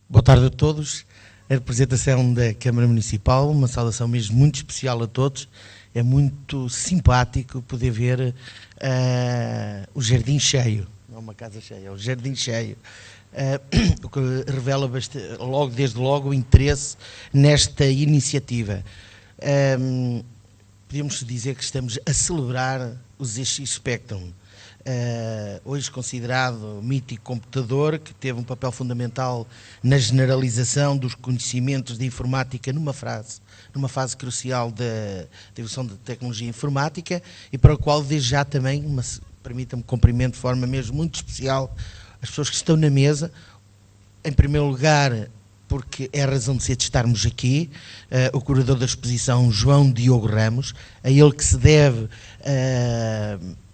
Boa tarde a todos. A representação da Câmara Municipal, uma saudação mesmo muito especial a todos. É muito simpático poder ver o jardim cheio, não uma casa cheia, é o jardim cheio, o que revela desde logo o interesse nesta iniciativa. Podemos dizer que estamos a celebrar o ZX Spectrum, hoje considerado mítico computador, que teve um papel fundamental na generalização dos conhecimentos de informática numa fase crucial da evolução da tecnologia informática, e para o qual desde já também, permita-me cumprimento de forma mesmo muito especial as pessoas que estão na mesa. Em primeiro lugar, porque é a razão de ser de estarmos aqui, o curador da exposição João Diogo Ramos, a ele que se deve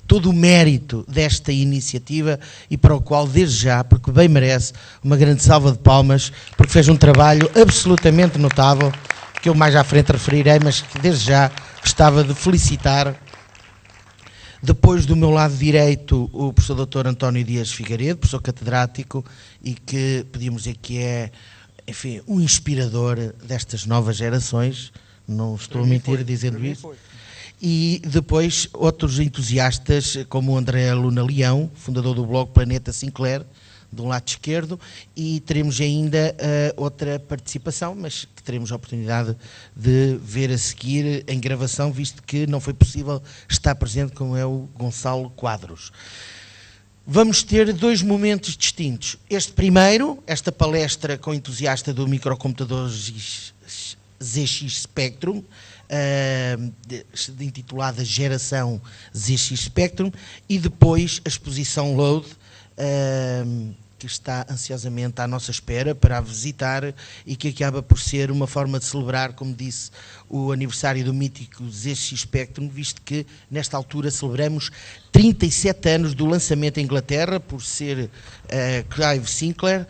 todo o mérito desta iniciativa e para o qual, desde já, porque bem merece, uma grande salva de palmas, porque fez um trabalho absolutamente notável, que eu mais à frente referirei, mas que desde já gostava de felicitar. Depois, do meu lado direito, o professor Dr. António Dias Figueiredo, professor catedrático, e que podíamos dizer que é, enfim, um inspirador destas novas gerações, não estou a mentir dizendo isso. E depois outros entusiastas, como o André Luna Leão, fundador do blog Planeta Sinclair, de um lado esquerdo, e teremos ainda outra participação, mas que teremos a oportunidade de ver a seguir em gravação, visto que não foi possível estar presente, como é o Gonçalo Quadros. Vamos ter dois momentos distintos. Este primeiro, esta palestra com o entusiasta do microcomputador ZX Spectrum, intitulada Geração ZX Spectrum, e depois a exposição Load, que está ansiosamente à nossa espera para a visitar e que acaba por ser uma forma de celebrar, como disse, o aniversário do mítico ZX Spectrum, visto que nesta altura celebramos 37 anos do lançamento em Inglaterra, por ser Clive Sinclair,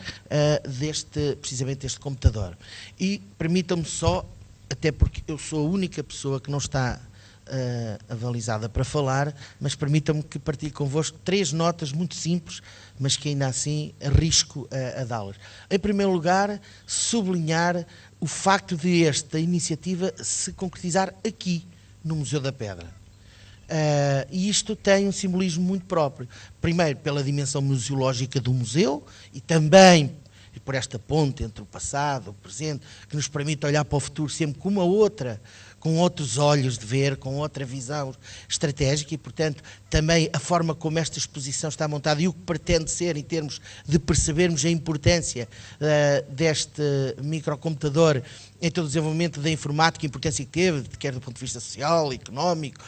precisamente deste computador. E permitam-me só, até porque eu sou a única pessoa que não está avalizada para falar, mas permitam-me que partilhe convosco 3 notas muito simples, mas que ainda assim arrisco a dá-las. Em primeiro lugar, sublinhar o facto de esta iniciativa se concretizar aqui, no Museu da Pedra. E isto tem um simbolismo muito próprio. Primeiro, pela dimensão museológica do museu, e também por esta ponte entre o passado e o presente, que nos permite olhar para o futuro sempre com outros olhos de ver, com outra visão estratégica, e, portanto, também a forma como esta exposição está montada e o que pretende ser em termos de percebermos a importância deste microcomputador em todo o desenvolvimento da informática, a importância que teve, quer do ponto de vista social, económico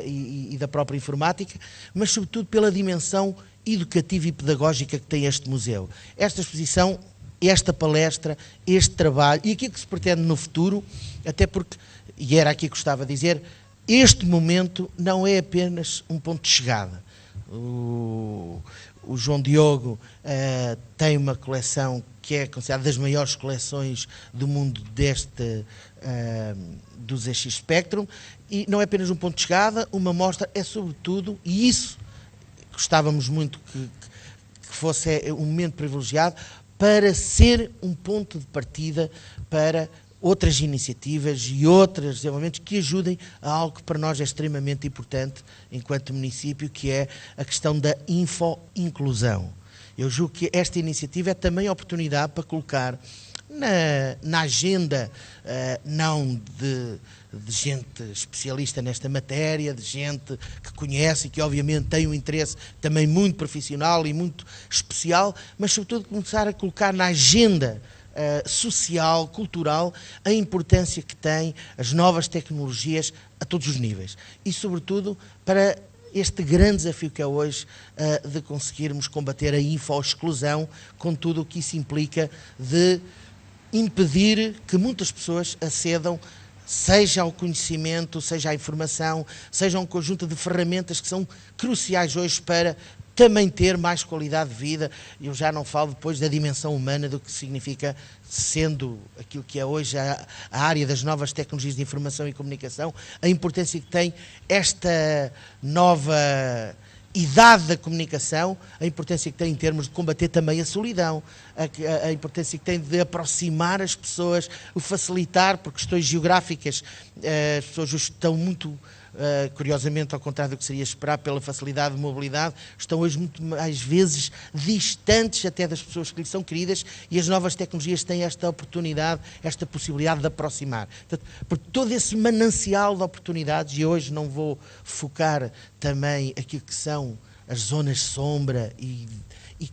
e da própria informática, mas sobretudo pela dimensão educativa e pedagógica que tem este museu. Esta exposição, esta palestra, este trabalho e aquilo que se pretende no futuro, até porque, e era aqui que gostava de dizer, este momento não é apenas um ponto de chegada. O João Diogo tem uma coleção que é considerada das maiores coleções do mundo do ZX Spectrum, e não é apenas um ponto de chegada, uma mostra, é sobretudo, e isso gostávamos muito que fosse um momento privilegiado, para ser um ponto de partida para outras iniciativas e outros desenvolvimentos que ajudem a algo que para nós é extremamente importante enquanto município, que é a questão da info-inclusão. Eu julgo que esta iniciativa é também a oportunidade para colocar na agenda, não de gente especialista nesta matéria, de gente que conhece e que obviamente tem um interesse também muito profissional e muito especial, mas sobretudo começar a colocar na agenda social, cultural, a importância que têm as novas tecnologias a todos os níveis. E sobretudo para este grande desafio que é hoje de conseguirmos combater a info-exclusão, com tudo o que isso implica de impedir que muitas pessoas acedam, seja ao conhecimento, seja à informação, seja a um conjunto de ferramentas que são cruciais hoje para também ter mais qualidade de vida. Eu já não falo depois da dimensão humana, do que significa, sendo aquilo que é hoje a área das novas tecnologias de informação e comunicação, a importância que tem esta nova E dada a comunicação, a importância que tem em termos de combater também a solidão, a importância que tem de aproximar as pessoas, o facilitar, por questões geográficas, as pessoas estão muito, curiosamente, ao contrário do que seria esperar pela facilidade de mobilidade, estão hoje muito mais vezes distantes até das pessoas que lhes são queridas, e as novas tecnologias têm esta oportunidade, esta possibilidade de aproximar. Portanto, por todo esse manancial de oportunidades, e hoje não vou focar também aquilo que são as zonas de sombra e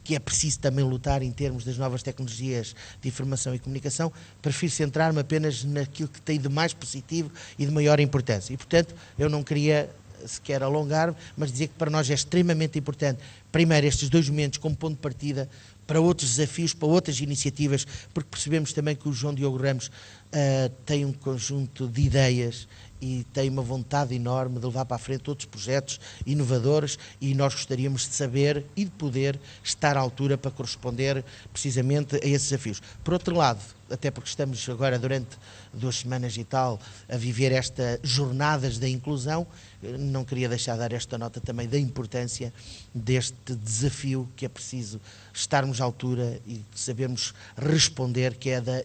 que é preciso também lutar em termos das novas tecnologias de informação e comunicação, prefiro centrar-me apenas naquilo que tem de mais positivo e de maior importância. E, portanto, eu não queria sequer alongar-me, mas dizer que para nós é extremamente importante, primeiro, estes 2 momentos como ponto de partida para outros desafios, para outras iniciativas, porque percebemos também que o João Diogo Ramos tem um conjunto de ideias e tem uma vontade enorme de levar para a frente outros projetos inovadores, e nós gostaríamos de saber e de poder estar à altura para corresponder precisamente a esses desafios. Por outro lado, até porque estamos agora durante 2 semanas e tal a viver estas jornadas da inclusão, não queria deixar de dar esta nota também da importância deste desafio que é preciso estarmos à altura e sabermos responder, que é da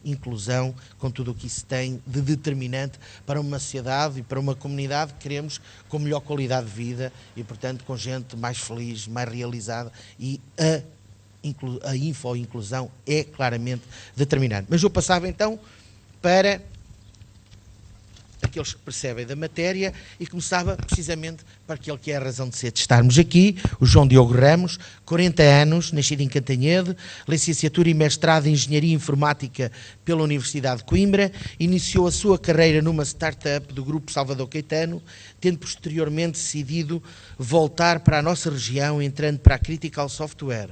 inclusão, com tudo o que isso tem de determinante para uma sociedade e para uma comunidade que queremos com melhor qualidade de vida e, portanto, com gente mais feliz, mais realizada, e a inclusão é claramente determinante. Mas eu passava então para aqueles que percebem da matéria e começava precisamente para aquele que é a razão de ser de estarmos aqui, o João Diogo Ramos, 40 anos, nascido em Cantanhede, licenciatura e mestrado em Engenharia Informática pela Universidade de Coimbra, iniciou a sua carreira numa startup do Grupo Salvador Caetano, tendo posteriormente decidido voltar para a nossa região, entrando para a Critical Software.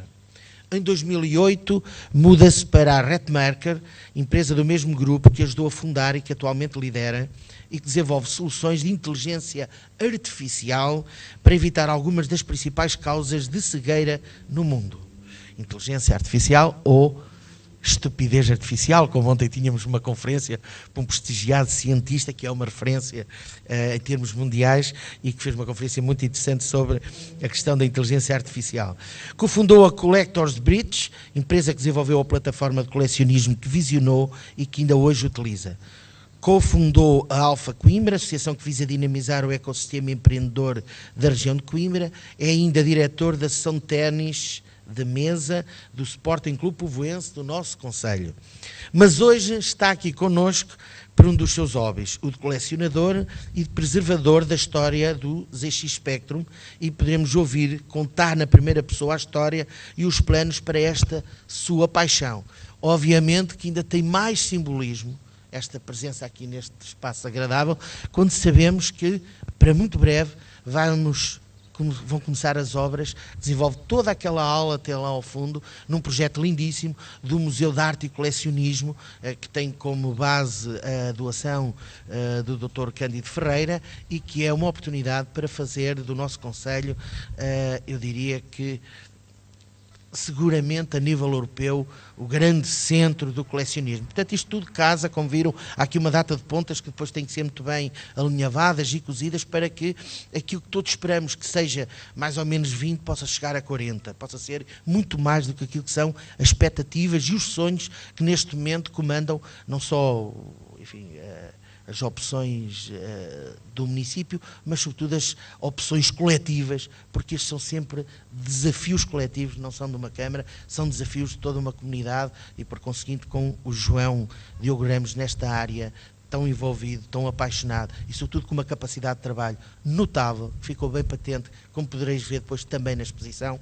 Em 2008, muda-se para a Redmarker, empresa do mesmo grupo que ajudou a fundar e que atualmente lidera e que desenvolve soluções de inteligência artificial para evitar algumas das principais causas de cegueira no mundo. Inteligência artificial ou estupidez artificial, como ontem tínhamos uma conferência para um prestigiado cientista que é uma referência em termos mundiais e que fez uma conferência muito interessante sobre a questão da inteligência artificial. Cofundou a Collectors Bridge, empresa que desenvolveu a plataforma de colecionismo que visionou e que ainda hoje utiliza. Cofundou a Alfa Coimbra, associação que visa dinamizar o ecossistema empreendedor da região de Coimbra. É ainda diretor da sessão de ténis de mesa do Sporting Clube Povoense do nosso concelho. Mas hoje está aqui connosco por um dos seus hobbies, o de colecionador e de preservador da história do ZX Spectrum, e poderemos ouvir contar na primeira pessoa a história e os planos para esta sua paixão. Obviamente que ainda tem mais simbolismo esta presença aqui neste espaço agradável, quando sabemos que, para muito breve, vão começar as obras, desenvolve toda aquela aula até lá ao fundo, num projeto lindíssimo do Museu de Arte e Colecionismo, que tem como base a doação do Dr. Cândido Ferreira, e que é uma oportunidade para fazer do nosso concelho, eu diria que seguramente a nível europeu, o grande centro do colecionismo. Portanto, isto tudo casa, como viram, há aqui uma data de pontas que depois têm que ser muito bem alinhavadas e cozidas para que aquilo que todos esperamos que seja mais ou menos 20 possa chegar a 40, possa ser muito mais do que aquilo que são as expectativas e os sonhos que neste momento comandam não só, enfim, as opções do município, mas sobretudo as opções coletivas, porque estes são sempre desafios coletivos, não são de uma Câmara, são desafios de toda uma comunidade, e por conseguinte com o João Diogo Ramos nesta área tão envolvido, tão apaixonado e sobretudo com uma capacidade de trabalho notável, que ficou bem patente, como podereis ver depois também na exposição.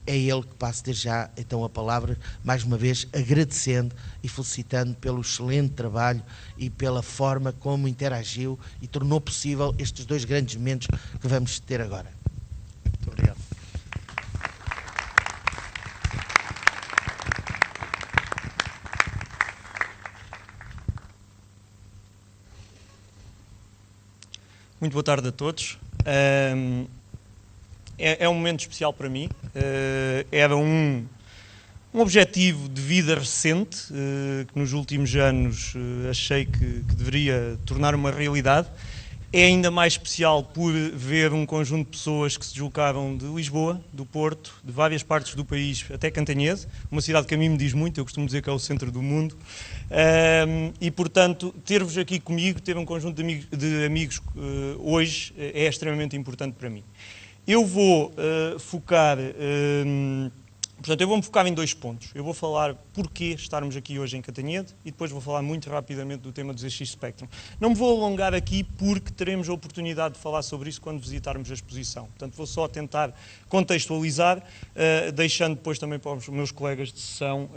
É ele que passo desde já então a palavra, mais uma vez agradecendo e felicitando pelo excelente trabalho e pela forma como interagiu e tornou possível estes 2 grandes momentos que vamos ter agora. Muito obrigado. Muito boa tarde a todos. É um momento especial para mim. Era um objetivo de vida recente que nos últimos anos achei que deveria tornar uma realidade, É ainda mais especial por ver um conjunto de pessoas que se deslocaram de Lisboa, do Porto, de várias partes do país até Cantanhede, uma cidade que a mim me diz muito, eu costumo dizer que é o centro do mundo, e portanto ter-vos aqui comigo, ter um conjunto de amigos hoje é extremamente importante para mim. Eu vou focar... Portanto, eu vou-me focar em 2 pontos. Eu vou falar porquê estarmos aqui hoje em Cantanhede e depois vou falar muito rapidamente do tema do ZX Spectrum. Não me vou alongar aqui porque teremos a oportunidade de falar sobre isso quando visitarmos a exposição. Portanto, vou só tentar contextualizar, deixando depois também para os meus colegas de sessão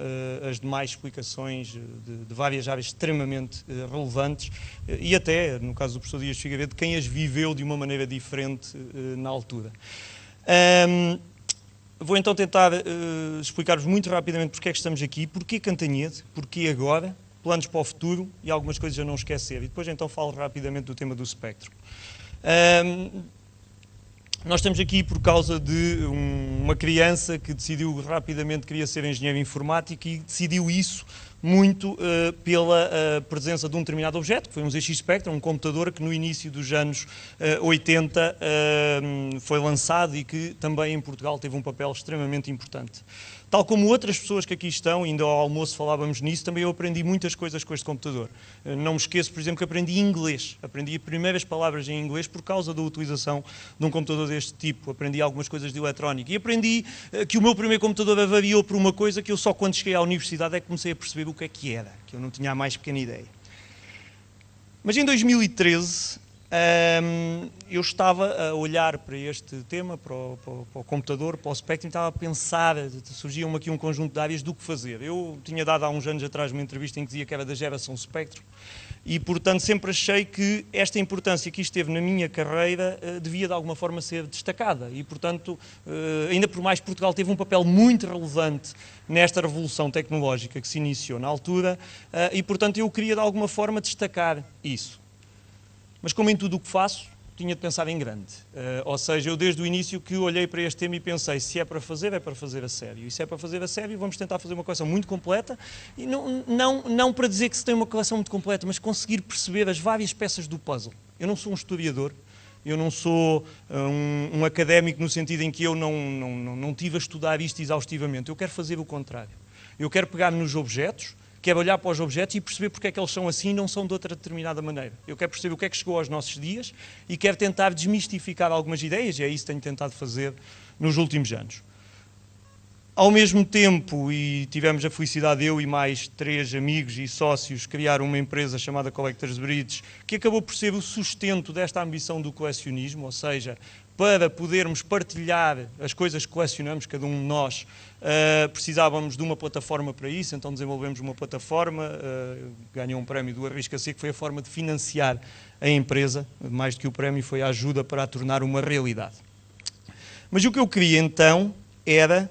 as demais explicações de várias áreas extremamente relevantes e até, no caso do professor Dias Figueiredo, de quem as viveu de uma maneira diferente na altura. Vou então tentar explicar-vos muito rapidamente porque é que estamos aqui, porquê Cantanhede, porquê agora, planos para o futuro e algumas coisas a não esquecer. E depois então falo rapidamente do tema do espectro. Nós estamos aqui por causa de uma criança que decidiu rapidamente que queria ser engenheiro informático e decidiu isso muito pela presença de um determinado objeto, que foi um ZX Spectrum, um computador que no início dos anos 80 foi lançado e que também em Portugal teve um papel extremamente importante. Tal como outras pessoas que aqui estão, ainda ao almoço falávamos nisso, também eu aprendi muitas coisas com este computador. Não me esqueço, por exemplo, que aprendi inglês. Aprendi as primeiras palavras em inglês por causa da utilização de um computador deste tipo. Aprendi algumas coisas de eletrónica. E aprendi que o meu primeiro computador avariou por uma coisa que eu só quando cheguei à universidade é que comecei a perceber o que é que era, que eu não tinha a mais pequena ideia. Mas em 2013... eu estava a olhar para este tema, para o computador, para o Spectrum, e estava a pensar, surgia-me aqui um conjunto de áreas do que fazer. Eu tinha dado há uns anos atrás uma entrevista em que dizia que era da geração Spectrum e, portanto, sempre achei que esta importância que isto teve na minha carreira devia, de alguma forma, ser destacada. E, portanto, ainda por mais, Portugal teve um papel muito relevante nesta revolução tecnológica que se iniciou na altura e, portanto, eu queria, de alguma forma, destacar isso. Mas como em tudo o que faço, tinha de pensar em grande. Ou seja, eu desde o início que olhei para este tema e pensei, se é para fazer a sério. E se é para fazer a sério, vamos tentar fazer uma coleção muito completa. E não para dizer que se tem uma coleção muito completa, mas conseguir perceber as várias peças do puzzle. Eu não sou um historiador, eu não sou um académico no sentido em que eu não tive a estudar isto exaustivamente. Eu quero fazer o contrário. Eu quero pegar nos objetos, quero olhar para os objetos e perceber porque é que eles são assim e não são de outra determinada maneira. Eu quero perceber o que é que chegou aos nossos dias e quero tentar desmistificar algumas ideias, e é isso que tenho tentado fazer nos últimos anos. Ao mesmo tempo, e tivemos a felicidade, eu e mais 3 amigos e sócios, criar uma empresa chamada Collectors Bridge, que acabou por ser o sustento desta ambição do colecionismo, ou seja, para podermos partilhar as coisas que colecionamos, cada um de nós, precisávamos de uma plataforma para isso, então desenvolvemos uma plataforma, ganhou um prémio do Arrisca-se, que foi a forma de financiar a empresa, mais do que o prémio foi a ajuda para a tornar uma realidade. Mas o que eu queria então era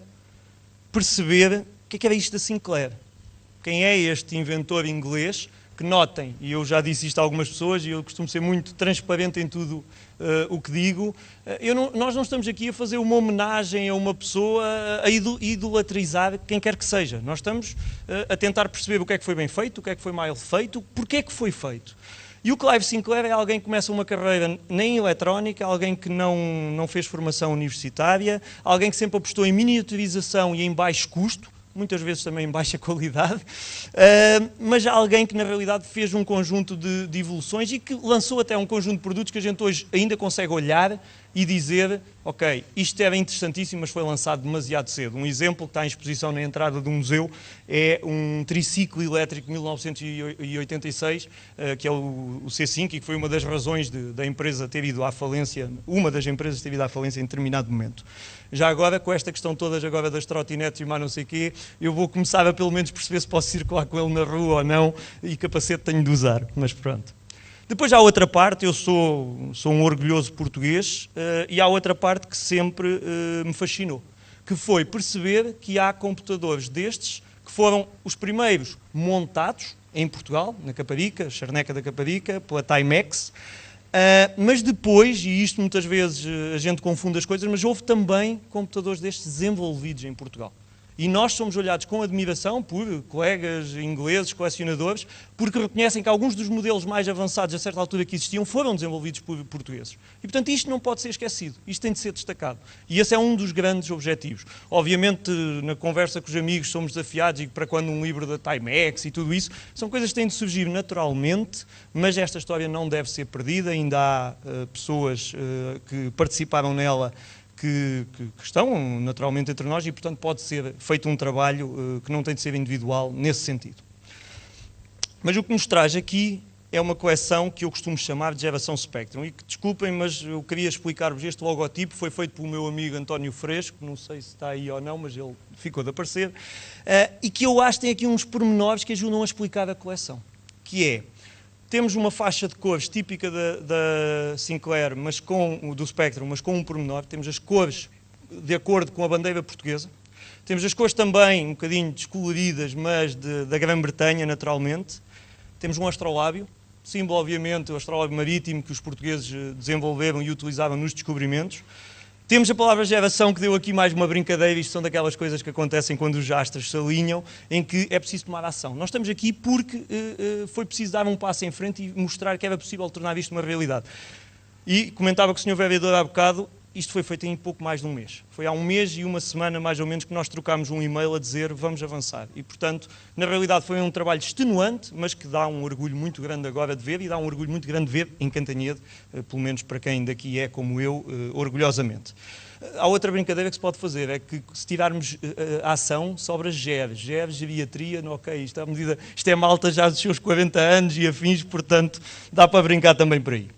perceber o que era isto da Sinclair. Quem é este inventor inglês? Que notem, e eu já disse isto a algumas pessoas, e eu costumo ser muito transparente em tudo o que digo, nós não estamos aqui a fazer uma homenagem a uma pessoa, a idolatrizar quem quer que seja. Nós estamos a tentar perceber o que é que foi bem feito, o que é que foi mal feito, porque é que foi feito. E o Clive Sinclair é alguém que começa uma carreira em eletrónica, alguém que não fez formação universitária, alguém que sempre apostou em miniaturização e em baixo custo, muitas vezes também em baixa qualidade, mas alguém que na realidade fez um conjunto de evoluções e que lançou até um conjunto de produtos que a gente hoje ainda consegue olhar e dizer, ok, isto era interessantíssimo, mas foi lançado demasiado cedo. Um exemplo que está em exposição na entrada do museu é um triciclo elétrico de 1986, que é o C5, e que foi uma das razões da empresa ter ido à falência, uma das empresas ter ido à falência em determinado momento. Já agora, com esta questão todas agora das trotinetes e mais não sei o quê, eu vou começar a pelo menos perceber se posso circular com ele na rua ou não, e capacete tenho de usar, mas pronto. Depois há outra parte, eu sou um orgulhoso português, e há outra parte que sempre me fascinou, que foi perceber que há computadores destes que foram os primeiros montados em Portugal, na Caparica, Charneca da Caparica, pela Timex, mas depois, e isto muitas vezes a gente confunde as coisas, mas houve também computadores destes desenvolvidos em Portugal. E nós somos olhados com admiração por colegas ingleses, colecionadores, porque reconhecem que alguns dos modelos mais avançados a certa altura que existiam foram desenvolvidos por portugueses. E, portanto, isto não pode ser esquecido, isto tem de ser destacado. E esse é um dos grandes objetivos. Obviamente, na conversa com os amigos, somos desafiados, e para quando um livro da Timex e tudo isso, são coisas que têm de surgir naturalmente, mas esta história não deve ser perdida. Ainda há pessoas que participaram nela que estão naturalmente entre nós e, portanto, pode ser feito um trabalho que não tem de ser individual nesse sentido. Mas o que nos traz aqui é uma coleção que eu costumo chamar de geração Spectrum. E que, desculpem, mas eu queria explicar-vos, este logotipo foi feito pelo meu amigo António Fresco, não sei se está aí ou não, mas ele ficou de aparecer, e que eu acho que tem aqui uns pormenores que ajudam a explicar a coleção, que é: temos uma faixa de cores típica da Sinclair, do Spectrum, mas com um pormenor. Temos as cores de acordo com a bandeira portuguesa. Temos as cores também um bocadinho descoloridas, mas da Grã-Bretanha, naturalmente. Temos um astrolábio, símbolo, obviamente, o astrolábio marítimo que os portugueses desenvolveram e utilizavam nos descobrimentos. Temos a palavra geração, que deu aqui mais uma brincadeira. Isto são daquelas coisas que acontecem quando os astros se alinham, em que é preciso tomar ação. Nós estamos aqui porque foi preciso dar um passo em frente e mostrar que era possível tornar isto uma realidade. E comentava com o Sr. Vereador há bocado, isto foi feito em pouco mais de um mês. Foi há um mês e uma semana, mais ou menos, que nós trocámos um e-mail a dizer vamos avançar. E, portanto, na realidade foi um trabalho extenuante, mas que dá um orgulho muito grande agora de ver, e dá um orgulho muito grande de ver em Cantanhede, pelo menos para quem daqui é como eu, orgulhosamente. Há outra brincadeira que se pode fazer, é que se tirarmos a ação, sobra geriatria, ok, isto é malta já dos seus 40 anos e afins, portanto, dá para brincar também por aí.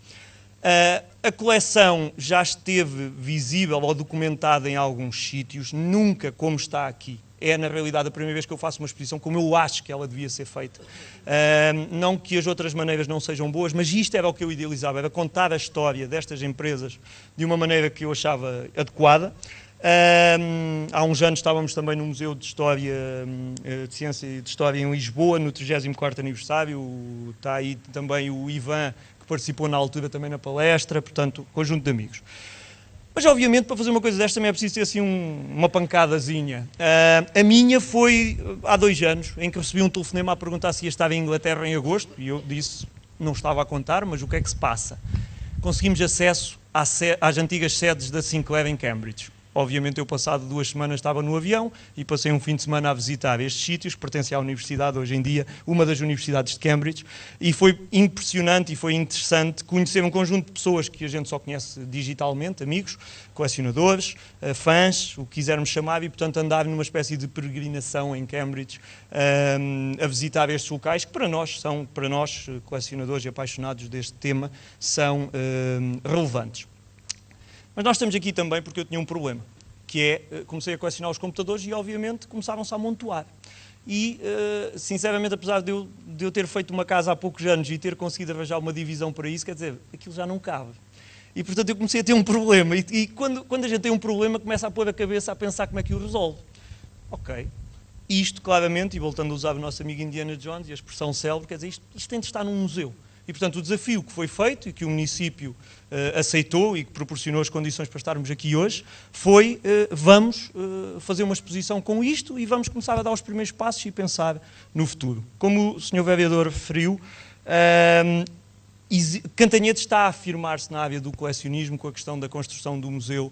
A coleção já esteve visível ou documentada em alguns sítios, nunca como está aqui. É, na realidade, a primeira vez que eu faço uma exposição como eu acho que ela devia ser feita. Não que as outras maneiras não sejam boas, mas isto era o que eu idealizava, era contar a história destas empresas de uma maneira que eu achava adequada. Há uns anos estávamos também no Museu de História, de Ciência e de História em Lisboa, no 34º aniversário. Está aí também o Ivan, participou na altura também na palestra, portanto, conjunto de amigos. Mas, obviamente, para fazer uma coisa desta também é preciso ter assim uma pancadazinha. A minha foi há 2 anos, em que recebi um telefonema a perguntar se ia estar em Inglaterra em agosto, e eu disse, não estava a contar, mas o que é que se passa? Conseguimos acesso às antigas sedes da Sinclair em Cambridge. Obviamente, eu, passado 2 semanas, estava no avião e passei um fim de semana a visitar estes sítios, que pertencem à universidade, hoje em dia, uma das universidades de Cambridge, e foi impressionante e foi interessante conhecer um conjunto de pessoas que a gente só conhece digitalmente, amigos, colecionadores, fãs, o que quisermos chamar, e, portanto, andar numa espécie de peregrinação em Cambridge, a visitar estes locais, que para nós, colecionadores e apaixonados deste tema, são relevantes. Mas nós estamos aqui também porque eu tinha um problema, que é, comecei a colecionar os computadores e, obviamente, começaram-se a amontoar. E, sinceramente, apesar de eu ter feito uma casa há poucos anos e ter conseguido arranjar uma divisão para isso, quer dizer, aquilo já não cabe. E, portanto, eu comecei a ter um problema. E quando a gente tem um problema, começa a pôr a cabeça a pensar como é que o resolve. Ok. Isto, claramente, e voltando a usar o nosso amigo Indiana Jones e a expressão célebre, quer dizer, isto tem de estar num museu. E, portanto, o desafio que foi feito e que o município aceitou e que proporcionou as condições para estarmos aqui hoje foi vamos fazer uma exposição com isto e vamos começar a dar os primeiros passos e pensar no futuro. Como o Sr. Vereador referiu, Cantanhede está a afirmar-se na área do colecionismo com a questão da construção do Museu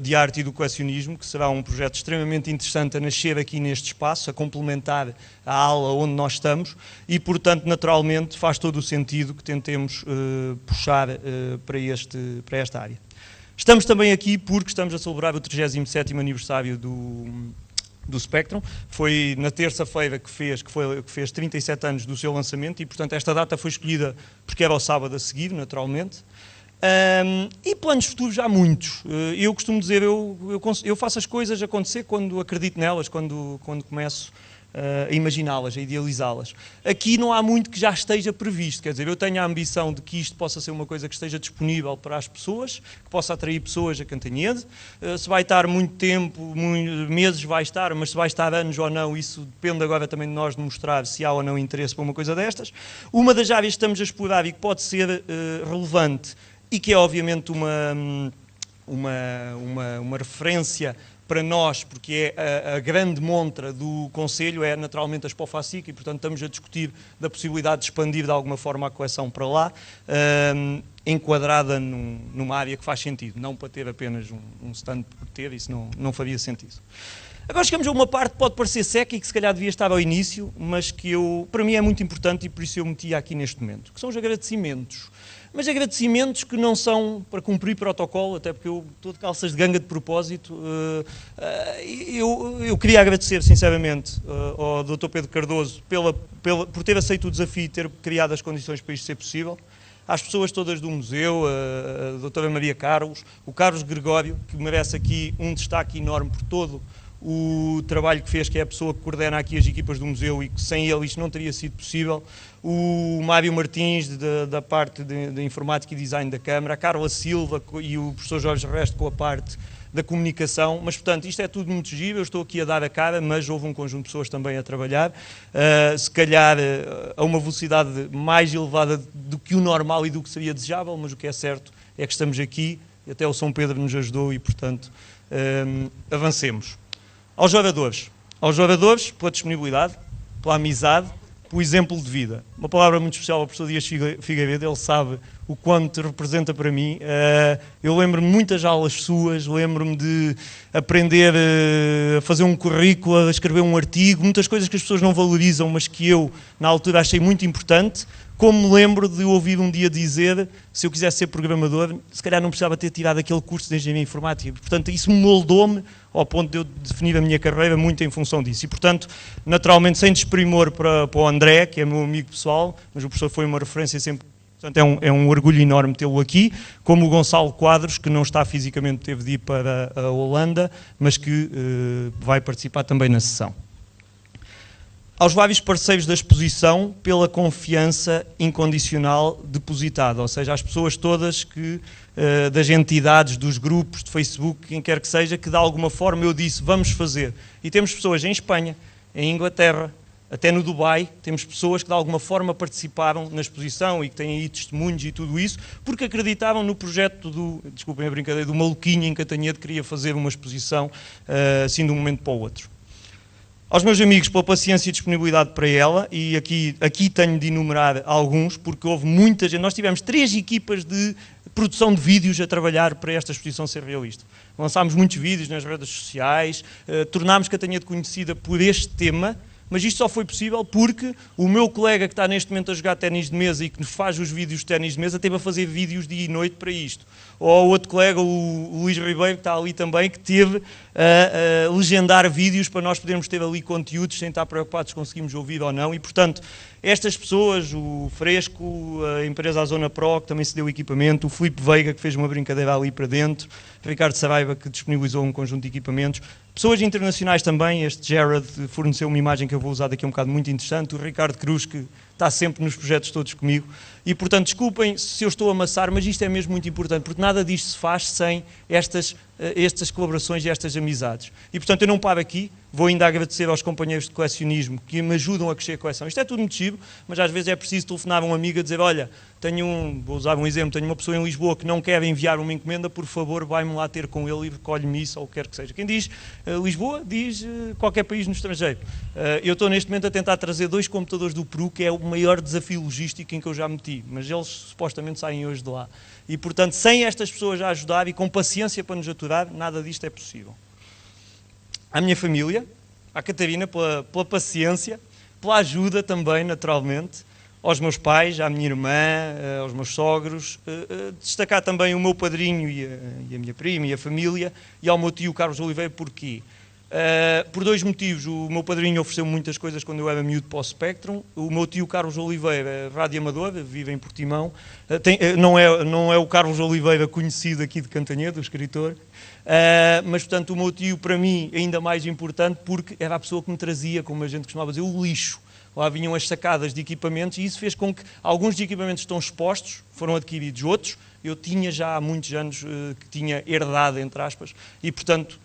de Arte e do Colecionismo, que será um projeto extremamente interessante a nascer aqui neste espaço, a complementar a ala onde nós estamos e, portanto, naturalmente, faz todo o sentido que tentemos puxar para esta área. Estamos também aqui porque estamos a celebrar o 37º aniversário do Spectrum. Foi na terça-feira que fez 37 anos do seu lançamento e, portanto, esta data foi escolhida porque era o sábado a seguir, naturalmente. E planos futuros há muitos. Eu costumo dizer, eu faço as coisas acontecer quando acredito nelas, quando começo a imaginá-las, a idealizá-las. Aqui não há muito que já esteja previsto, quer dizer, eu tenho a ambição de que isto possa ser uma coisa que esteja disponível para as pessoas, que possa atrair pessoas a Cantanhede. Se vai estar muito tempo, meses vai estar, mas se vai estar anos ou não, isso depende agora também de nós demonstrar se há ou não interesse para uma coisa destas. Uma das áreas que estamos a explorar e que pode ser relevante e que é obviamente uma referência para nós, porque é a grande montra do Conselho, é naturalmente a Expo FACIC, e portanto estamos a discutir da possibilidade de expandir de alguma forma a coleção para lá, enquadrada numa área que faz sentido, não para ter apenas um stand por ter, isso não faria sentido. Agora chegamos a uma parte que pode parecer seca e que se calhar devia estar ao início, mas que para mim é muito importante e por isso eu meti aqui neste momento, que são os agradecimentos. Mas agradecimentos que não são para cumprir protocolo, até porque eu estou de calças de ganga de propósito. Eu queria agradecer sinceramente ao Dr. Pedro Cardoso por ter aceito o desafio e ter criado as condições para isto ser possível. Às pessoas todas do museu, a doutora Maria Carlos, o Carlos Gregório, que merece aqui um destaque enorme por todo o trabalho que fez, que é a pessoa que coordena aqui as equipas do museu e que sem ele isto não teria sido possível, o Mário Martins da parte de informática e design da Câmara, a Carla Silva e o professor Jorge Resto com a parte da comunicação, mas portanto isto é tudo muito giro, eu estou aqui a dar a cara, mas houve um conjunto de pessoas também a trabalhar, se calhar a uma velocidade mais elevada do que o normal e do que seria desejável, mas o que é certo é que estamos aqui, e até o São Pedro nos ajudou e portanto avancemos. Aos jogadores, pela disponibilidade, pela amizade, pelo exemplo de vida. Uma palavra muito especial ao professor Dias Figueiredo, ele sabe o quanto representa para mim. Eu lembro-me de muitas aulas suas, lembro-me de aprender a fazer um currículo, a escrever um artigo, muitas coisas que as pessoas não valorizam, mas que eu, na altura, achei muito importante. Como me lembro de ouvir um dia dizer, se eu quisesse ser programador, se calhar não precisava ter tirado aquele curso de engenharia informática. Portanto, isso moldou-me ao ponto de eu definir a minha carreira muito em função disso. E, portanto, naturalmente, sem desprimor para o André, que é meu amigo pessoal, mas o professor foi uma referência sempre. Portanto, é um orgulho enorme tê-lo aqui, como o Gonçalo Quadros, que não está fisicamente, teve de ir para a Holanda, mas que vai participar também na sessão. Aos vários parceiros da exposição, pela confiança incondicional depositada, ou seja, às pessoas todas das entidades, dos grupos de Facebook, quem quer que seja, que de alguma forma eu disse, vamos fazer. E temos pessoas em Espanha, em Inglaterra, até no Dubai, temos pessoas que de alguma forma participaram na exposição e que têm aí testemunhos e tudo isso, porque acreditavam no projeto desculpem a brincadeira, do maluquinho em Cantanhede que queria fazer uma exposição assim de um momento para o outro. Aos meus amigos, pela paciência e disponibilidade para ela, e aqui tenho de enumerar alguns, porque houve muita gente. Nós tivemos 3 equipas de produção de vídeos a trabalhar para esta exposição ser realista. Lançámos muitos vídeos nas redes sociais, tornámos Cantanhede conhecida por este tema, mas isto só foi possível porque o meu colega que está neste momento a jogar ténis de mesa e que faz os vídeos de ténis de mesa teve a fazer vídeos dia e noite para isto. Ou o outro colega, o Luís Ribeiro, que está ali também, que teve a legendar vídeos para nós podermos ter ali conteúdos sem estar preocupados se conseguimos ouvir ou não. E, portanto, estas pessoas, o Fresco, a empresa Zona Pro, que também se deu equipamento, o Filipe Veiga, que fez uma brincadeira ali para dentro, o Ricardo Saraiva, que disponibilizou um conjunto de equipamentos, pessoas internacionais também, este Jared forneceu uma imagem que eu vou usar daqui a um bocado muito interessante, o Ricardo Cruz, que está sempre nos projetos todos comigo, e portanto desculpem se eu estou a amassar, mas isto é mesmo muito importante, porque nada disto se faz sem estas colaborações e estas amizades. E portanto eu não paro aqui, vou ainda agradecer aos companheiros de colecionismo que me ajudam a crescer a coleção. Isto é tudo muito giro, mas às vezes é preciso telefonar a um amigo a dizer, olha, vou usar um exemplo, tenho uma pessoa em Lisboa que não quer enviar uma encomenda, por favor, vai-me lá ter com ele e recolhe-me isso, ou o que quer que seja. Quem diz Lisboa, diz qualquer país no estrangeiro. Eu estou neste momento a tentar trazer 2 computadores do Peru, que é o maior desafio logístico em que eu já meti, mas eles supostamente saem hoje de lá. E, portanto, sem estas pessoas a ajudar e com paciência para nos aturar, nada disto é possível. À minha família, à Catarina, pela paciência, pela ajuda também, naturalmente, aos meus pais, à minha irmã, aos meus sogros, destacar também o meu padrinho e a minha prima e a família, e ao meu tio Carlos Oliveira, porquê? Por 2 motivos. O meu padrinho ofereceu muitas coisas quando eu era miúdo para o Spectrum. O meu tio Carlos Oliveira, rádio amador, vive em Portimão. Não é o Carlos Oliveira conhecido aqui de Cantanhede, o escritor. Mas, portanto, o meu tio, para mim, ainda mais importante, porque era a pessoa que me trazia, como a gente costumava dizer, o lixo. Lá vinham as sacadas de equipamentos e isso fez com que alguns de equipamentos estão expostos, foram adquiridos outros. Eu tinha já há muitos anos que tinha herdado, entre aspas, e, portanto,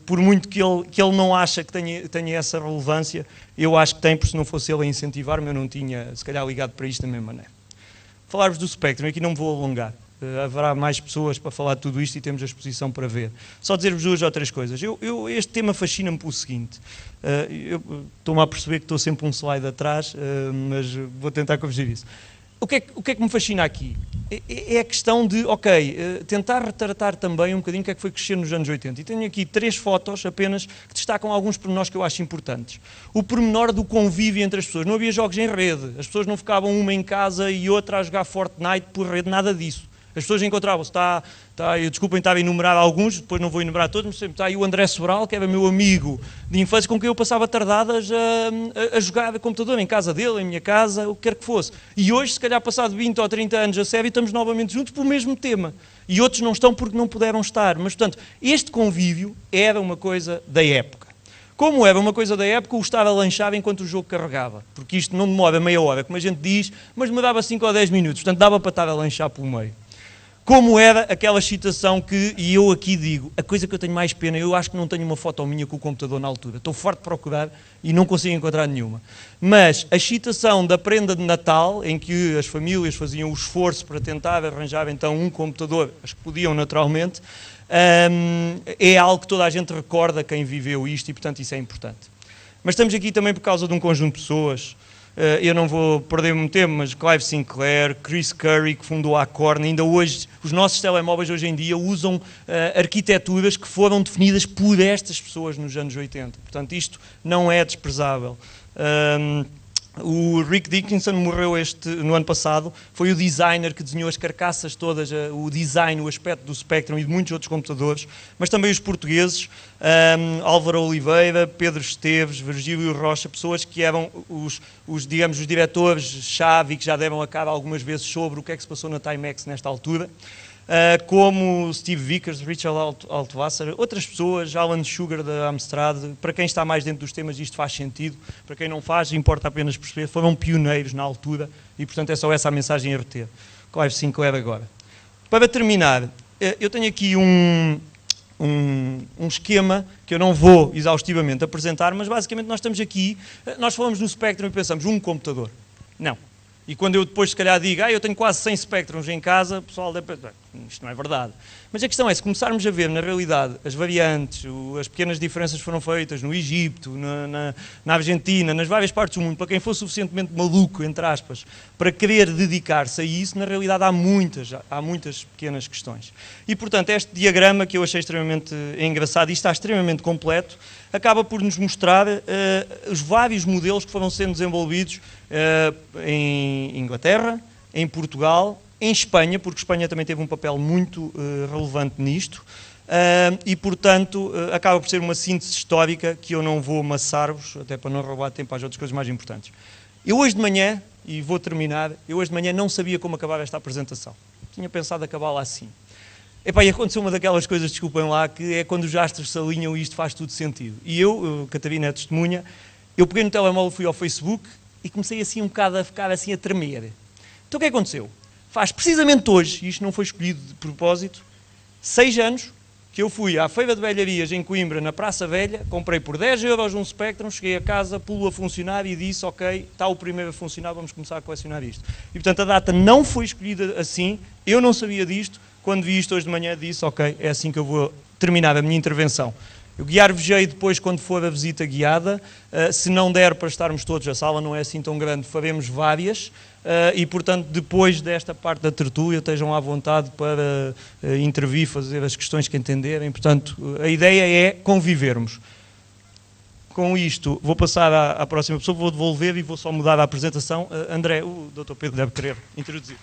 por muito que ele não acha que tenha essa relevância, eu acho que tem, porque se não fosse ele a incentivar-me, eu não tinha, se calhar, ligado para isto da mesma maneira. Falar-vos do Spectrum, aqui não me vou alongar. haverá mais pessoas para falar de tudo isto e temos a exposição para ver. Só dizer-vos 2 ou 3 coisas. Este tema fascina-me pelo seguinte, eu estou-me a perceber que estou sempre um slide atrás, mas vou tentar corrigir isso. O que é que me fascina aqui? É a questão de, tentar retratar também um bocadinho o que é que foi crescer nos anos 80. E tenho aqui 3 fotos apenas que destacam alguns pormenores que eu acho importantes. O pormenor do convívio entre as pessoas. Não havia jogos em rede. As pessoas não ficavam uma em casa e outra a jogar Fortnite por rede, nada disso. As pessoas encontravam-se, desculpem estar a enumerar alguns, depois não vou enumerar todos, mas sempre está aí o André Sobral, que era meu amigo de infância, com quem eu passava tardadas a jogar a computador, em casa dele, em minha casa, o que quer que fosse. E hoje, se calhar passado 20 ou 30 anos a sério, estamos novamente juntos pelo mesmo tema. E outros não estão porque não puderam estar. Mas, portanto, este convívio era uma coisa da época. Como era uma coisa da época, o estar a lanchar enquanto o jogo carregava. Porque isto não demora meia hora, como a gente diz, mas demorava 5 ou 10 minutos. Portanto, dava para estar a lanchar pelo meio. Como era aquela excitação que, e eu aqui digo, a coisa que eu tenho mais pena, eu acho que não tenho uma foto minha com o computador na altura. Estou farto de procurar e não consigo encontrar nenhuma. Mas a excitação da prenda de Natal, em que as famílias faziam o esforço para tentar arranjar então um computador, as que podiam naturalmente, é algo que toda a gente recorda quem viveu isto e, portanto, isso é importante. Mas estamos aqui também por causa de um conjunto de pessoas. Eu não vou perder muito tempo, mas Clive Sinclair, Chris Curry, que fundou a Acorn, ainda hoje, os nossos telemóveis hoje em dia usam arquiteturas que foram definidas por estas pessoas nos anos 80. Portanto, isto não é desprezável. O Rick Dickinson morreu no ano passado, foi o designer que desenhou as carcaças todas, o design, o aspecto do Spectrum e de muitos outros computadores, mas também os portugueses, Álvaro Oliveira, Pedro Esteves, Virgílio Rocha, pessoas que eram os diretores-chave e que já deram a cara algumas vezes sobre o que é que se passou na Timex nesta altura. Como Steve Vickers, Richard Altwasser, outras pessoas, Alan Sugar da Amstrad. Para quem está mais dentro dos temas isto faz sentido, para quem não faz importa apenas perceber, foram pioneiros na altura e portanto é só essa a mensagem a reter. Clive Sinclair agora. Para terminar, eu tenho aqui um esquema que eu não vou exaustivamente apresentar, mas basicamente nós estamos aqui, nós falamos no Spectrum e pensamos, um computador. Não. E quando eu depois, se calhar, digo, eu tenho quase 100 Spectrums em casa, o pessoal deve pensar, isto não é verdade. Mas a questão é, se começarmos a ver, na realidade, as variantes, as pequenas diferenças que foram feitas no Egito, na Argentina, nas várias partes do mundo, para quem for suficientemente maluco, entre aspas, para querer dedicar-se a isso, na realidade há muitas pequenas questões. E, portanto, este diagrama, que eu achei extremamente engraçado, e está extremamente completo, acaba por nos mostrar os vários modelos que foram sendo desenvolvidos em Inglaterra, em Portugal, em Espanha, porque Espanha também teve um papel muito relevante nisto, e, portanto, acaba por ser uma síntese histórica que eu não vou amassar-vos, até para não roubar tempo às outras coisas mais importantes. Eu hoje de manhã, e vou terminar, não sabia como acabar esta apresentação. Tinha pensado acabá-la assim. E aconteceu uma daquelas coisas, desculpem lá, que é quando os astros se alinham e isto faz tudo sentido. E eu, Catarina é testemunha, eu peguei no telemóvel, fui ao Facebook e comecei assim um bocado a ficar assim a tremer. Então o que aconteceu? Faz precisamente hoje, e isto não foi escolhido de propósito, 6 anos que eu fui à Feira de Velharias em Coimbra, na Praça Velha, comprei por 10 euros um Spectrum, cheguei a casa, pulo a funcionar e disse, ok, está o primeiro a funcionar, vamos começar a colecionar isto. E portanto a data não foi escolhida assim, eu não sabia disto, quando vi isto hoje de manhã disse, ok, é assim que eu vou terminar a minha intervenção. Eu guiar-vos-ei depois quando for a visita guiada, se não der para estarmos todos, a sala não é assim tão grande, faremos várias, e portanto depois desta parte da tertúlia estejam à vontade para intervir, fazer as questões que entenderem, portanto a ideia é convivermos. Com isto vou passar à próxima pessoa, vou devolver e vou só mudar a apresentação. André, o Dr. Pedro deve querer introduzir.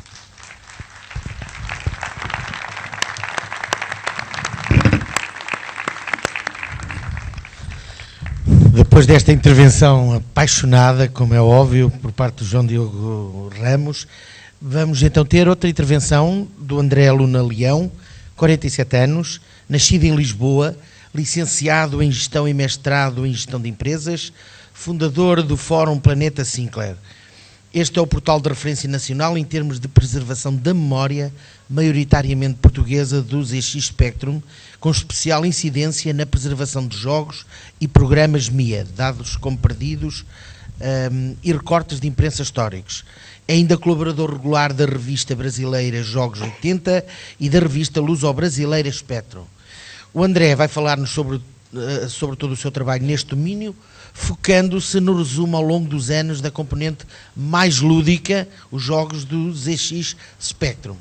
Depois desta intervenção apaixonada, como é óbvio, por parte do João Diogo Ramos, vamos então ter outra intervenção do André Luna Leão, 47 anos, nascido em Lisboa, licenciado em Gestão e mestrado em Gestão de Empresas, fundador do Fórum Planeta Sinclair. Este é o portal de referência nacional em termos de preservação da memória, maioritariamente portuguesa, do ZX Spectrum, com especial incidência na preservação de jogos e programas MIA, dados como perdidos e recortes de imprensa históricos. É ainda colaborador regular da revista brasileira Jogos 80 e da revista Luso-Brasileira Spectrum. O André vai falar-nos sobre todo o seu trabalho neste domínio, focando-se no resumo ao longo dos anos da componente mais lúdica, os jogos do ZX Spectrum.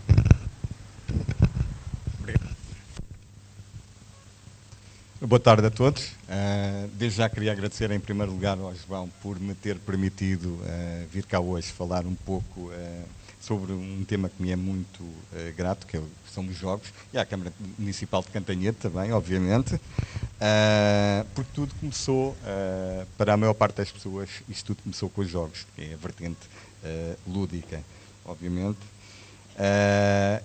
Boa tarde a todos. Desde já queria agradecer em primeiro lugar ao João por me ter permitido vir cá hoje falar um pouco sobre um tema que me é muito grato, que são os jogos, e à Câmara Municipal de Cantanhede também, obviamente, porque tudo começou, para a maior parte das pessoas, isto tudo começou com os jogos, que é a vertente lúdica, obviamente.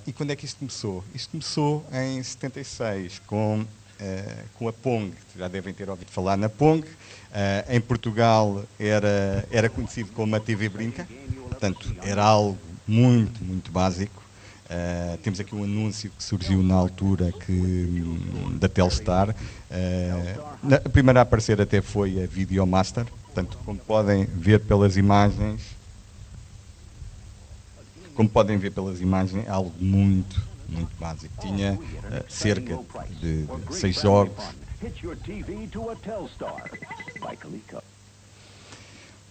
E quando é que isto começou? Isto começou em 76, com a Pong, já devem ter ouvido falar na Pong. Em Portugal era conhecido como a TV Brinca, portanto era algo muito, muito básico. Temos aqui um anúncio que surgiu na altura da Telstar. A primeira a aparecer até foi a Videomaster, portanto, como podem ver pelas imagens, é algo muito, muito básico. Tinha cerca de 6 jogos.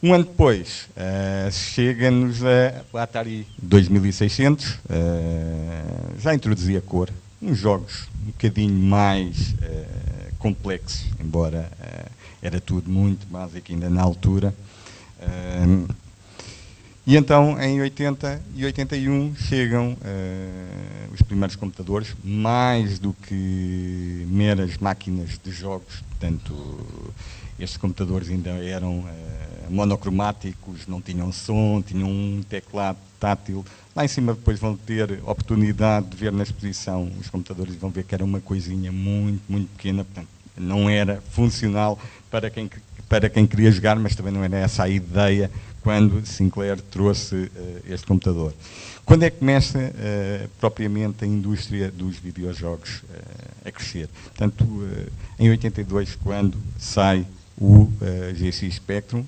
Um ano depois, chega-nos a Atari 2600, já introduzia cor, uns jogos um bocadinho mais complexos, embora era tudo muito básico ainda na altura. E então, em 80 e 81, chegam os primeiros computadores, mais do que meras máquinas de jogos. Portanto, estes computadores ainda eram monocromáticos, não tinham som, tinham um teclado tátil. Lá em cima depois vão ter oportunidade de ver na exposição os computadores e vão ver que era uma coisinha muito, muito pequena. Portanto, não era funcional para quem queria jogar, mas também não era essa a ideia quando Sinclair trouxe este computador. Quando é que começa propriamente a indústria dos videojogos a crescer? Portanto, em 82, quando sai o ZX Spectrum,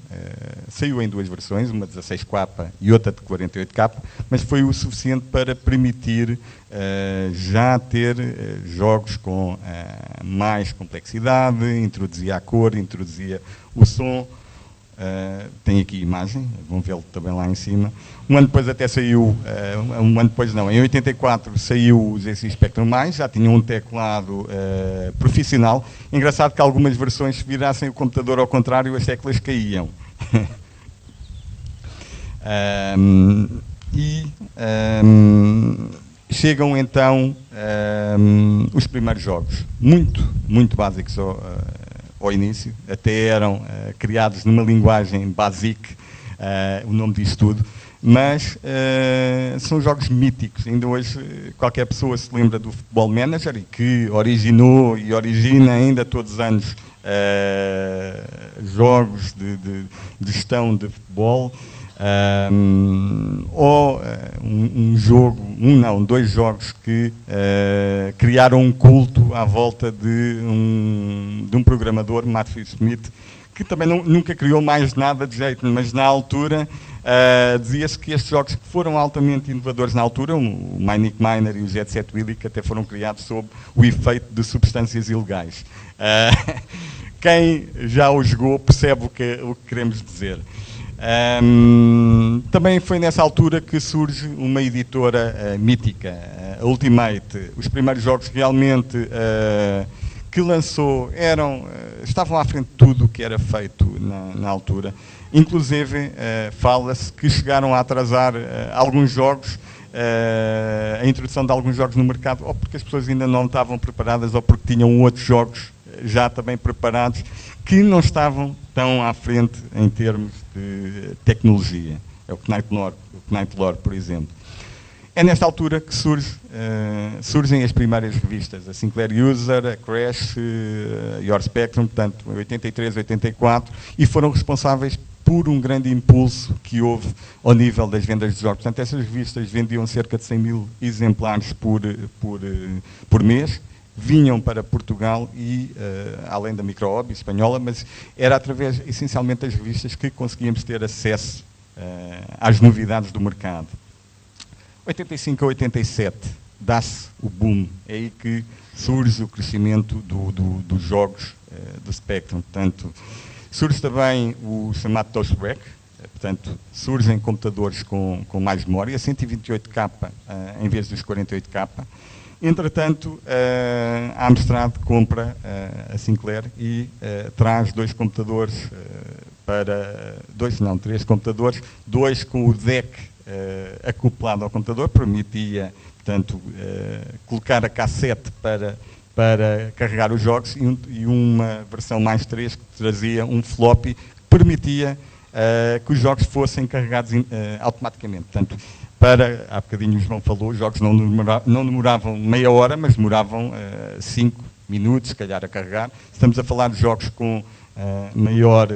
saiu em duas versões, uma 16K e outra de 48K, mas foi o suficiente para permitir já ter jogos com mais complexidade, introduzia a cor, introduzia o som. Tem aqui imagem, vão vê-lo também lá em cima. Um ano depois até saiu, em 84 saiu o ZX Spectrum+, já tinha um teclado profissional. Engraçado que algumas versões, se virassem o computador ao contrário, as teclas caíam. Chegam então os primeiros jogos, muito, muito básicos ao início, até eram criados numa linguagem BASIC, o nome disso tudo, mas são jogos míticos. Ainda hoje qualquer pessoa se lembra do Football Manager, e que originou e origina ainda todos os anos jogos de gestão de futebol, ou dois jogos que criaram um culto à volta de um programador, Matthew Smith, que também nunca criou mais nada de jeito, mas na altura dizia-se que estes jogos que foram altamente inovadores na altura, o Manic Miner e o Jet Set Willy, que até foram criados sob o efeito de substâncias ilegais. Quem já o jogou percebe o que queremos dizer. Também foi nessa altura que surge uma editora mítica, a Ultimate. Os primeiros jogos realmente que lançou estavam à frente de tudo o que era feito na altura. Inclusive, fala-se que chegaram a atrasar alguns jogos, a introdução de alguns jogos no mercado, ou porque as pessoas ainda não estavam preparadas, ou porque tinham outros jogos já também preparados, que não estavam tão à frente em termos de tecnologia. É o Knight Lore, por exemplo. É nesta altura que surgem as primeiras revistas, a Sinclair User, a Crash, a Your Spectrum, portanto, em 83, 84, e foram responsáveis por um grande impulso que houve ao nível das vendas de jogos. Portanto, essas revistas vendiam cerca de 100 mil exemplares por mês, vinham para Portugal e, além da Micro Hobby espanhola, mas era através, essencialmente, das revistas que conseguíamos ter acesso às novidades do mercado. 85 a 87 dá-se o boom, é aí que surge o crescimento dos jogos do Spectrum. Portanto, surge também o chamado Touchback, portanto, surgem computadores com mais memória, 128K em vez dos 48K. Entretanto, a Amstrad compra a Sinclair e traz três computadores, dois com o DEC acoplado ao computador, permitia, portanto, colocar a cassete para carregar os jogos e uma versão mais 3 que trazia um floppy que permitia que os jogos fossem carregados automaticamente. Portanto, há bocadinho o João falou, os jogos não demoravam meia hora, mas demoravam 5 minutos, se calhar, a carregar. Estamos a falar de jogos com maior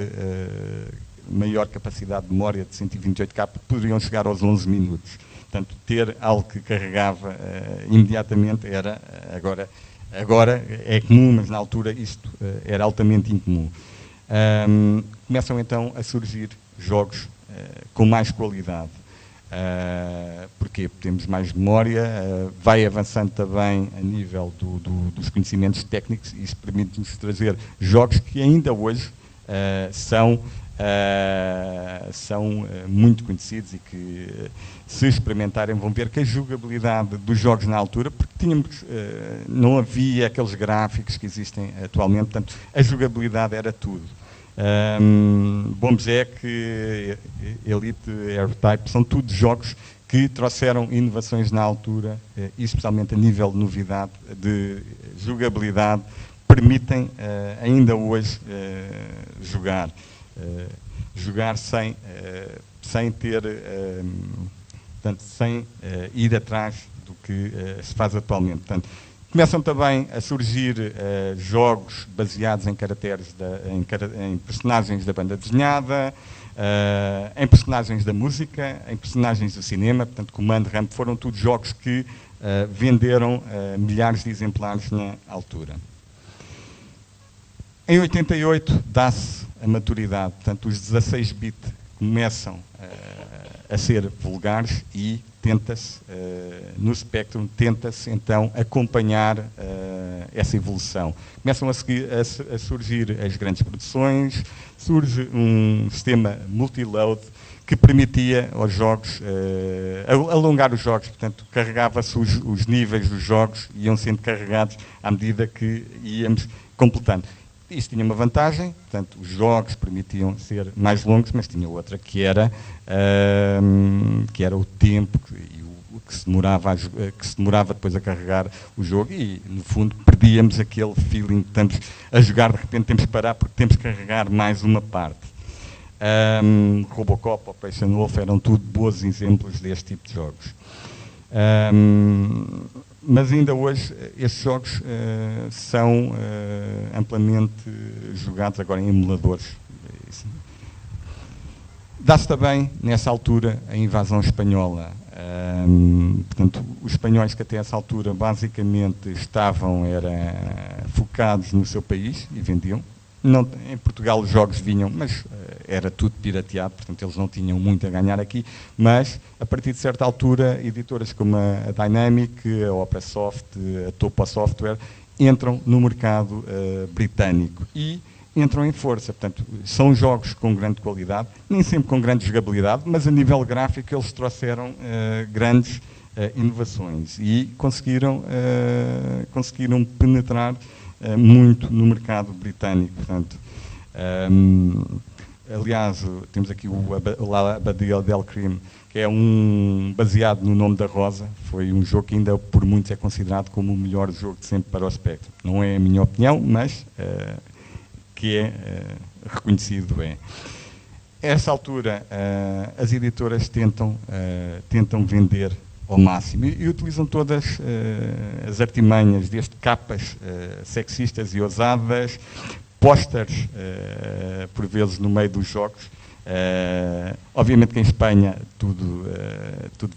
capacidade de memória de 128K, poderiam chegar aos 11 minutos. Portanto, ter algo que carregava imediatamente era, agora é comum, mas na altura isto era altamente incomum. Começam então a surgir jogos com mais qualidade. Porquê? Porque temos mais memória, vai avançando também a nível dos conhecimentos técnicos e isso permite-nos trazer jogos que ainda hoje são muito conhecidos e que, se experimentarem, vão ver que a jogabilidade dos jogos na altura, porque não havia aqueles gráficos que existem atualmente, portanto, a jogabilidade era tudo. Bombjack, Elite, R-Type, são tudo jogos que trouxeram inovações na altura, e especialmente a nível de novidade, de jogabilidade, permitem ainda hoje jogar sem ter, portanto, sem ir atrás do que se faz atualmente. Portanto, começam também a surgir jogos baseados em caracteres, em personagens da banda desenhada, em personagens da música, em personagens do cinema. Portanto, Command Ramp foram todos jogos que venderam milhares de exemplares na altura. Em 88 dá-se a maturidade, portanto, os 16-bit começam a ser vulgares e tenta-se, no Spectrum, então acompanhar essa evolução. Começam a surgir as grandes produções, surge um sistema multiload que permitia aos jogos, alongar os jogos, portanto, carregava-se os níveis dos jogos, iam sendo carregados à medida que íamos completando. Isso tinha uma vantagem, portanto, os jogos permitiam ser mais longos, mas tinha outra que era o tempo que se demorava depois a carregar o jogo e, no fundo, perdíamos aquele feeling que estamos a jogar, de repente temos que parar porque temos que carregar mais uma parte. Robocop, Operation Wolf eram tudo bons exemplos deste tipo de jogos. Mas ainda hoje estes jogos são amplamente jogados agora em emuladores. Dá-se também, nessa altura, a invasão espanhola. Portanto, os espanhóis que até essa altura basicamente estavam focados no seu país e vendiam. Não, em Portugal os jogos vinham, mas era tudo pirateado, portanto eles não tinham muito a ganhar aqui, mas a partir de certa altura editoras como a Dynamic, a Operasoft, a Topo Software entram no mercado britânico e entram em força. Portanto, são jogos com grande qualidade, nem sempre com grande jogabilidade, mas a nível gráfico eles trouxeram grandes inovações e conseguiram penetrar muito no mercado britânico. Portanto, aliás, temos aqui o Abadia del Crime, que é baseado no Nome da Rosa. Foi um jogo que ainda por muitos é considerado como o melhor jogo de sempre para o Spectrum. Não é a minha opinião, mas que é reconhecido. A essa altura, as editoras tentam vender ao máximo e utilizam todas as artimanhas, desde capas sexistas e ousadas, pósteres, por vezes no meio dos jogos, Obviamente que em Espanha tudo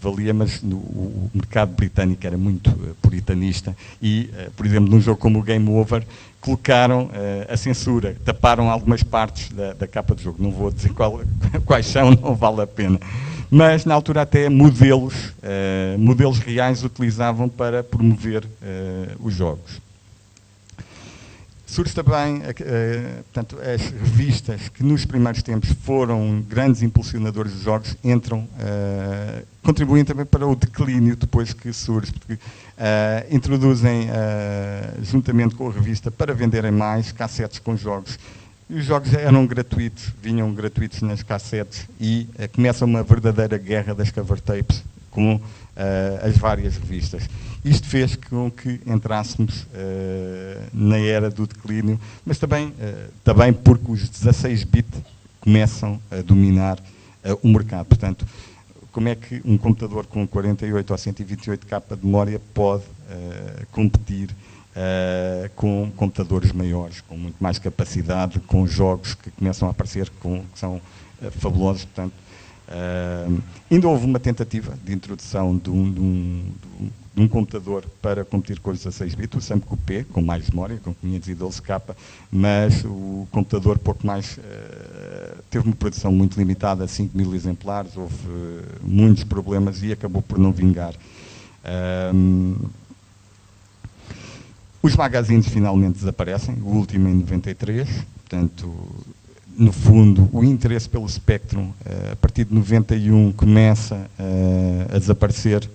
valia, mas o mercado britânico era muito puritanista e, por exemplo, num jogo como o Game Over, colocaram a censura, taparam algumas partes da capa do jogo. Não vou dizer quais são, não vale a pena. Mas, na altura, até modelos reais utilizavam para promover os jogos. Surge também, portanto, as revistas que nos primeiros tempos foram grandes impulsionadores dos jogos, contribuem também para o declínio depois que surge, porque introduzem, juntamente com a revista, para venderem mais cassetes com jogos. E os jogos eram gratuitos, vinham gratuitos nas cassetes e começa uma verdadeira guerra das cover tapes com as várias revistas. Isto fez com que entrássemos na era do declínio, mas também porque os 16-bit começam a dominar o mercado. Portanto, como é que um computador com 48 ou 128K de memória pode competir com computadores maiores, com muito mais capacidade, com jogos que começam a aparecer, que são fabulosos. Portanto, ainda houve uma tentativa de introdução de um computador para competir com os 16-bit, o SAM Coupé, com mais memória, com 512K, mas o computador pouco mais teve uma produção muito limitada, 5.000 exemplares, houve muitos problemas e acabou por não vingar. Os magazines finalmente desaparecem, o último em 93, portanto, no fundo, o interesse pelo Spectrum, a partir de 91, começa a desaparecer.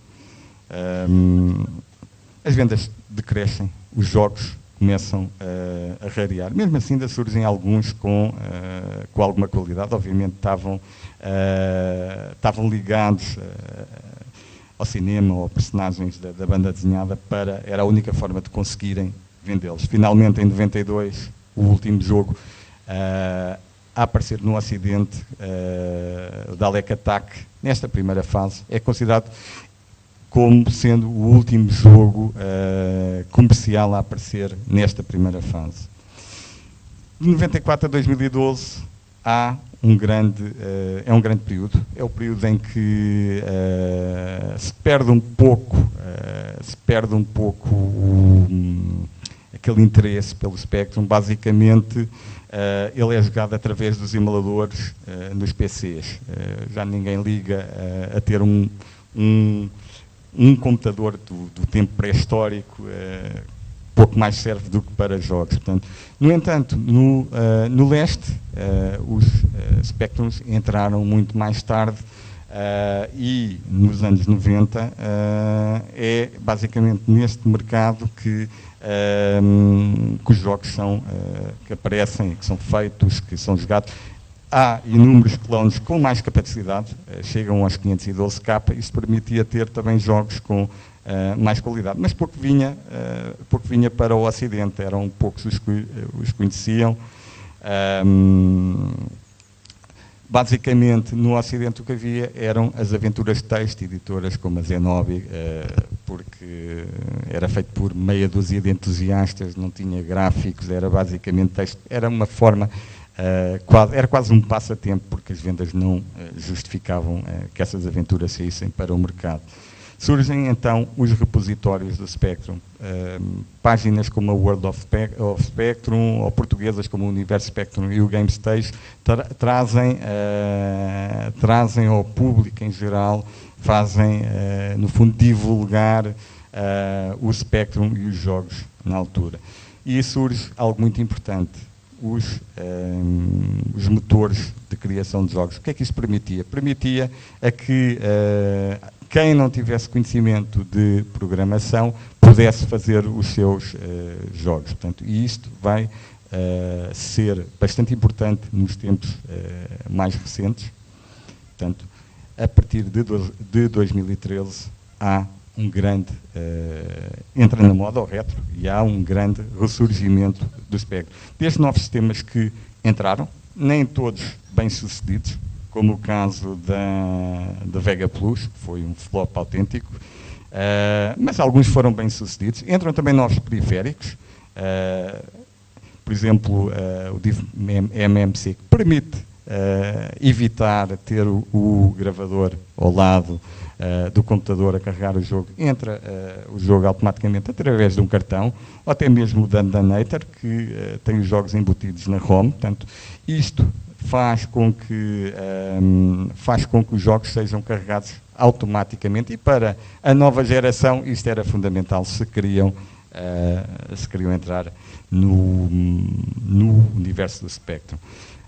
As vendas decrescem, os jogos começam a rarear. Mesmo assim, ainda surgem alguns com alguma qualidade. Obviamente, estavam ligados ao cinema ou a personagens da banda desenhada, era a única forma de conseguirem vendê-los. Finalmente, em 92, o último jogo a aparecer no Ocidente, o Dalek Attack, nesta primeira fase, é considerado como sendo o último jogo comercial a aparecer nesta primeira fase. De 94 a 2012 há um grande período. É o período em que se perde um pouco aquele interesse pelo Spectrum. Basicamente, ele é jogado através dos emuladores nos PCs. Já ninguém liga a ter um computador do tempo pré-histórico, pouco mais serve do que para jogos. Portanto, no entanto, no leste, os Spectrums entraram muito mais tarde e nos anos 90 é basicamente neste mercado que os jogos que aparecem, que são feitos, que são jogados. Há inúmeros clones com mais capacidade, chegam aos 512K, isso permitia ter também jogos com mais qualidade, mas porque vinha para o Ocidente, eram poucos os que os conheciam. Basicamente, no Ocidente o que havia eram as aventuras de texto, editoras como a Zenobi, porque era feito por meia dúzia de entusiastas, não tinha gráficos, era basicamente texto, era uma forma... era quase um passatempo, porque as vendas não justificavam que essas aventuras saíssem para o mercado. Surgem então os repositórios do Spectrum, páginas como a World of Spectrum, ou portuguesas como o Universo Spectrum e o Game Stage, trazem ao público em geral, fazem, no fundo, divulgar o Spectrum e os jogos na altura. E surge algo muito importante. Os motores de criação de jogos. O que é que isso permitia? Permitia a que quem não tivesse conhecimento de programação pudesse fazer os seus jogos. Portanto, e isto vai ser bastante importante nos tempos mais recentes. Portanto, a partir de 2013 há um grande, entra na moda o retro, e há um grande ressurgimento do Spectrum. Destes novos sistemas que entraram, nem todos bem-sucedidos, como o caso da Vega Plus, que foi um flop autêntico, mas alguns foram bem-sucedidos. Entram também novos periféricos, por exemplo, o DIV MMC, que permite evitar ter o gravador ao lado do computador a carregar o jogo, entra o jogo automaticamente através de um cartão, ou até mesmo o Detonator, que tem os jogos embutidos na ROM. Portanto, isto faz com que os jogos sejam carregados automaticamente, e para a nova geração isto era fundamental se queriam entrar no universo do Spectrum.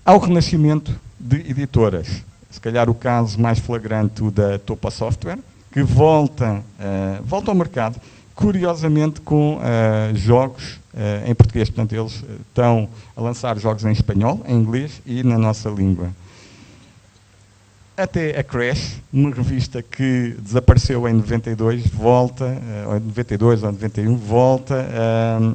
Há o renascimento de editoras, se calhar o caso mais flagrante, o da Topa Software, que volta ao mercado, curiosamente com jogos em português. Portanto, eles estão a lançar jogos em espanhol, em inglês e na nossa língua. Até a Crash, uma revista que desapareceu em 92, volta, ou em 92 ou 91, volta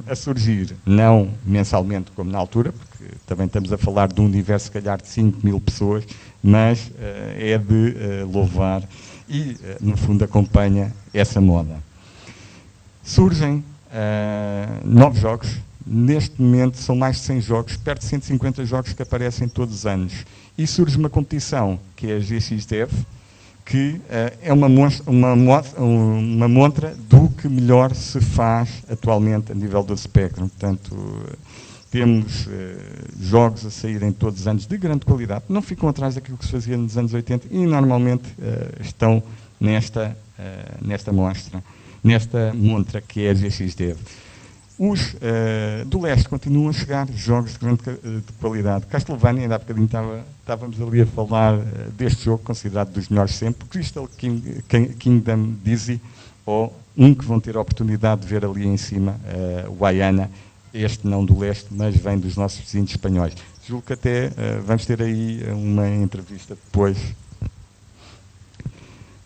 a surgir, não mensalmente como na altura, porque também estamos a falar de um universo, se calhar, de 5.000 pessoas, mas é de louvar e, no fundo, acompanha essa moda. Surgem novos jogos. Neste momento são mais de 100 jogos, perto de 150 jogos que aparecem todos os anos. E surge uma competição, que é a GXDev, que é uma montra do que melhor se faz atualmente a nível do Spectrum. Portanto, temos jogos a saírem todos os anos de grande qualidade, não ficam atrás daquilo que se fazia nos anos 80 e normalmente estão nesta mostra, nesta montra que é a GXDev. Os do leste continuam a chegar jogos de grande qualidade. Castlevania, ainda há bocadinho estávamos ali a falar deste jogo, considerado dos melhores sempre, Crystal Kingdom Dizzy, ou um que vão ter a oportunidade de ver ali em cima, o Ayana, este não do leste, mas vem dos nossos vizinhos espanhóis. Julgo que até vamos ter aí uma entrevista depois.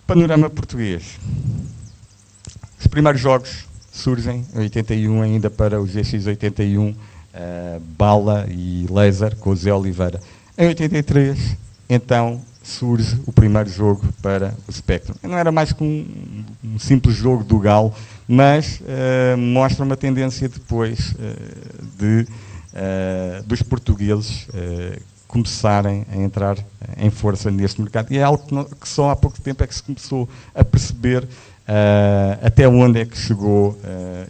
Panorama português. Os primeiros jogos surgem em 81 ainda para o GX81, Bala e Laser, com o Zé Oliveira. Em 83, então, surge o primeiro jogo para o Spectrum. Não era mais que um simples jogo do Galo, mas mostra uma tendência depois dos portugueses começarem a entrar em força neste mercado. E é algo que só há pouco tempo é que se começou a perceber até onde é que chegou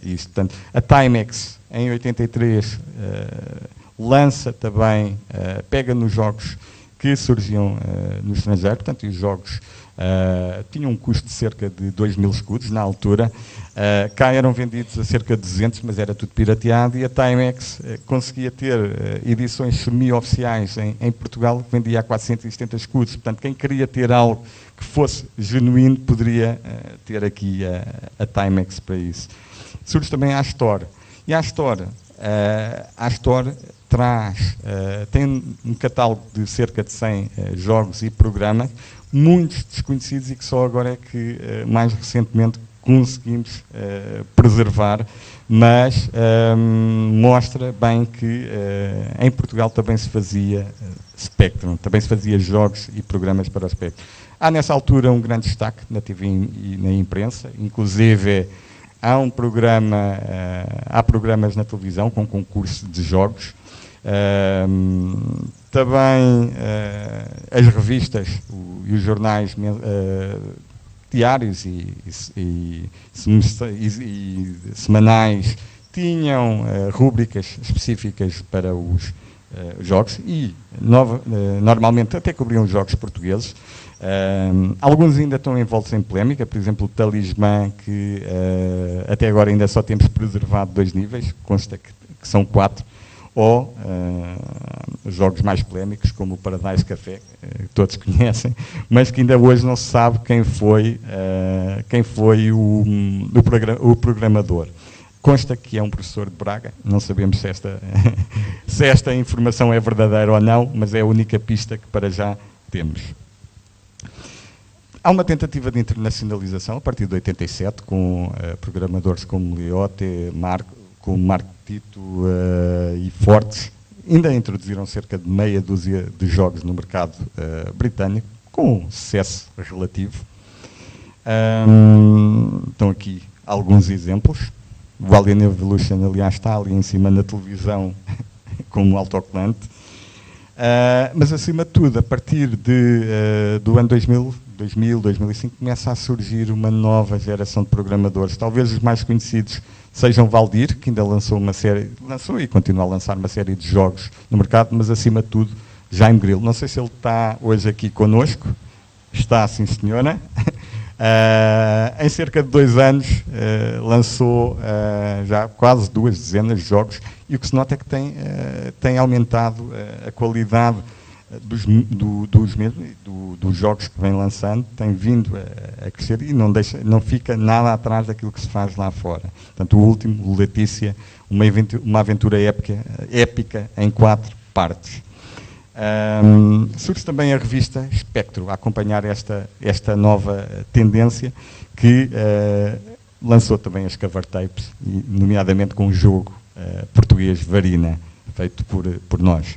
isto. Portanto, a Timex, em 83, lança também, pega nos jogos que surgiam no estrangeiro, portanto, e os jogos tinham um custo de cerca de 2.000 escudos na altura. Cá eram vendidos a cerca de 200, mas era tudo pirateado, e a Timex conseguia ter edições semi-oficiais em Portugal, que vendia a 470 escudos. Portanto, quem queria ter algo que fosse genuíno poderia ter aqui a Timex para isso. Surge também a Astor. E a Astor traz, tem um catálogo de cerca de 100 jogos e programas, muitos desconhecidos e que só agora é que, mais recentemente, conseguimos preservar, mas mostra bem que em Portugal também se fazia Spectrum, também se fazia jogos e programas para o Spectrum. Há nessa altura um grande destaque na TV e na imprensa, inclusive há há programas na televisão com concurso de jogos. Também as revistas e os jornais diários e semanais tinham rúbricas específicas para os jogos e normalmente até cobriam os jogos portugueses. Alguns ainda estão envoltos em polémica, por exemplo o Talismã, que até agora ainda só temos preservado 2 níveis, consta que são 4, ou jogos mais polémicos como o Paradise Café, que todos conhecem, mas que ainda hoje não se sabe quem foi o programador. Consta que é um professor de Braga, não sabemos se esta informação é verdadeira ou não, mas é a única pista que para já temos. Há uma tentativa de internacionalização a partir de 87, com programadores como Liotte, como Marco Tito e Fortes. Ainda introduziram cerca de meia dúzia de jogos no mercado britânico, com sucesso relativo. Estão aqui alguns exemplos. O Alien Evolution, aliás, está ali em cima na televisão como autocolante. Mas, acima de tudo, a partir do ano 2005, começa a surgir uma nova geração de programadores. Talvez os mais conhecidos sejam Valdir, que ainda lançou e continua a lançar uma série de jogos no mercado, mas, acima de tudo, Jaime Grilo. Não sei se ele está hoje aqui connosco. Está, sim, senhora. Em cerca de 2 anos lançou já quase 2 dezenas de jogos, e o que se nota é que tem aumentado a qualidade dos jogos que vem lançando, tem vindo a crescer e não fica nada atrás daquilo que se faz lá fora. Portanto, o último, o Letícia, uma aventura épica em 4 partes. Surge também a revista Espectro, a acompanhar esta nova tendência, que lançou também as cover tapes, nomeadamente com o jogo português Varina, feito por nós.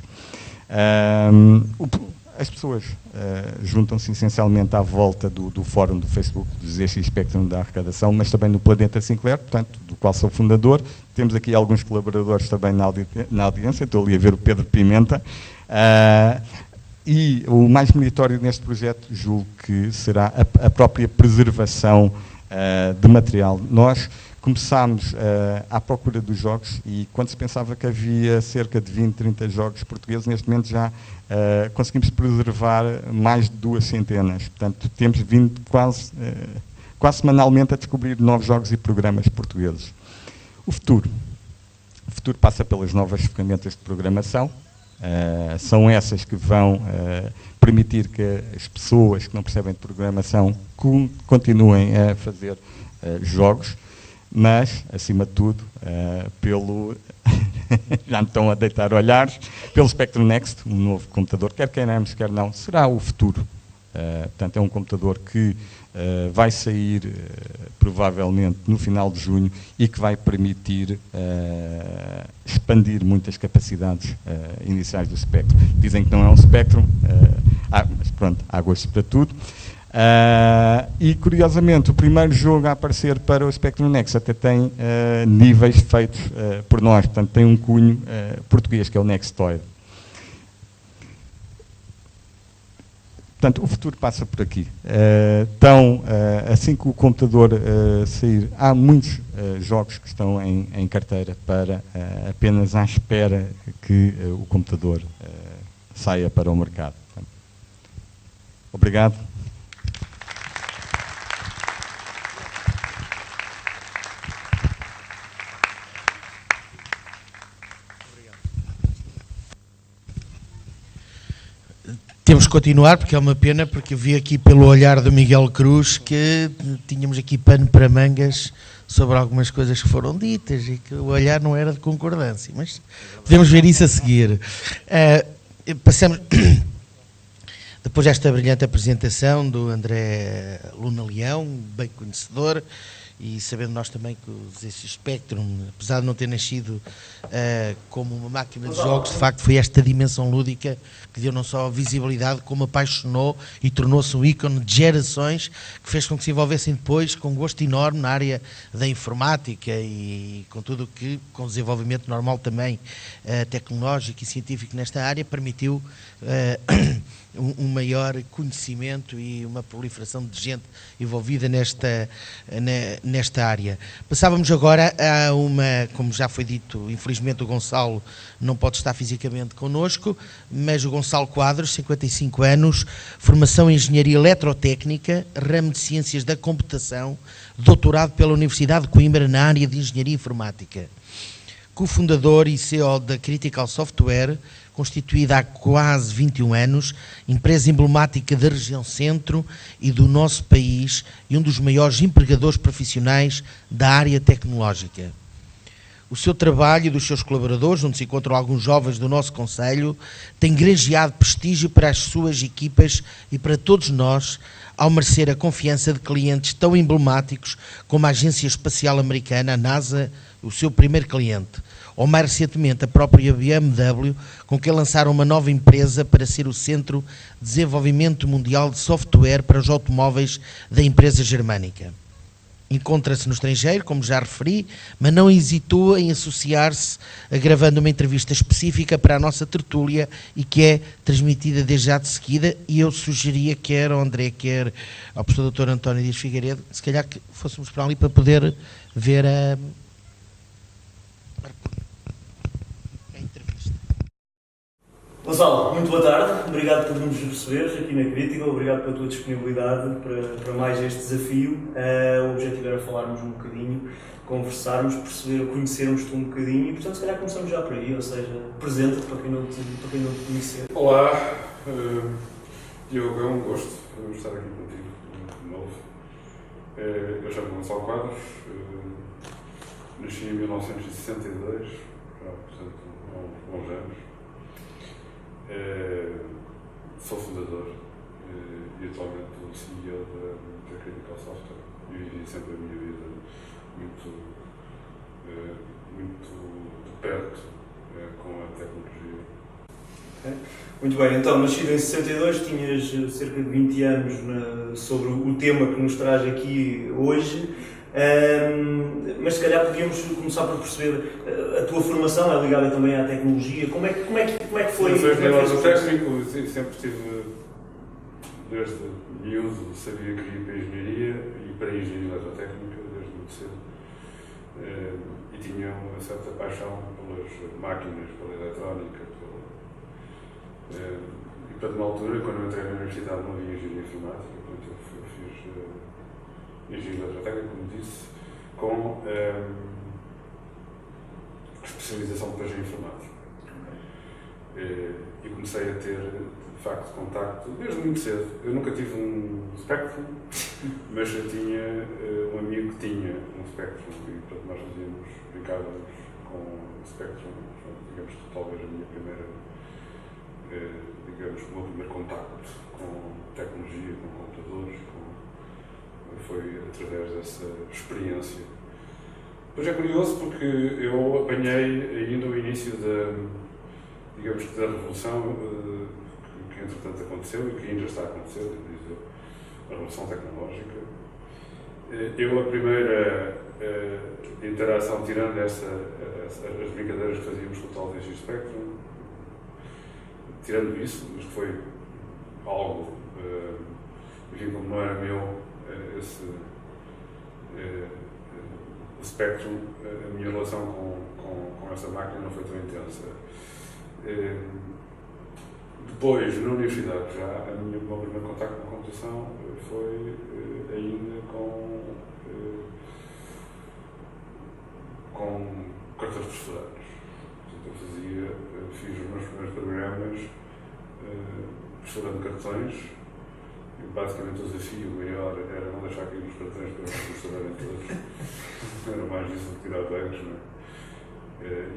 As pessoas juntam-se essencialmente à volta do fórum do Facebook, do ZX Spectrum da arrecadação, mas também no Planeta Sinclair, portanto, do qual sou fundador. Temos aqui alguns colaboradores também na audiência, estou ali a ver o Pedro Pimenta. E o mais meritório neste projeto, julgo que será a própria preservação de material. Nós começámos à procura dos jogos, e quando se pensava que havia cerca de 20, 30 jogos portugueses, neste momento já conseguimos preservar mais de 200. Portanto, temos vindo quase semanalmente a descobrir novos jogos e programas portugueses. O futuro passa pelas novas ferramentas de programação. São essas que vão permitir que as pessoas que não percebem de programação continuem a fazer jogos, mas, acima de tudo, já me estão a deitar olhares, pelo Spectrum Next, um novo computador, quer queiramos, quer não, será o futuro. Portanto, é um computador que vai sair provavelmente no final de junho e que vai permitir expandir muitas capacidades iniciais do Spectrum. Dizem que não é um Spectrum, mas pronto, há gostos para tudo. E, curiosamente, o primeiro jogo a aparecer para o Spectrum Next até tem níveis feitos por nós, portanto tem um cunho português, que é o Nextoid. Portanto, o futuro passa por aqui. Assim que o computador sair, há muitos jogos que estão em carteira apenas à espera que o computador saia para o mercado. Obrigado. Temos que continuar, porque é uma pena, porque eu vi aqui pelo olhar do Miguel Cruz que tínhamos aqui pano para mangas sobre algumas coisas que foram ditas e que o olhar não era de concordância, mas podemos ver isso a seguir. Passamos, depois desta brilhante apresentação do André Luna Leão, bem conhecedor, e sabendo nós também que o ZX Spectrum, apesar de não ter nascido como uma máquina de jogos, de facto foi esta dimensão lúdica que deu não só visibilidade, como apaixonou e tornou-se um ícone de gerações, que fez com que se envolvessem depois com gosto enorme na área da informática e com tudo o que, com desenvolvimento normal também tecnológico e científico nesta área, permitiu um maior conhecimento e uma proliferação de gente envolvida nesta área. Passávamos agora a como já foi dito, infelizmente o Gonçalo não pode estar fisicamente connosco, mas o Gonçalo Quadros, 55 anos, formação em Engenharia Eletrotécnica, ramo de Ciências da Computação, doutorado pela Universidade de Coimbra na área de Engenharia Informática. Cofundador e CEO da Critical Software, constituída há quase 21 anos, empresa emblemática da região centro e do nosso país e um dos maiores empregadores profissionais da área tecnológica. O seu trabalho e dos seus colaboradores, onde se encontram alguns jovens do nosso concelho, tem granjeado prestígio para as suas equipas e para todos nós, ao merecer a confiança de clientes tão emblemáticos como a Agência Espacial Americana, a NASA, o seu primeiro cliente, ou mais recentemente a própria BMW, com que lançaram uma nova empresa para ser o Centro de Desenvolvimento Mundial de Software para os Automóveis da empresa germânica. encontra-se no estrangeiro, como já referi, mas não hesitou em associar-se, gravando uma entrevista específica para a nossa tertúlia e que é transmitida desde já de seguida, e eu sugeria, quer ao André, quer ao professor Dr. António Dias Figueiredo, se calhar que fôssemos para ali para poder ver a entrevista. Gonçalo, muito boa tarde, obrigado por nos receberes aqui na Crítica, obrigado pela tua disponibilidade para mais este desafio. O objetivo era falarmos um bocadinho, conversarmos, perceber, conhecermos-te um bocadinho e, portanto, se calhar começamos já por aí, ou seja, apresenta-te para quem não te conhecer. Olá, Diogo, é um gosto estar aqui contigo de novo. Eu chamo-me Gonçalo Quadros, nasci em 1962, portanto, há uns bons anos. Sou fundador e atualmente o CEO da Critical Software e vivi sempre a minha vida muito de perto com a tecnologia. Okay. Muito bem, então, nascido em 62, tinhas cerca de 20 anos sobre o tema que nos traz aqui hoje. Mas se calhar podíamos começar por perceber a tua formação é ligada também à tecnologia. Como é que foi? Eu sou engenheiro técnico, sempre tive, desde miúdo, sabia que ia para a engenharia e para a engenharia eletrotécnica, desde muito cedo. E tinha uma certa paixão pelas máquinas, pela eletrónica. E portanto, na altura, quando eu entrei na universidade, não havia engenharia informática, portanto eu fiz engenharia eletrotécnica, como disse, com especialização de engenharia informática. E comecei a ter, de facto, contacto desde muito cedo. Eu nunca tive um Spectrum, mas eu tinha um amigo que tinha um Spectrum e, portanto, nós brincávamos com o Spectrum, digamos que talvez a minha primeira, digamos, o meu primeiro contacto com tecnologia, com computadores, foi através dessa experiência. Depois é curioso porque eu apanhei ainda o início digamos que da revolução que entretanto aconteceu e que ainda está a acontecer, a revolução tecnológica. Eu, a primeira interação, tirando as brincadeiras que fazíamos com o tal DX Spectrum, tirando isso, mas que foi algo, enfim, como não era meu, o Spectrum, a minha relação com essa máquina não foi tão intensa. Depois, na universidade, já o meu primeiro contacto com a computação foi ainda com cartões perfurados. Eu fiz os meus primeiros programas perfurando cartões. E basicamente o desafio maior era não deixar cair os cartões para eles perfurarem todos. Era mais isso do que tirar bancos, não é?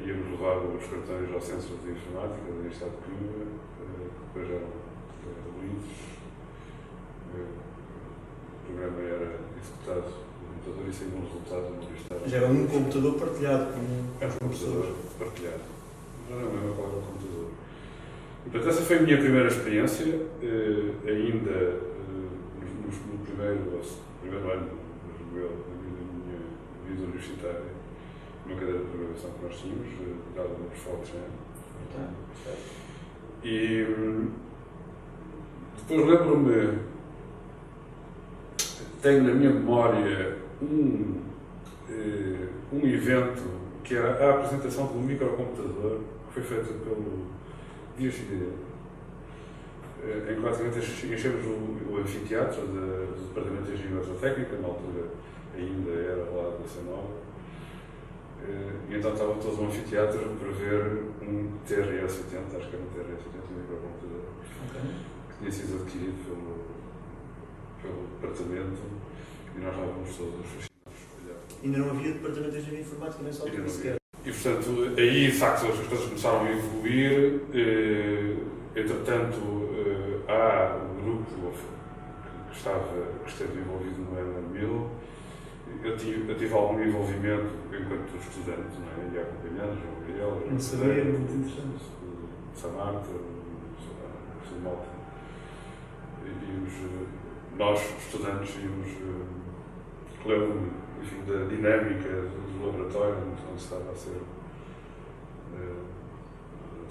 Íamos levar os cartões ao Centro de Informática da Universidade de Coimbra, que depois eram lidos. O programa era executado no computador e saía um resultado no universitário. Já era um computador partilhado com era um computador partilhado. Já não lembro qual era o computador. E, portanto, essa foi a minha primeira experiência, ainda no primeiro ano da minha vida universitária, uma cadeira de programação que nós tínhamos, dada no Fortran. E depois lembro-me, tenho na minha memória um evento que era a apresentação de um microcomputador que foi feito pelo Dias Figueiredo, em que basicamente enchemos o anfiteatro do Departamento de Engenharia Eletrotécnica, na altura ainda era lá da C9, e então estava todo um anfiteatro para ver um TRS-80, acho que era um TRS-80, um microcomputador, que tinha sido adquirido pelo departamento, e nós estávamos todos fascinados. Ainda não havia departamento de engenharia informática nem só altura sequer. E portanto, aí de facto as coisas começaram a evoluir. Entretanto, há um grupo que esteve envolvido no M1000. Eu tive algum envolvimento enquanto estudante, não é? E acompanhando João Gabriel, Não sabia, muito interessante. Samarta, Malta. Nós, estudantes, íamos lembro-me, enfim, da dinâmica do laboratório onde estava a ser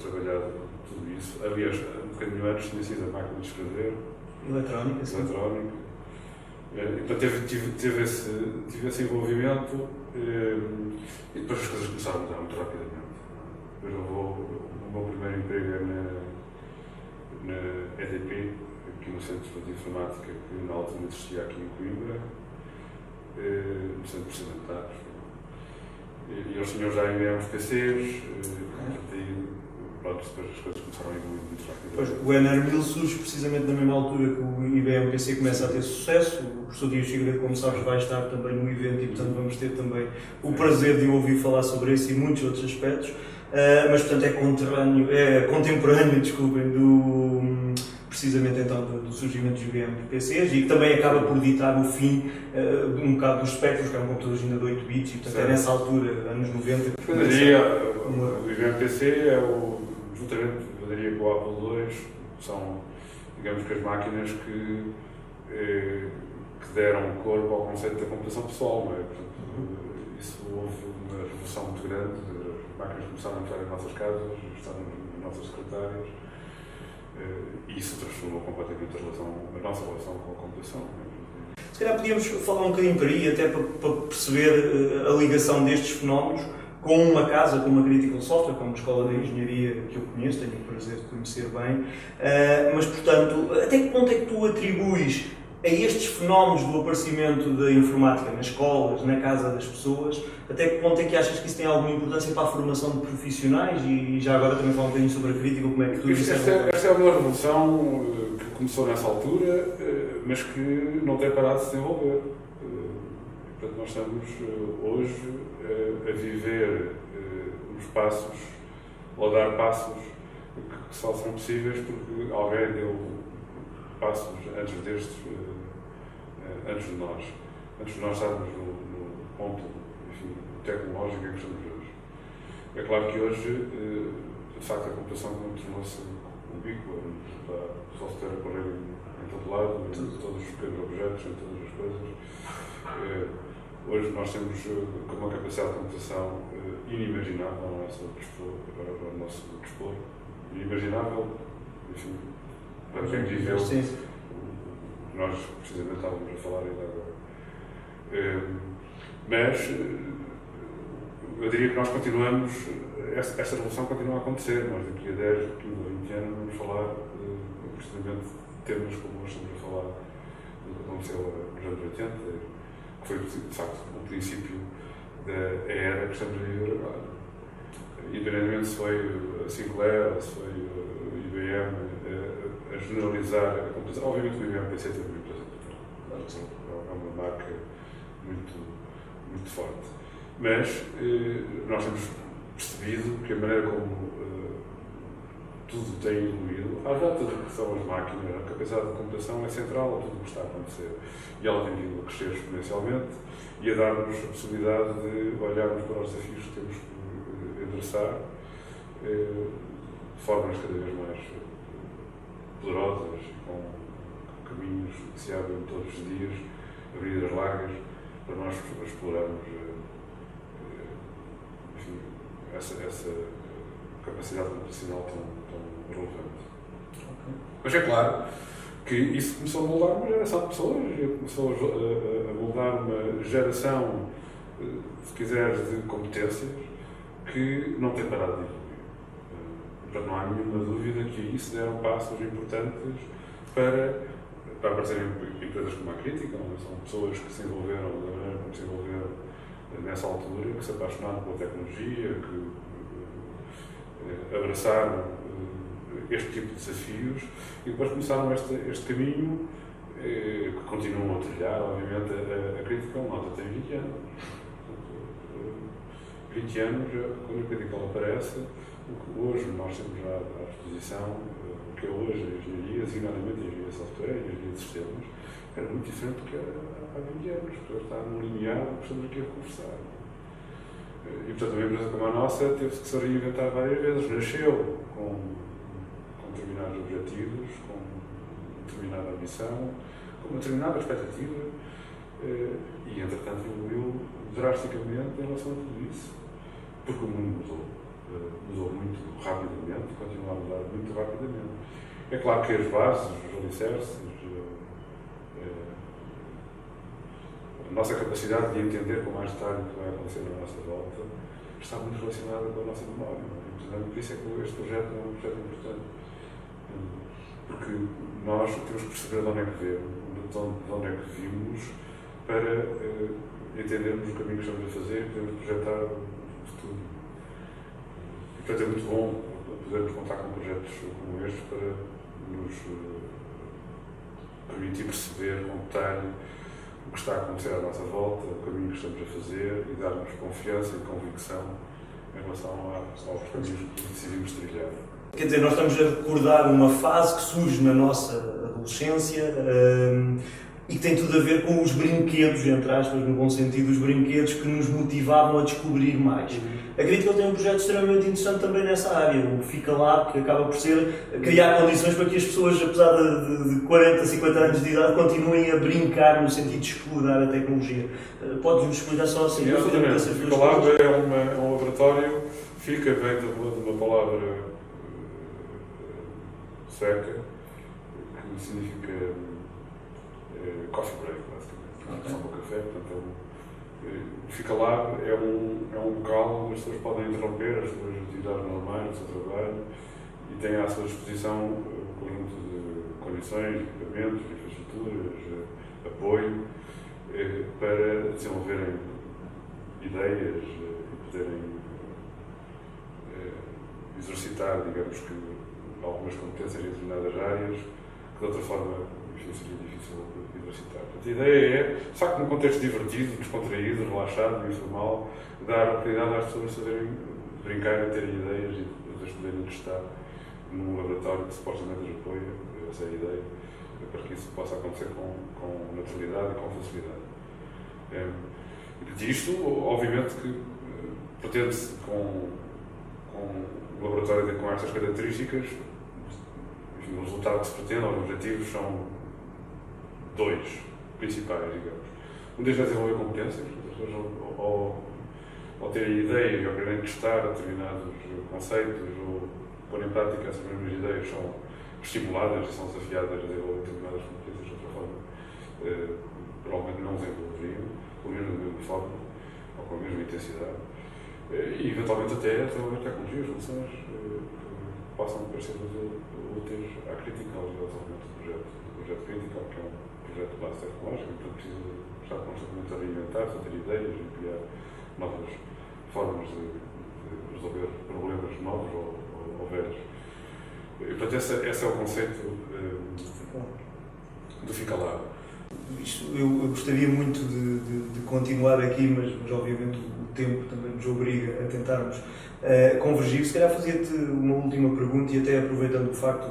trabalhado tudo isso. Aliás, um bocadinho antes tinha sido a máquina de escrever. Eletrónica, sim. Eletrónica. Então tive esse envolvimento e depois as coisas começaram a mudar muito rapidamente. Depois o meu primeiro emprego é na EDP, aqui no Centro de Informática, que na altura existia aqui em Coimbra, no Centro de Processamento de Dados. E eles tinham já IBM PCs, pronto, depois as coisas começaram a evoluir muito rapidamente. Pois, o NR1000 surge precisamente na mesma altura que o IBM PC começa a ter sucesso. O professor Dias Figueiredo, como sabes, vai estar também no evento e, portanto, vamos ter também o prazer de o ouvir falar sobre esse e muitos outros aspectos. Mas, portanto, é contemporâneo, desculpem, precisamente então do surgimento dos IBM PCs e que também acaba por ditar o fim um bocado dos espectros, que é um computador ainda de 8 bits, e, portanto, é nessa altura, anos 90, que o IBM PC juntamente com o Apple II, são, digamos que as máquinas que deram corpo ao conceito da computação pessoal, não é? Portanto, isso houve uma revolução muito grande, as máquinas começaram a entrar em nossas casas, estavam nas nossas secretárias, e isso transformou completamente a nossa relação com a computação. Se calhar podíamos falar um bocadinho por aí, até para perceber a ligação destes fenómenos com uma casa, com uma Critical Software, com uma escola de engenharia que eu conheço, tenho o prazer de conhecer bem, mas, portanto, até que ponto é que tu atribuis a estes fenómenos do aparecimento da informática nas escolas, na casa das pessoas, até que ponto é que achas que isso tem alguma importância para a formação de profissionais? E já agora também fala um bocadinho sobre a crítica, como é que tu... Esta é uma revolução que começou nessa altura, mas que não tem parado de se desenvolver. Portanto, nós estamos hoje a viver os passos, ou dar passos que só são possíveis porque alguém deu passos antes de nós estarmos no ponto, enfim, tecnológico em que estamos hoje. É claro que hoje, de facto, a computação tornou-se ubíqua, o software a correr em todo lado, em todos os pequenos objetos, em todas as coisas. Hoje nós temos uma capacidade de computação inimaginável ao nosso dispor, inimaginável, enfim, para quem viveu. Nós precisamente estávamos a falar ainda agora. Mas eu diria que nós continuamos, esta revolução continua a acontecer. Nós daqui a 10, 15 ou 20 anos vamos falar precisamente de temas como nós estamos a falar do que aconteceu nos anos 80, que foi de facto o princípio da era que estamos a viver agora. Independentemente se foi a Sinclair, se foi o IBM a generalizar a computação. Obviamente o IBM PC teve uma empresa importante, é uma marca muito forte. Mas nós temos percebido que a maneira como tudo tem evoluído, às voltas do que são as máquinas, a capacidade de computação é central a tudo o que está a acontecer. E ela tem vindo a crescer exponencialmente e a dar-nos a possibilidade de olharmos para os desafios que temos que endereçar de formas cada vez mais poderosas, com caminhos que se abrem todos os dias, avenidas largas, para nós explorarmos enfim, essa capacidade computacional tão relevante. Okay. Mas é claro que isso começou a moldar uma geração de pessoas, começou a moldar uma geração, se quiseres, de competências que não tem parado de evoluir. Portanto, não há nenhuma dúvida que aí se deram passos importantes para aparecerem empresas como a Critical, são pessoas que se envolveram da maneira como se envolveram nessa altura, que se apaixonaram pela tecnologia, que abraçaram este tipo de desafios e depois começaram este caminho que continuam a trilhar. Obviamente a Critical nota tem 20 anos. 20 anos, quando a Critical aparece, o que hoje nós temos à disposição, o que é hoje a engenharia, designadamente a engenharia de software, a engenharia de sistemas, era muito diferente do que há 20 anos. Portanto, está no linear que estamos aqui a conversar. E, portanto, uma empresa como a nossa teve-se que se reinventar várias vezes. Nasceu com determinados objetivos, com determinada ambição, com uma determinada expectativa, e entretanto evoluiu drasticamente em relação a tudo isso, porque o mundo mudou muito rapidamente e continua a mudar muito rapidamente. É claro que as bases, os alicerces, a nossa capacidade de entender com mais detalhe o que vai acontecer na nossa volta está muito relacionada com a nossa memória. Por isso é que este projeto é um projeto importante. Porque nós temos que perceber de onde é que vemos, de onde é que vimos, para entendermos o caminho que estamos a fazer e podermos projetar o futuro. E, portanto, é muito bom podermos contar com projetos como este para nos permitir perceber com detalhe o que está a acontecer à nossa volta, o caminho que estamos a fazer e dar-nos confiança e convicção em relação aos caminhos que decidimos trilhar. Quer dizer, nós estamos a recordar uma fase que surge na nossa adolescência e que tem tudo a ver com os brinquedos, entre aspas, no bom sentido, os brinquedos que nos motivavam a descobrir mais. Acredito que ele tem um projeto extremamente interessante também nessa área, o Fica Lá, que acaba por ser criar condições para que as pessoas, apesar de 40, 50 anos de idade, continuem a brincar no sentido de explorar a tecnologia. Podes-nos explicar só assim? Sim, exatamente. O Fica Lá é um laboratório, fica vem de uma palavra sueca, que significa coffee break, basicamente. Só para o café, portanto, Fica Lá é um local onde as pessoas podem interromper as suas atividades normais, o seu trabalho, e têm à sua disposição um conjunto de condições, equipamentos, infraestruturas, apoio, para desenvolverem ideias e poderem exercitar, digamos que, algumas competências em determinadas áreas que de outra forma seria difícil de exercitar. Portanto, a ideia é, de facto, num contexto divertido, descontraído, relaxado, informal, dar a oportunidade às pessoas fazerem, brincar e terem ideias e as poderem testar num laboratório que supostamente as apoia, essa é a ideia, para que isso possa acontecer com naturalidade e com facilidade. E isto, obviamente, que pretende-se com um laboratório com estas características, enfim, o resultado que se pretende, os objetivos são dois principais, digamos. Um deles é desenvolver competências, as pessoas ao terem ideia e ao quererem testar determinados conceitos ou pôr em prática essas mesmas ideias, são estimuladas e são desafiadas a desenvolver determinadas competências de outra forma, provavelmente não desenvolveriam, pelo menos da mesma forma ou com a mesma intensidade. E eventualmente até desenvolver tecnologias, soluções que possam parecer úteis à Critical, exatamente o projeto Critical, que é um projeto de base tecnológica, portanto precisa estar constantemente a reinventar-se, a ter ideias e criar novas formas de resolver problemas novos ou velhos. E, portanto, esse é o conceito do Fica Lá. Eu gostaria muito de continuar aqui, mas obviamente o tempo também nos obriga a tentarmos convergir. Se calhar fazia-te uma última pergunta e até aproveitando o facto,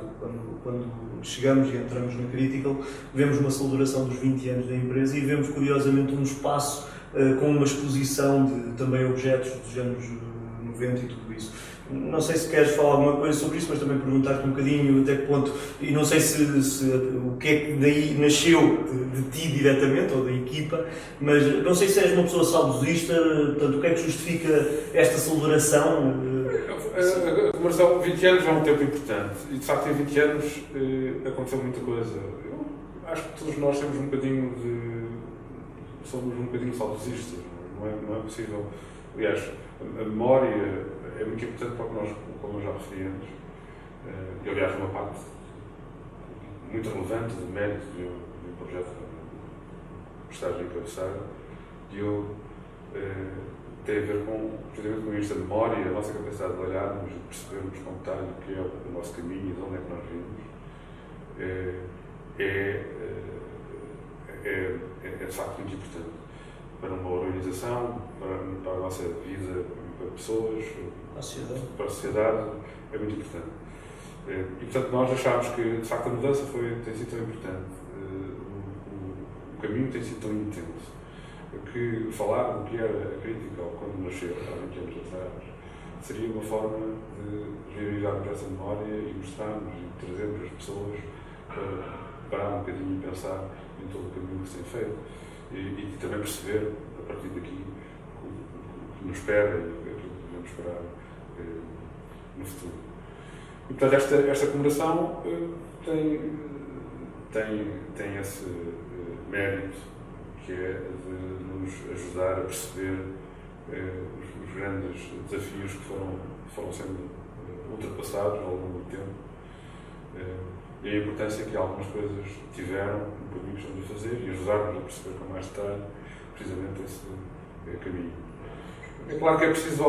quando chegamos e entramos na Critical, vemos uma celebração dos 20 anos da empresa e vemos curiosamente um espaço com uma exposição de também objetos dos anos 90 e tudo isso. Não sei se queres falar alguma coisa sobre isso, mas também perguntar-te um bocadinho até que ponto, e não sei se o que é que daí nasceu de ti diretamente, ou da equipa, mas não sei se és uma pessoa saudosista, portanto, o que é que justifica esta celebração? A comemoração de 20 anos é um tempo importante, e de facto em 20 anos aconteceu muita coisa. Eu acho que todos nós somos um bocadinho saudosistas, não é possível. Aliás, a memória é muito importante para o que nós, como nós já referimos, e aliás uma parte muito relevante do mérito de um projeto que estás a encabeçar, tem a ver precisamente com esta memória, a nossa capacidade de olharmos e percebermos com detalhe o que é o nosso caminho e de onde é que nós vimos, é de facto muito importante para uma organização, para a nossa vida, para pessoas, para a sociedade, é muito importante. E portanto nós achámos que de facto a mudança tem sido tão importante, o caminho tem sido tão intenso, que falar do que era a Critical quando nasceu, há 20 anos atrás, seria uma forma de reavivarmos essa memória e mostrarmos e trazermos as pessoas para parar um bocadinho e pensar em todo o caminho que se tem feito. e também perceber, a partir daqui, o que nos espera e o que devemos esperar no futuro. E, portanto, esta comemoração tem esse mérito, que é de nos ajudar a perceber os grandes desafios que foram sendo ultrapassados ao longo do tempo, e a importância que algumas coisas tiveram no caminho que estamos a fazer e ajudar-nos a perceber com mais detalhe precisamente esse caminho. É claro que é preciso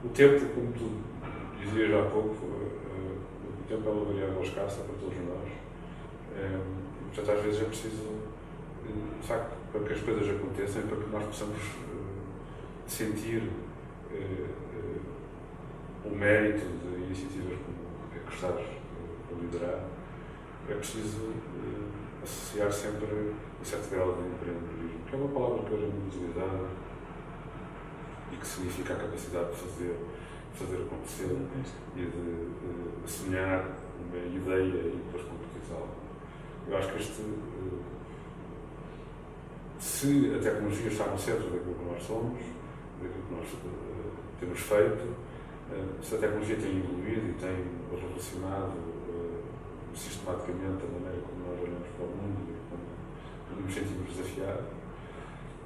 o tempo, como tu dizias há pouco, o tempo é uma variável escassa para todos nós. Portanto, às vezes é preciso, de facto, para que as coisas aconteçam e para que nós possamos sentir o mérito de iniciativas como a que estás a liderar, é preciso associar sempre um certo grau de empreendedorismo, que é uma palavra que hoje é muito utilizada e que significa a capacidade de fazer acontecer e de sonhar uma ideia e depois concretizá-la. Eu acho que se a tecnologia está no centro daquilo que nós somos, daquilo que nós temos feito, se a tecnologia tem evoluído e tem relacionado sistematicamente a maneira como nós olhamos para o mundo e como nos sentimos desafiados,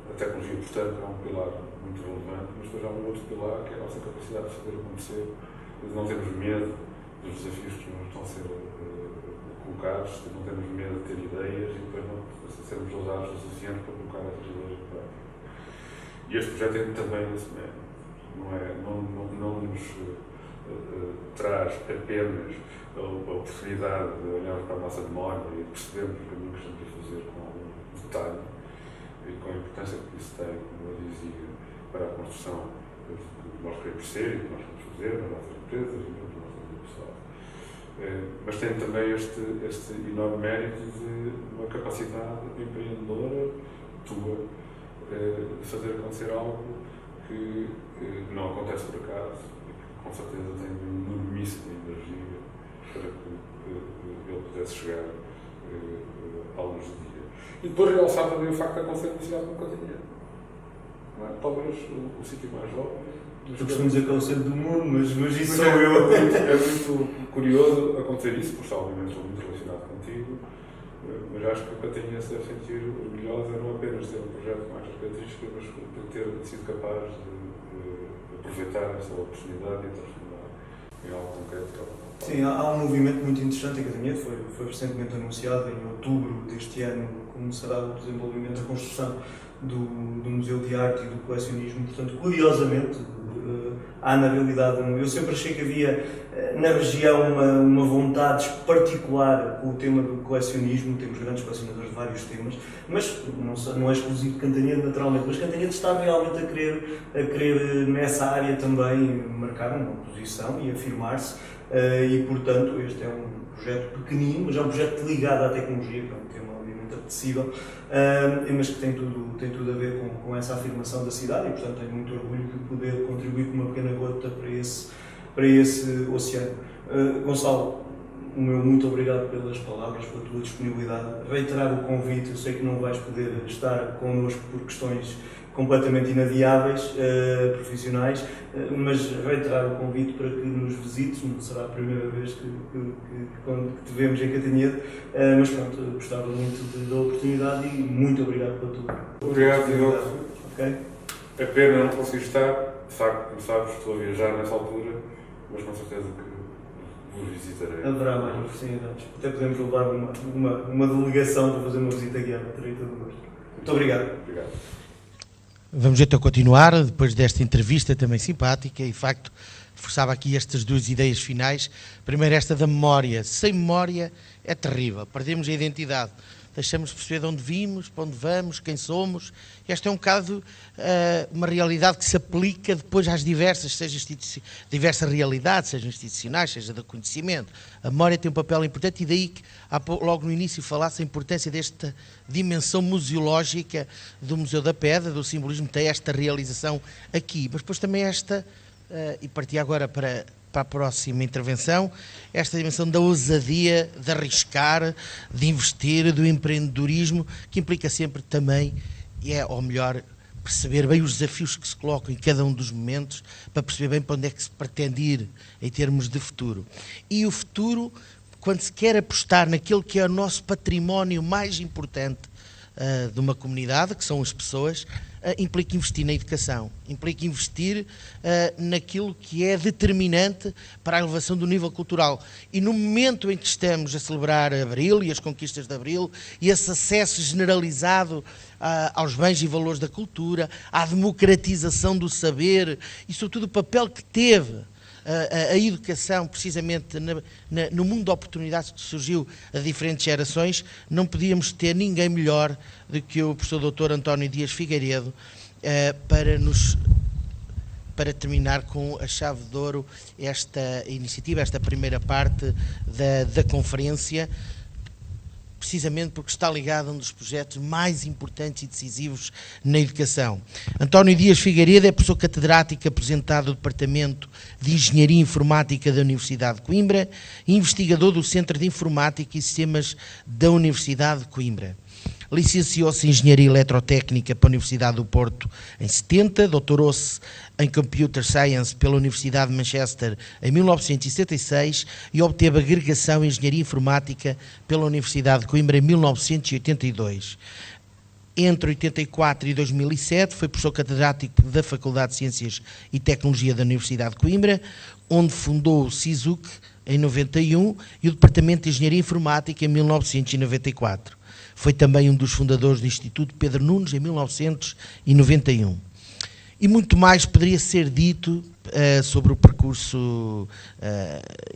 a tecnologia, portanto, é um pilar muito relevante, mas depois há um outro pilar que é a nossa capacidade de fazer acontecer, de não termos medo dos desafios que nos estão a ser colocados, de não termos medo de ter ideias e depois não sermos ousados o suficiente para colocar essas ideias em prática. E este projeto tem também esse mérito. Não nos traz apenas a oportunidade de olharmos para a nossa memória e percebermos o caminho que estamos a fazer com algum detalhe e com a importância que isso tem, como eu dizia, para a construção do que nós queremos ser e do que nós queremos fazer nas nossas empresas e no nosso vida pessoal. Mas tem também este enorme mérito de uma capacidade empreendedora tua de fazer acontecer algo que não acontece por acaso e que com certeza tem uma enormíssima energia para que ele pudesse chegar ao longo do dia. E depois realçar também o facto de acontecer na cidade nunca tinha. Talvez o sítio mais jovem. Eu costumo dizer que é o centro do mundo, mas isso sou eu. É muito curioso acontecer isso, porque obviamente estou muito relacionado contigo, mas acho que o que eu tenho a sentir orgulhoso é não apenas ter um projeto com estas características, mas de ter sido capaz de aproveitar essa oportunidade e transformar em algo concreto. Sim, há um movimento muito interessante em Catanhede, foi recentemente anunciado, em outubro deste ano começará o desenvolvimento da construção do Museu de Arte e do Colecionismo. Portanto, curiosamente, há na realidade, eu sempre achei que havia na região uma vontade particular com o tema do colecionismo. Temos grandes colecionadores de vários temas, mas não é exclusivo de Cantanhede, naturalmente, mas Cantanhede está realmente a querer nessa área também marcar uma posição e afirmar-se, e portanto este é um projeto pequenino, mas é um projeto ligado à tecnologia, que é um tema obviamente apetecível, mas que tem tudo a ver com essa afirmação da cidade, e portanto tenho muito orgulho de poder contribuir com uma pequena gota para esse oceano. Gonçalo, o meu muito obrigado pelas palavras, pela tua disponibilidade. Reiterar o convite, eu sei que não vais poder estar connosco por questões completamente inadiáveis, profissionais, mas reiterar o convite para que nos visites. Não será a primeira vez que te vemos em Catanhede, mas pronto, gostava muito da oportunidade e muito obrigado pela tua Obrigado, Diogo. Okay? É pena não conseguir estar, de facto, como sabes, estou a viajar nessa altura, mas com certeza que vos visitarei. Haverá mais oportunidades. Até podemos levar uma delegação para fazer uma visita guiada. Terei todo o gosto. Muito obrigado. Obrigado. Vamos então continuar, depois desta entrevista também simpática, e de facto forçava aqui estas duas ideias finais. Primeiro, esta da memória. Sem memória é terrível, perdemos a identidade, deixamos de perceber de onde vimos, para onde vamos, quem somos. Esta é um bocado uma realidade que se aplica depois às diversas realidades, sejam institucionais, seja do conhecimento. A memória tem um papel importante, e daí que logo no início falasse a importância desta dimensão museológica do Museu da Pedra, do simbolismo, tem esta realização aqui, mas depois também esta e partir agora para a próxima intervenção, esta dimensão da ousadia, de arriscar, de investir, do empreendedorismo, que implica sempre também, ou melhor, perceber bem os desafios que se colocam em cada um dos momentos, para perceber bem para onde é que se pretende ir em termos de futuro. E o futuro, quando se quer apostar naquilo que é o nosso património mais importante de uma comunidade, que são as pessoas, implica investir na educação, implica investir naquilo que é determinante para a elevação do nível cultural. E no momento em que estamos a celebrar Abril e as conquistas de Abril, e esse acesso generalizado aos bens e valores da cultura, à democratização do saber, e sobretudo o papel que teve a educação, precisamente no mundo de oportunidades que surgiu a diferentes gerações, não podíamos ter ninguém melhor do que o professor Dr. António Dias Figueiredo para terminar com a chave de ouro esta iniciativa, esta primeira parte da conferência, precisamente porque está ligado a um dos projetos mais importantes e decisivos na educação. António Dias Figueiredo é professor catedrático aposentado do Departamento de Engenharia Informática da Universidade de Coimbra e investigador do Centro de Informática e Sistemas da Universidade de Coimbra. Licenciou-se em Engenharia Eletrotécnica pela Universidade do Porto em 70, doutorou-se em Computer Science pela Universidade de Manchester em 1976 e obteve agregação em Engenharia Informática pela Universidade de Coimbra em 1982. Entre 84 e 2007 foi professor catedrático da Faculdade de Ciências e Tecnologia da Universidade de Coimbra, onde fundou o CISUC em 91 e o Departamento de Engenharia Informática em 1994. Foi também um dos fundadores do Instituto Pedro Nunes em 1991. E muito mais poderia ser dito sobre o percurso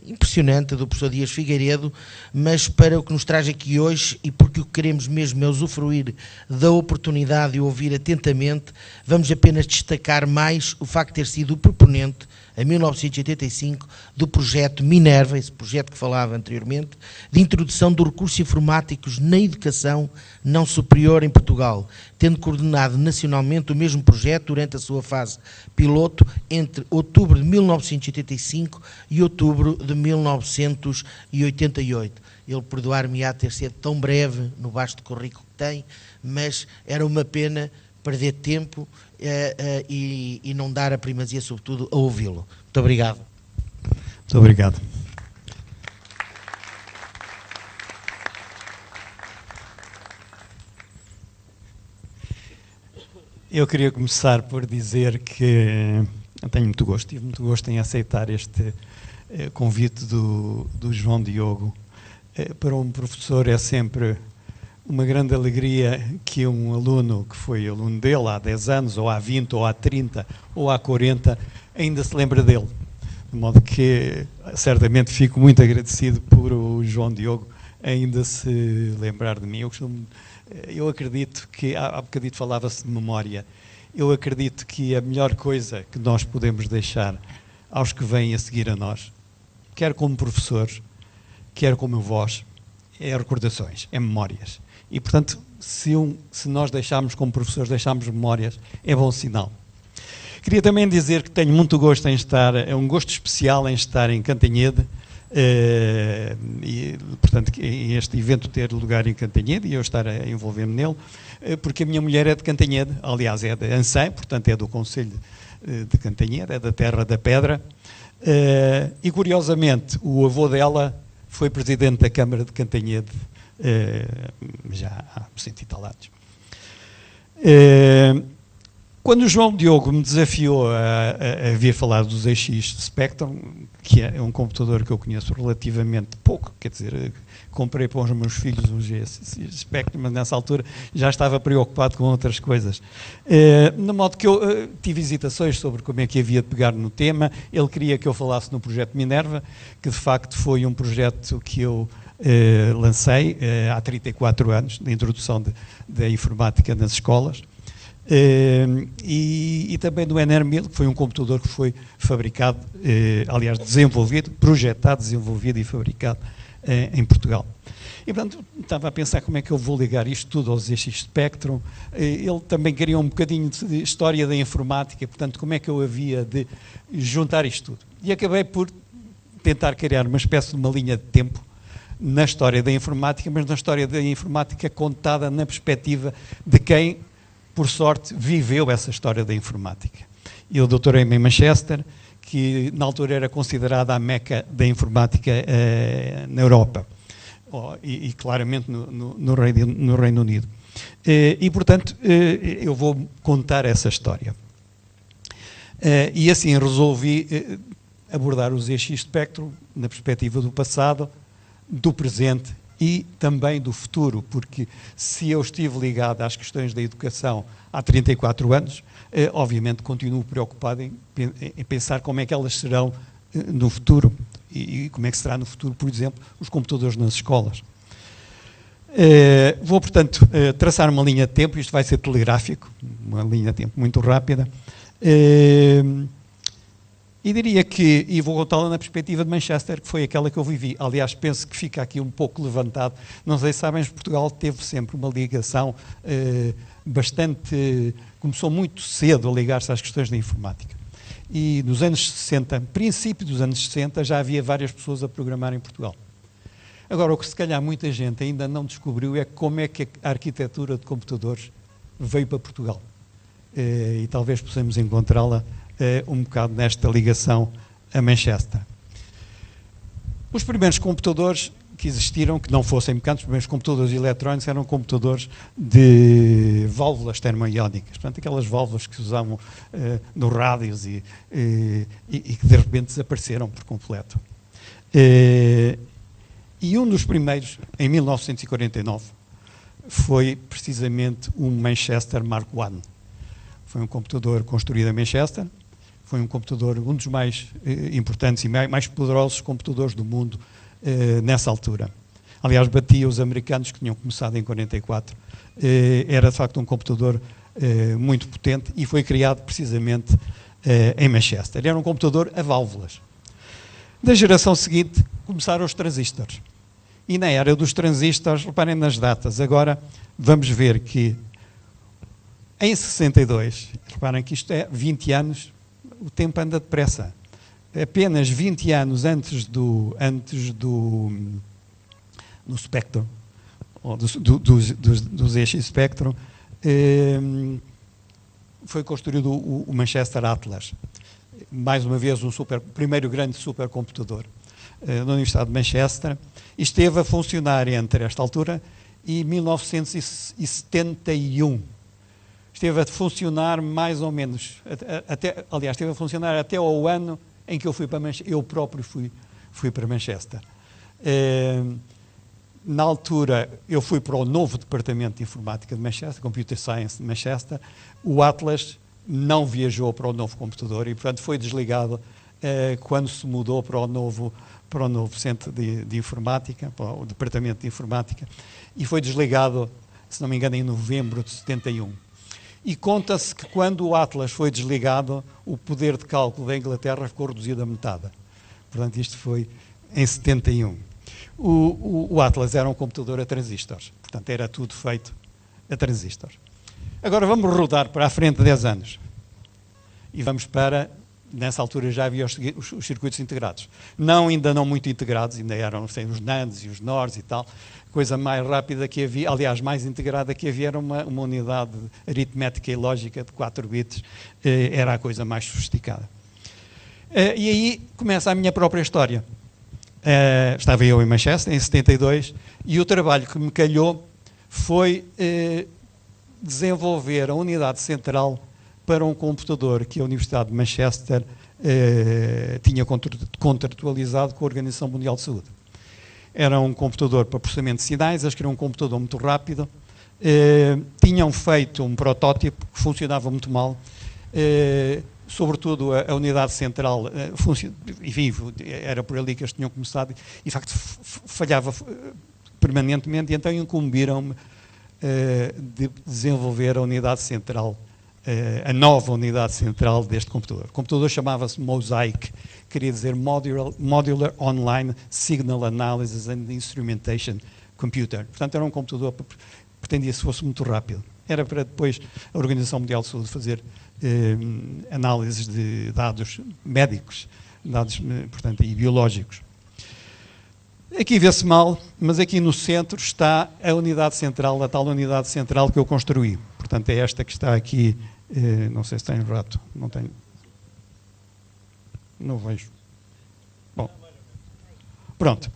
impressionante do professor Dias Figueiredo, mas para o que nos traz aqui hoje e porque o que queremos mesmo é usufruir da oportunidade e ouvir atentamente, vamos apenas destacar mais o facto de ter sido o proponente, em 1985, do projeto Minerva, esse projeto que falava anteriormente, de introdução de recursos informáticos na educação não superior em Portugal, tendo coordenado nacionalmente o mesmo projeto durante a sua fase piloto entre outubro de 1985 e outubro de 1988. Ele perdoar-me-á ter sido tão breve no vasto currículo que tem, mas era uma pena perder tempo e não dar a primazia, sobretudo, a ouvi-lo. Muito obrigado. Muito obrigado. Eu queria começar por dizer que tive muito gosto em aceitar este convite do João Diogo. Para um professor é sempre uma grande alegria que um aluno que foi aluno dele há 10 anos, ou há 20, ou há 30, ou há 40, ainda se lembra dele. De modo que certamente fico muito agradecido por o João Diogo ainda se lembrar de mim. Eu acredito que, há bocadinho falava-se de memória, eu acredito que a melhor coisa que nós podemos deixar aos que vêm a seguir a nós, quer como professores, quer como vós, é recordações, é memórias. E, portanto, se nós deixarmos como professores, deixarmos memórias, é bom sinal. Queria também dizer que tenho muito gosto em estar, é um gosto especial em estar em Cantanhede, e, portanto, este evento ter lugar em Cantanhede e eu estar a envolver-me nele, porque a minha mulher é de Cantanhede, aliás é de Ansém, portanto é do Concelho de Cantanhede, é da Terra da Pedra, e curiosamente o avô dela foi presidente da Câmara de Cantanhede, já há 100 e tal anos. Quando o João Diogo me desafiou a vir falar do ZX Spectrum, que é um computador que eu conheço relativamente pouco, quer dizer, comprei para os meus filhos um ZX Spectrum, mas nessa altura já estava preocupado com outras coisas. De modo que eu tive hesitações sobre como é que havia de pegar no tema. Ele queria que eu falasse no projeto Minerva, que de facto foi um projeto que eu lancei há 34 anos, de introdução da informática nas escolas. E também do NR1000, que foi um computador que foi fabricado, aliás, desenvolvido, projetado, desenvolvido e fabricado em Portugal. E, portanto, estava a pensar como é que eu vou ligar isto tudo ao ZX Spectrum. Ele também queria um bocadinho de história da informática, portanto, como é que eu havia de juntar isto tudo. E acabei por tentar criar uma espécie de uma linha de tempo na história da informática, mas na história da informática contada na perspectiva de quem, por sorte, viveu essa história da informática. Eu doutorei-me em Manchester, que na altura era considerada a meca da informática na Europa, e claramente no Reino Unido. E, portanto, eu vou contar essa história. E assim resolvi abordar o ZX Spectrum na perspectiva do passado, do presente e também do futuro, porque se eu estive ligado às questões da educação há 34 anos, obviamente continuo preocupado em pensar como é que elas serão no futuro e como é que será no futuro, por exemplo, os computadores nas escolas. Vou, portanto, traçar uma linha de tempo, isto vai ser telegráfico, uma linha de tempo muito rápida, e diria que, e vou contá-la na perspectiva de Manchester, que foi aquela que eu vivi. Aliás, penso que fica aqui um pouco levantado. Não sei se sabem, mas Portugal teve sempre uma ligação bastante... Começou muito cedo a ligar-se às questões da informática. E nos anos 60, princípio dos anos 60, já havia várias pessoas a programar em Portugal. Agora, o que se calhar muita gente ainda não descobriu é como é que a arquitetura de computadores veio para Portugal. E talvez possamos encontrá-la um bocado nesta ligação a Manchester. Os primeiros computadores que existiram, que não fossem mecânicos, os primeiros computadores eletrónicos eram computadores de válvulas termoiónicas, portanto, aquelas válvulas que se usavam nos rádios e que de repente desapareceram por completo. E um dos primeiros, em 1949, foi precisamente um Manchester Mark I. Foi um computador construído em Manchester, foi um computador, um dos mais importantes e mais poderosos computadores do mundo nessa altura. Aliás, batia os americanos que tinham começado em 44. Era, de facto, um computador muito potente e foi criado precisamente em Manchester. Era um computador a válvulas. Da geração seguinte, começaram os transistores. E na era dos transistores, reparem nas datas, agora vamos ver que em 62, reparem que isto é 20 anos, o tempo anda depressa. Apenas 20 anos antes do Spectrum, ou do ZX Spectrum, foi construído o Manchester Atlas. Mais uma vez, primeiro grande supercomputador da Universidade de Manchester. E esteve a funcionar entre esta altura e 1971. Esteve a funcionar mais ou menos, aliás, esteve a funcionar até ao ano em que eu fui para Manchester. Eu próprio fui para Manchester. Na altura, eu fui para o novo Departamento de Informática de Manchester, Computer Science de Manchester. O Atlas não viajou para o novo computador e, portanto, foi desligado quando se mudou para o novo Centro de Informática, para o Departamento de Informática, e foi desligado, se não me engano, em novembro de 71. E conta-se que quando o Atlas foi desligado, o poder de cálculo da Inglaterra ficou reduzido a metade. Portanto, isto foi em 71. O Atlas era um computador a transistores, portanto, era tudo feito a transistores. Agora vamos rodar para a frente 10 anos. E vamos para... Nessa altura já havia os circuitos integrados. Ainda não muito integrados, ainda eram os NANDs e os NORs e tal. A coisa mais rápida que havia, aliás, mais integrada que havia, era uma unidade aritmética e lógica de 4 bits. Era a coisa mais sofisticada. E aí começa a minha própria história. Estava eu em Manchester, em 72, e o trabalho que me calhou foi desenvolver a unidade central para um computador que a Universidade de Manchester tinha contratualizado com a Organização Mundial de Saúde. Era um computador para processamento de sinais, acho que era um computador muito rápido. Tinham feito um protótipo que funcionava muito mal, sobretudo a unidade central, enfim, era por ali que eles tinham começado, e de facto falhava permanentemente, e então incumbiram-me de desenvolver a unidade central, a nova unidade central deste computador. O computador chamava-se Mosaic, queria dizer Modular Online Signal Analysis and Instrumentation computer. Portanto, era um computador que pretendia-se fosse muito rápido. Era para depois a Organização Mundial de Saúde fazer análises de dados médicos, dados, portanto, e biológicos. Aqui vê-se mal, mas aqui no centro está a unidade central, a tal unidade central que eu construí. Portanto, é esta que está aqui, não sei se tem rato, não tenho. Não vejo. Bom, pronto.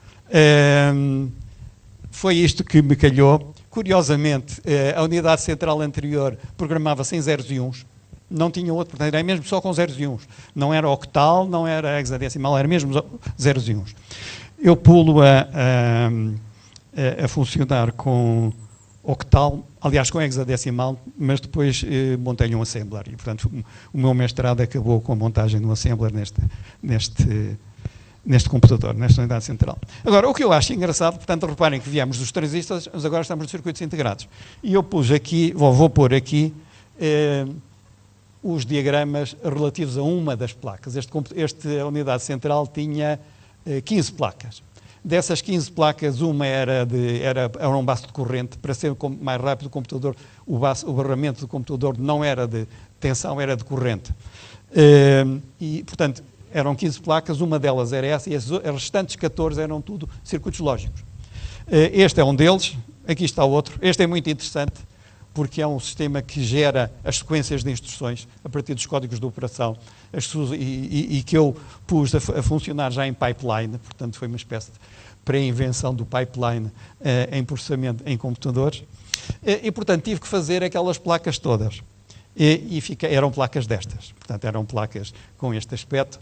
Foi isto que me calhou. Curiosamente, a unidade central anterior programava-se em zeros e uns. Não tinha outro, portanto, era mesmo só com zeros e uns. Não era octal, não era hexadecimal, era mesmo zeros e uns. Eu pulo a funcionar com octal, aliás, com hexadecimal, mas depois montei-lhe um assembler. E, portanto, o meu mestrado acabou com a montagem de um assembler neste computador, nesta unidade central. Agora, o que eu acho engraçado, portanto, reparem que viemos dos transistores, mas agora estamos nos circuitos integrados. E eu pus aqui, vou pôr aqui, os diagramas relativos a uma das placas. Esta unidade central tinha 15 placas. Dessas 15 placas, uma era um baço de corrente. Para ser mais rápido o computador, o barramento do computador não era de tensão, era de corrente. E, portanto, eram 15 placas, uma delas era essa, e as restantes 14 eram tudo circuitos lógicos. Este é um deles, aqui está o outro. Este é muito interessante, porque é um sistema que gera as sequências de instruções a partir dos códigos de operação e que eu pus a funcionar já em pipeline, portanto foi uma espécie de pré-invenção do pipeline em processamento em computadores. E, portanto, tive que fazer aquelas placas todas. Eram placas destas, portanto, eram placas com este aspecto.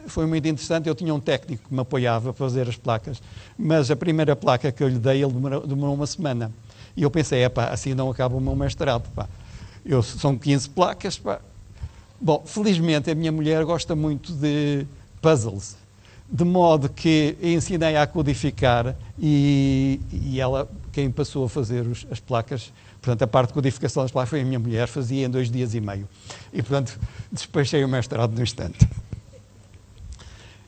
Foi muito interessante, eu tinha um técnico que me apoiava para fazer as placas, mas a primeira placa que eu lhe dei, ele demorou uma semana. E eu pensei, assim não acaba o meu mestrado. São 15 placas. Bom, felizmente a minha mulher gosta muito de puzzles, de modo que ensinei a codificar e ela, quem passou a fazer as placas, portanto a parte de codificação das placas foi a minha mulher, fazia em 2 dias e meio. E, portanto, despachei o mestrado no instante.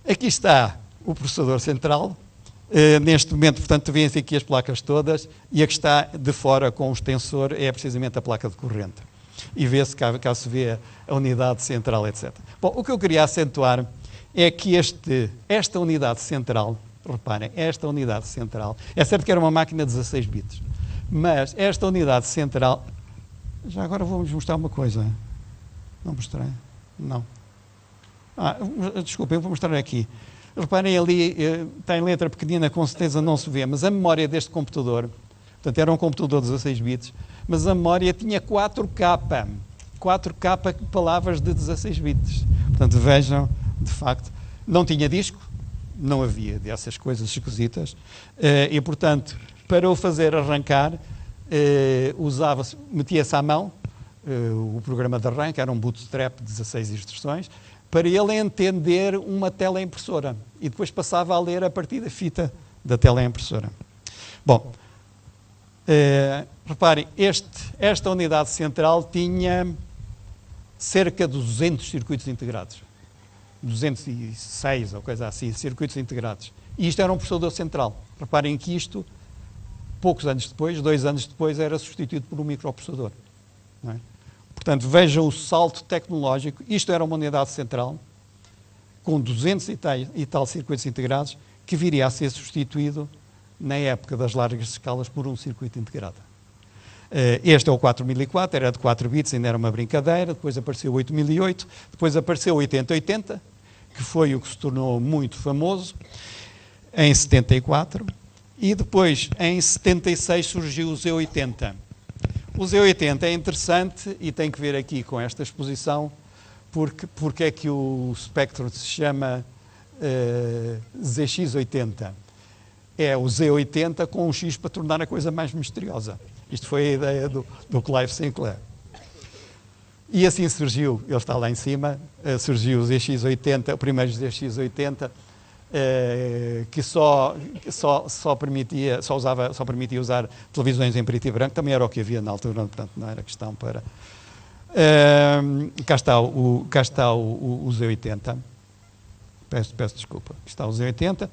Aqui está o processador central. Neste momento, portanto, vêem-se aqui as placas todas e a que está de fora com o extensor é precisamente a placa de corrente. E vê-se, cá se vê a unidade central, etc. Bom, o que eu queria acentuar é que esta unidade central, reparem, esta unidade central, é certo que era uma máquina de 16 bits, mas esta unidade central, já agora vou-vos mostrar uma coisa. Não mostrei? Não. Desculpem, eu vou mostrar aqui. Reparem ali, tem letra pequenina, com certeza não se vê, mas a memória deste computador, portanto era um computador de 16 bits, mas a memória tinha 4K palavras de 16 bits. Portanto, vejam, de facto, não tinha disco, não havia dessas coisas esquisitas, e portanto, para o fazer arrancar, metia-se à mão, o programa de arranque era um bootstrap de 16 instruções, para ele entender uma teleimpressora e depois passava a ler a partir da fita da teleimpressora. Bom, reparem, esta unidade central tinha cerca de 200 circuitos integrados. 206 ou coisa assim, circuitos integrados. E isto era um processador central. Reparem que isto, poucos anos depois, 2 anos depois, era substituído por um microprocessador. Não é? Portanto, vejam o salto tecnológico. Isto era uma unidade central, com 200 e tal circuitos integrados, que viria a ser substituído, na época das largas escalas, por um circuito integrado. Este é o 4004, era de 4 bits, ainda era uma brincadeira. Depois apareceu o 8008, depois apareceu o 8080, que foi o que se tornou muito famoso, em 74, e depois, em 76, surgiu o Z80. O Z80 é interessante e tem que ver aqui com esta exposição porque é que o Spectrum se chama ZX80. É o Z80 com um X para tornar a coisa mais misteriosa. Isto foi a ideia do Clive Sinclair. E assim surgiu, ele está lá em cima, surgiu o ZX80, o primeiro ZX80, que só permitia usar televisões em preto e branco, também era o que havia na altura, portanto não era questão para... cá está o Z80, peço desculpa, está o Z80,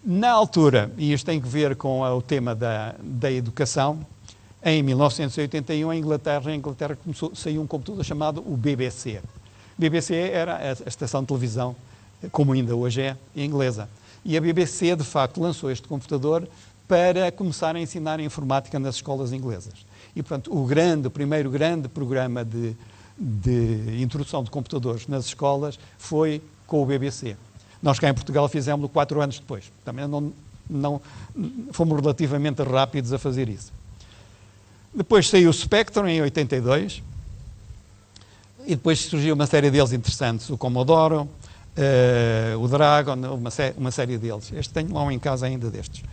Na altura, e isto tem que ver com o tema da educação, em 1981, em Inglaterra saiu um computador chamado o BBC. O BBC era a estação de televisão, como ainda hoje é, inglesa. E a BBC, de facto, lançou este computador para começar a ensinar a informática nas escolas inglesas. E, portanto, o primeiro grande programa de introdução de computadores nas escolas foi com o BBC. Nós cá em Portugal fizemos-lo 4 anos depois. Também não fomos relativamente rápidos a fazer isso. Depois saiu o Spectrum em 82 e depois surgiu uma série deles interessantes, o Commodore, o Dragon, uma série deles. Este tenho lá um em casa ainda destes.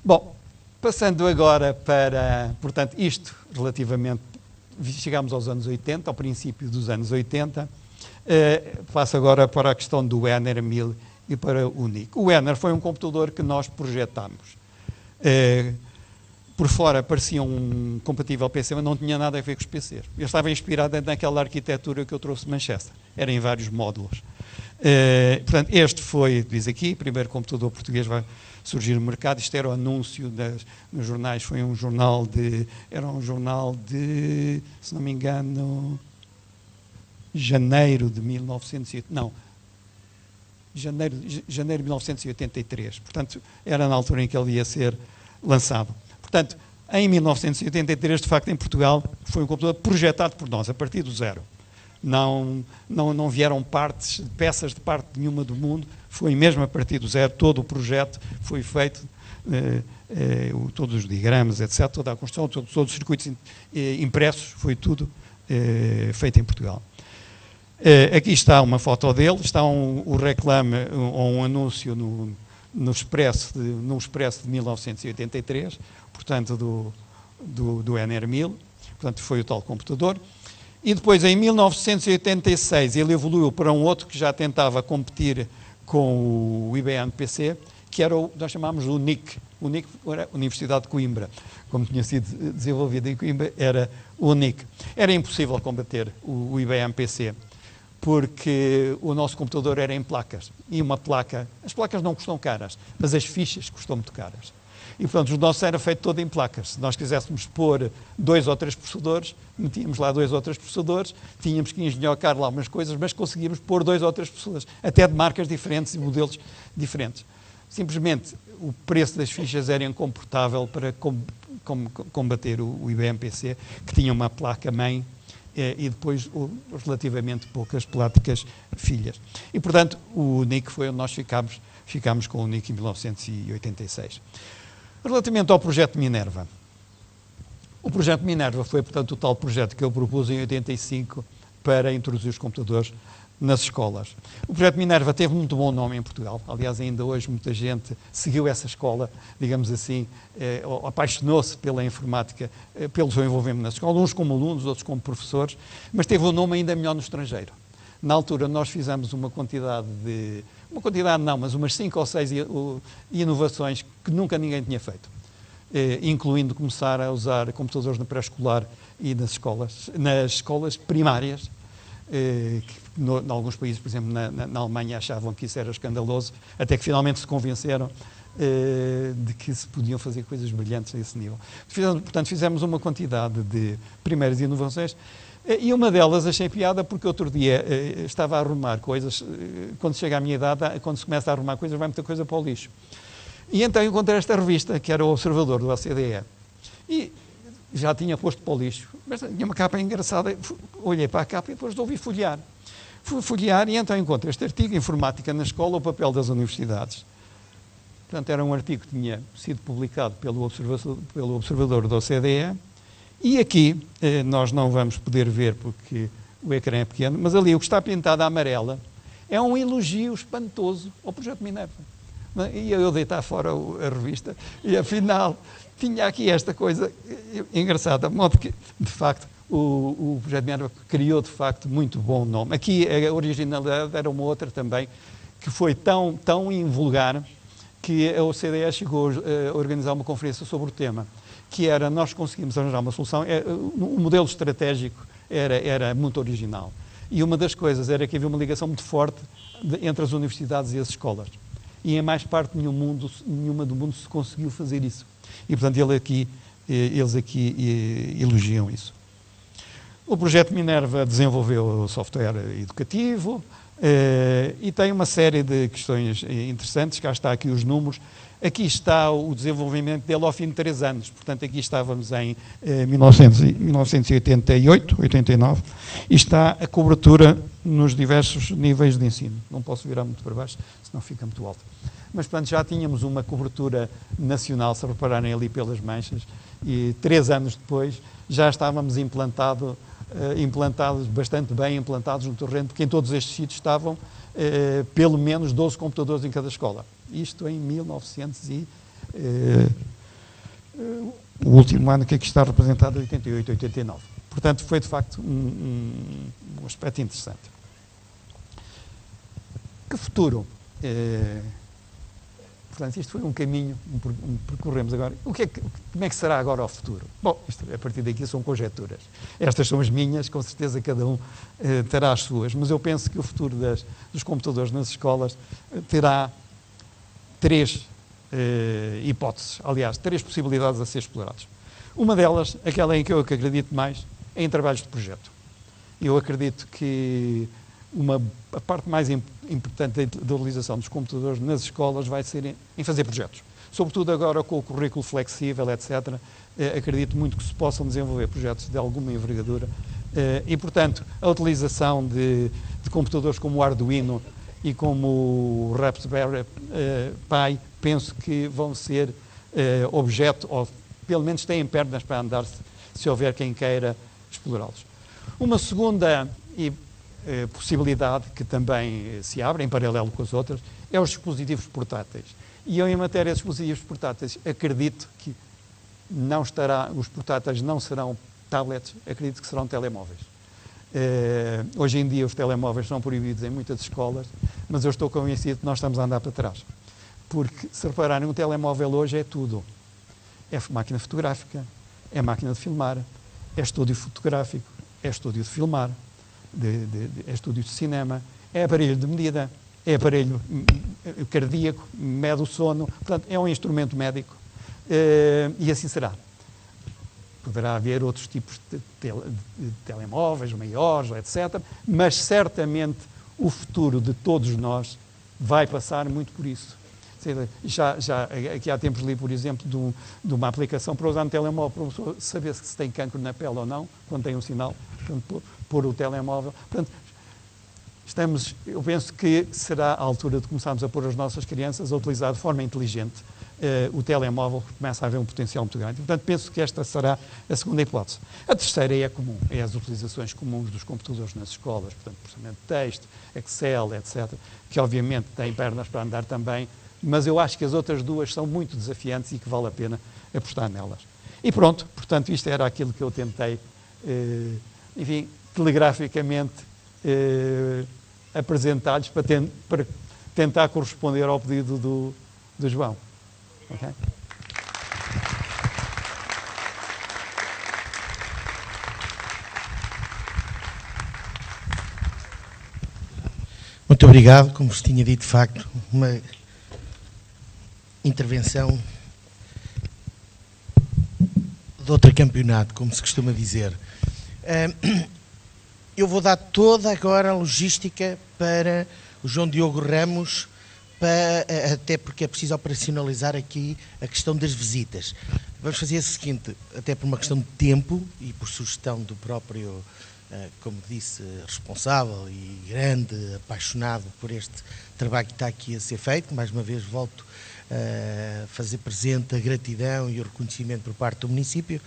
Bom, passando agora para, portanto, isto relativamente, chegamos aos anos 80, ao princípio dos anos 80, passo agora para a questão do Enner 1000 e para o NIC. O Enner foi um computador que nós projetámos. Por fora parecia um compatível PC, mas não tinha nada a ver com os PCs. Eu estava inspirado naquela arquitetura que eu trouxe de Manchester. Era em vários módulos. Portanto, este foi, diz aqui, o primeiro computador português vai surgir no mercado. Isto era o anúncio nos jornais. Foi um jornal de, se não me engano, janeiro de 1983. Portanto, era na altura em que ele ia ser lançado. Portanto, em 1983, de facto, em Portugal, foi um computador projetado por nós, a partir do zero. Não vieram peças de parte nenhuma do mundo, foi mesmo a partir do zero, todo o projeto foi feito, todos os diagramas, etc., toda a construção, todos os circuitos impressos, foi tudo feito em Portugal. Aqui está uma foto dele, está o reclame, ou um anúncio no Expresso de 1983, portanto, do Enner 1000, portanto, foi o tal computador. E depois, em 1986, ele evoluiu para um outro que já tentava competir com o IBM PC, que era nós chamámos o NIC. O NIC era a Universidade de Coimbra. Como tinha sido desenvolvido em Coimbra, era o NIC. Era impossível combater o IBM PC, porque o nosso computador era em placas. E as placas não custam caras, mas as fichas custam muito caras. E, portanto, o nosso era feito todo em placas. Se nós quiséssemos pôr 2 ou 3 processadores, metíamos lá 2 ou 3 processadores, tínhamos que engenhocar lá umas coisas, mas conseguíamos pôr 2 ou 3 processadores, até de marcas diferentes e modelos diferentes. Simplesmente, o preço das fichas era incomportável para combater o IBM PC, que tinha uma placa-mãe e depois relativamente poucas placas filhas. E, portanto, o NIC foi onde nós ficámos com o NIC em 1986. Relativamente ao projeto Minerva. O projeto Minerva foi, portanto, o tal projeto que eu propus em 85 para introduzir os computadores nas escolas. O projeto Minerva teve muito bom nome em Portugal. Aliás, ainda hoje muita gente seguiu essa escola, digamos assim, apaixonou-se pela informática, pelo seu envolvimento na escola, uns como alunos, outros como professores, mas teve um nome ainda melhor no estrangeiro. Na altura, nós fizemos umas 5 ou 6 inovações que nunca ninguém tinha feito, incluindo começar a usar computadores no pré-escolar e nas escolas primárias, que em alguns países, por exemplo, na Alemanha, achavam que isso era escandaloso, até que finalmente se convenceram de que se podiam fazer coisas brilhantes a esse nível. Portanto, fizemos uma quantidade de primeiras inovações. E uma delas achei piada porque outro dia estava a arrumar coisas, quando chega à minha idade, quando se começa a arrumar coisas, vai muita coisa para o lixo. E então encontrei esta revista, que era o Observador, do OCDE, e já tinha posto para o lixo, mas tinha uma capa engraçada, olhei para a capa e depois resolvi folhear. Fui folhear e então encontrei este artigo, Informática na Escola, o papel das universidades. Portanto, era um artigo que tinha sido publicado pelo Observador do OCDE. E aqui, nós não vamos poder ver porque o ecrã é pequeno, mas ali o que está pintado a amarela é um elogio espantoso ao projeto Minerva. E eu deitar fora a revista e afinal tinha aqui esta coisa engraçada, de modo que, de facto, o projeto Minerva criou, de facto, muito bom nome. Aqui a originalidade era uma outra também, que foi tão invulgar que a OCDE chegou a organizar uma conferência sobre o tema, que era, nós conseguimos arranjar uma solução, o modelo estratégico era muito original. E uma das coisas era que havia uma ligação muito forte entre as universidades e as escolas. e em mais parte nenhuma do mundo se conseguiu fazer isso. E, portanto, eles aqui elogiam isso. O projeto Minerva desenvolveu o software educativo e tem uma série de questões interessantes. Cá está aqui os números. Aqui está o desenvolvimento dele ao fim de 3 anos. Portanto, aqui estávamos em 1988, 89, e está a cobertura nos diversos níveis de ensino. Não posso virar muito para baixo, senão fica muito alto. Mas, portanto, já tínhamos uma cobertura nacional, se repararem ali pelas manchas, e 3 anos depois já estávamos implantados, bastante bem implantados no terreno, porque em todos estes sítios estavam pelo menos 12 computadores em cada escola. Isto em 1900 o último ano que aqui está representado, 88, 89. Portanto, foi de facto um aspecto interessante. Que futuro? Portanto, isto foi um caminho, percorremos agora. Como é que será agora o futuro? Bom, a partir daqui são conjecturas. Estas são as minhas, com certeza cada um terá as suas, mas eu penso que o futuro dos computadores nas escolas terá 3 hipóteses, aliás, 3 possibilidades a ser exploradas. Uma delas, aquela em que eu acredito mais, é em trabalhos de projeto. Eu acredito que a parte mais importante da utilização dos computadores nas escolas vai ser em fazer projetos. Sobretudo agora com o currículo flexível, etc., acredito muito que se possam desenvolver projetos de alguma envergadura e, portanto, a utilização de computadores como o Arduino e como o Raspberry Pi, penso que vão ser objeto, ou pelo menos têm pernas para andar se houver quem queira explorá-los. Uma segunda possibilidade que também se abre, em paralelo com as outras, é os dispositivos portáteis. E eu, em matéria de dispositivos portáteis, acredito que os portáteis não serão tablets, acredito que serão telemóveis. Hoje em dia os telemóveis são proibidos em muitas escolas, mas eu estou convencido que nós estamos a andar para trás. Porque, se repararem, um telemóvel hoje é tudo. É máquina fotográfica, é máquina de filmar, é estúdio fotográfico, é estúdio de filmar, é estúdio de cinema, é aparelho de medida, é aparelho cardíaco, mede o sono, portanto, é um instrumento médico e assim será. Poderá haver outros tipos de telemóveis maiores, etc., mas certamente o futuro de todos nós vai passar muito por isso. Aqui há tempos li, por exemplo, de uma aplicação para usar no telemóvel, para a pessoa saber se tem cancro na pele ou não, quando tem um sinal, portanto, pôr o telemóvel. Portanto, eu penso que será a altura de começarmos a pôr as nossas crianças a utilizar de forma inteligente o telemóvel, que começa a haver um potencial muito grande. Portanto, penso que esta será a segunda hipótese. A terceira é comum, é as utilizações comuns dos computadores nas escolas, portanto, processamento de texto, Excel, etc., que obviamente têm pernas para andar também, mas eu acho que as outras duas são muito desafiantes e que vale a pena apostar nelas. E pronto, portanto, isto era aquilo que eu tentei, enfim, telegraficamente apresentar-lhes para tentar corresponder ao pedido do João. Okay? Muito obrigado. Como vos tinha dito, de facto, uma intervenção de outro campeonato, como se costuma dizer. Eu vou dar toda agora a logística para o João Diogo Ramos, até porque é preciso operacionalizar aqui a questão das visitas. Vamos fazer o seguinte, até por uma questão de tempo e por sugestão do próprio, como disse, responsável e grande, apaixonado por este trabalho que está aqui a ser feito. Mais uma vez volto a fazer presente a gratidão e o reconhecimento por parte do município,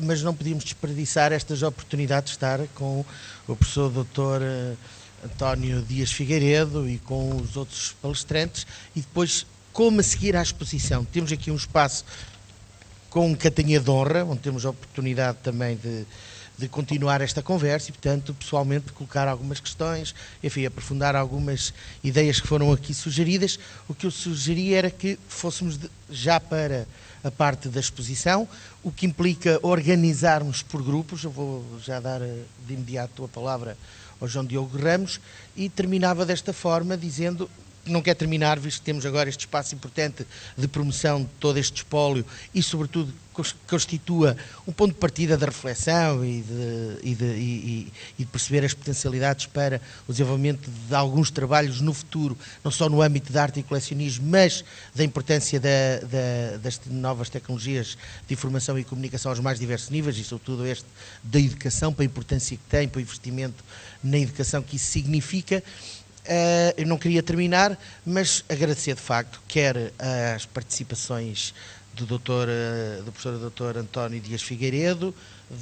mas não podíamos desperdiçar estas oportunidades de estar com o professor Dr. António Dias Figueiredo e com os outros palestrantes, e depois como a seguir à exposição. Temos aqui um espaço com catanha de honra, onde temos a oportunidade também de continuar esta conversa e, portanto, pessoalmente colocar algumas questões, enfim, aprofundar algumas ideias que foram aqui sugeridas. O que eu sugeria era que fôssemos já para a parte da exposição, o que implica organizarmos por grupos. Eu vou já dar de imediato a palavra ao João Diogo Ramos e terminava desta forma dizendo não quero terminar, visto que temos agora este espaço importante de promoção de todo este espólio e, sobretudo, constitua um ponto de partida da reflexão e de perceber as potencialidades para o desenvolvimento de alguns trabalhos no futuro, não só no âmbito da arte e colecionismo, mas da importância das novas tecnologias de informação e comunicação aos mais diversos níveis e, sobretudo, este da educação, para a importância que tem, para o investimento na educação que isso significa. Eu não queria terminar, mas agradecer de facto, quer as participações do professor Dr. António Dias Figueiredo,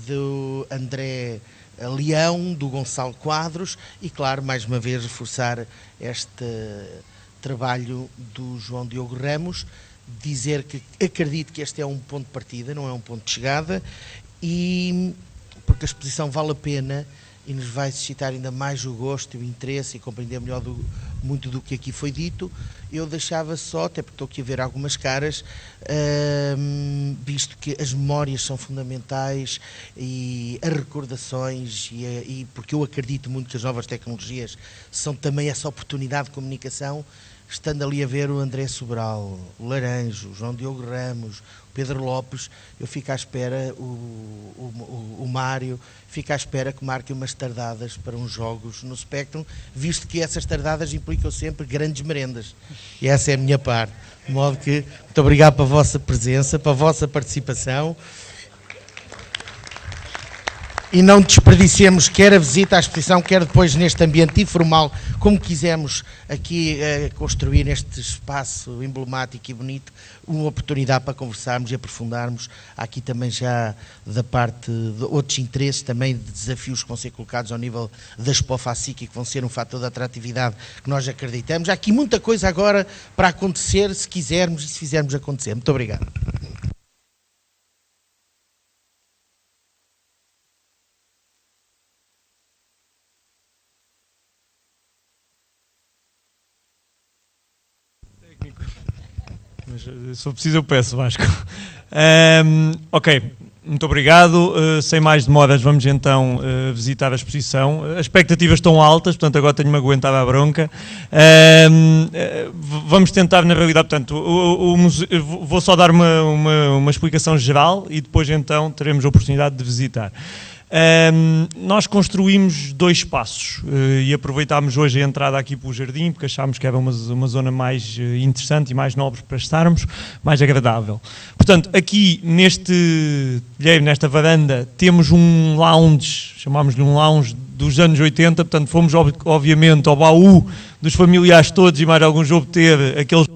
do André Leão, do Gonçalo Quadros e, claro, mais uma vez reforçar este trabalho do João Diogo Ramos, dizer que acredito que este é um ponto de partida, não é um ponto de chegada, e porque a exposição vale a pena e nos vai suscitar ainda mais o gosto e o interesse e compreender melhor muito do que aqui foi dito. Eu deixava só, até porque estou aqui a ver algumas caras, visto que as memórias são fundamentais e as recordações, e porque eu acredito muito que as novas tecnologias são também essa oportunidade de comunicação, estando ali a ver o André Sobral, o Laranjo, o João Diogo Ramos, o Pedro Lopes, eu fico à espera, o Mário, fico à espera que marque umas tardadas para uns jogos no Spectrum, visto que essas tardadas implicam sempre grandes merendas. E essa é a minha parte. De modo que, muito obrigado pela vossa presença, pela vossa participação. E não desperdicemos quer a visita à exposição, quer depois neste ambiente informal, como quisemos aqui construir neste espaço emblemático e bonito, uma oportunidade para conversarmos e aprofundarmos. Há aqui também já da parte de outros interesses, também de desafios que vão ser colocados ao nível da Expo FACIC e que vão ser um fator de atratividade que nós acreditamos. Há aqui muita coisa agora para acontecer, se quisermos e se fizermos acontecer. Muito obrigado. Mas se for preciso eu peço, Vasco. Ok, muito obrigado. Sem mais demoras vamos então visitar a exposição. As expectativas estão altas, portanto agora tenho-me aguentado à bronca. Vamos tentar, na realidade, portanto, vou só dar uma explicação geral e depois então teremos a oportunidade de visitar. Nós construímos 2 espaços e aproveitámos hoje a entrada aqui pelo jardim porque achámos que era uma zona mais interessante e mais nobre para estarmos, mais agradável. Portanto, aqui nesta varanda temos um lounge, chamámos-lhe um lounge dos anos 80, portanto fomos obviamente ao baú dos familiares todos e mais alguns obter aqueles...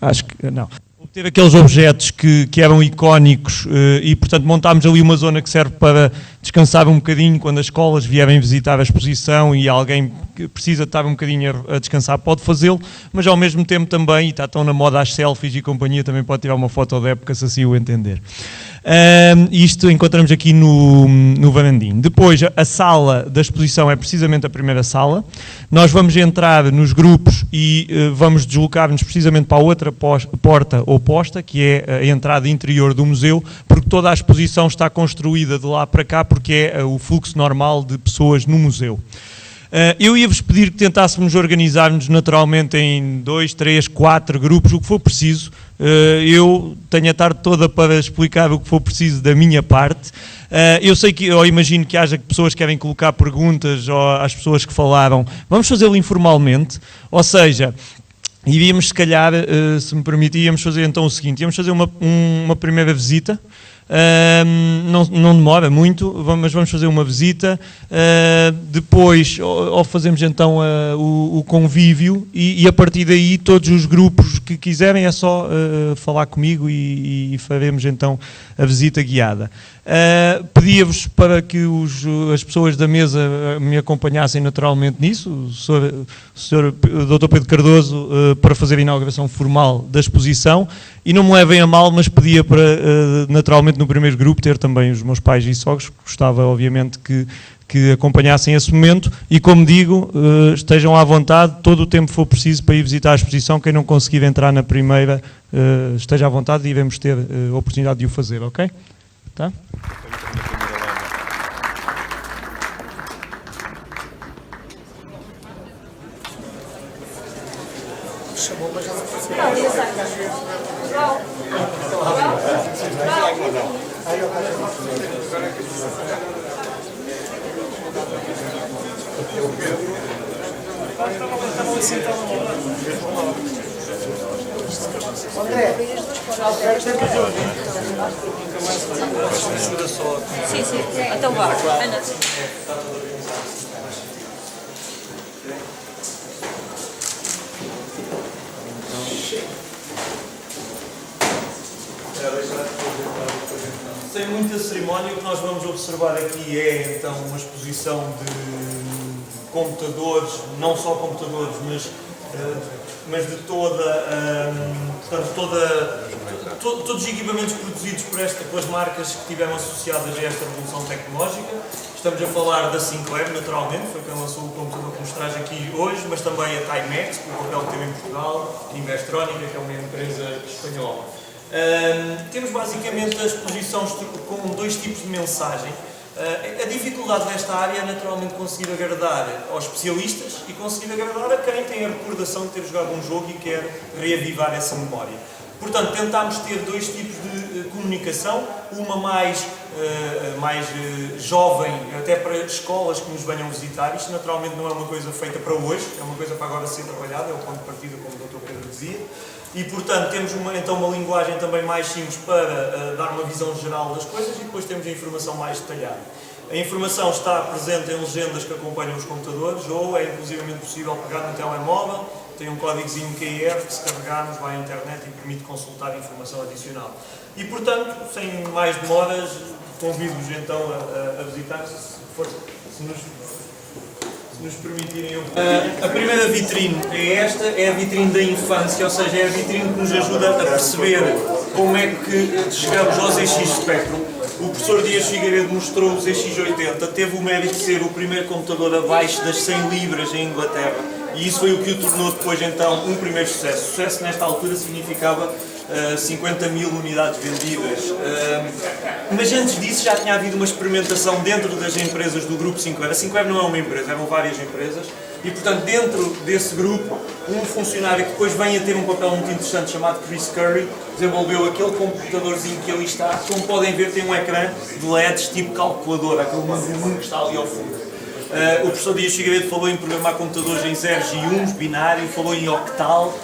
Acho que não... ter aqueles objetos que eram icónicos e, portanto, montámos ali uma zona que serve para descansar um bocadinho quando as escolas vierem visitar a exposição e alguém que precisa estar um bocadinho a descansar pode fazê-lo, mas ao mesmo tempo também, e está tão na moda as selfies e companhia, também pode tirar uma foto da época se assim o entender. Isto encontramos aqui no varandinho. Depois, a sala da exposição é precisamente a primeira sala. Nós vamos entrar nos grupos e vamos deslocar-nos precisamente para a outra porta oposta, que é a entrada interior do museu, porque toda a exposição está construída de lá para cá, porque é o fluxo normal de pessoas no museu. Eu ia-vos pedir que tentássemos organizar-nos naturalmente em 2, 3, 4 grupos, o que for preciso. Eu tenho a tarde toda para explicar o que for preciso da minha parte. Eu sei que, eu imagino que haja pessoas que querem colocar perguntas ou às pessoas que falaram. Vamos fazê-lo informalmente, ou seja, iríamos se calhar, se me permitir, fazer então o seguinte, íamos fazer uma primeira visita. Não demora muito, mas vamos fazer uma visita, depois ou fazemos então o convívio e a partir daí todos os grupos que quiserem é só falar comigo e faremos então a visita guiada. Pedia-vos para que as pessoas da mesa me acompanhassem naturalmente nisso, o Sr. Dr. Pedro Cardoso para fazer a inauguração formal da exposição, e não me levem a mal, mas pedia para naturalmente no primeiro grupo ter também os meus pais e sogros, gostava obviamente que acompanhassem esse momento e, como digo, estejam à vontade, todo o tempo que for preciso para ir visitar a exposição. Quem não conseguir entrar na primeira, esteja à vontade e iremos ter a oportunidade de o fazer, ok? Tá? chamou, mas já se Sim, sim. Então vá, Ana. Sem muita cerimónia, o que nós vamos observar aqui é então uma exposição de computadores, não só computadores, mas de todos os equipamentos produzidos pelas marcas que tiveram associadas a esta revolução tecnológica. Estamos a falar da Sinclair, naturalmente, foi quem lançou o computador que nos traz aqui hoje, mas também a Timex, que o papel que teve em Portugal, a Investrónica, que é uma empresa espanhola. Temos basicamente a exposição com dois tipos de mensagem. A dificuldade nesta área é naturalmente conseguir agradar aos especialistas e conseguir agradar a quem tem a recordação de ter jogado um jogo e quer reavivar essa memória. Portanto, tentámos ter dois tipos de comunicação, uma mais jovem, até para escolas que nos venham visitar. Isto naturalmente não é uma coisa feita para hoje, é uma coisa para agora ser trabalhada, é o ponto de partida, como o Dr. Pedro dizia. E, portanto, temos uma linguagem também mais simples para dar uma visão geral das coisas e depois temos a informação mais detalhada. A informação está presente em legendas que acompanham os computadores ou é inclusivamente possível pegar no telemóvel, tem um códigozinho QR que, se carregarmos, vai à internet e permite consultar informação adicional. E, portanto, sem mais demoras, convido-vos então a visitar, se nos permitirem. A primeira vitrine é esta, é a vitrine da infância, ou seja, é a vitrine que nos ajuda a perceber como é que chegamos ao ZX Spectrum. O professor Dias Figueiredo mostrou o ZX80, teve o mérito de ser o primeiro computador abaixo das 100 libras em Inglaterra, e isso foi o que o tornou depois então um primeiro sucesso. Sucesso nesta altura significava 50 mil unidades vendidas. Mas antes disso já tinha havido uma experimentação dentro das empresas do grupo Sinclair. A Sinclair não é uma empresa, eram várias empresas. E, portanto, dentro desse grupo, um funcionário que depois vem a ter um papel muito interessante chamado Chris Curry, desenvolveu aquele computadorzinho que ali está. Como podem ver, tem um ecrã de LEDs tipo calculadora, aquele número que está ali ao fundo. O professor Dias Figueiredo falou em programar computadores em zeros e uns, binário, falou em octal.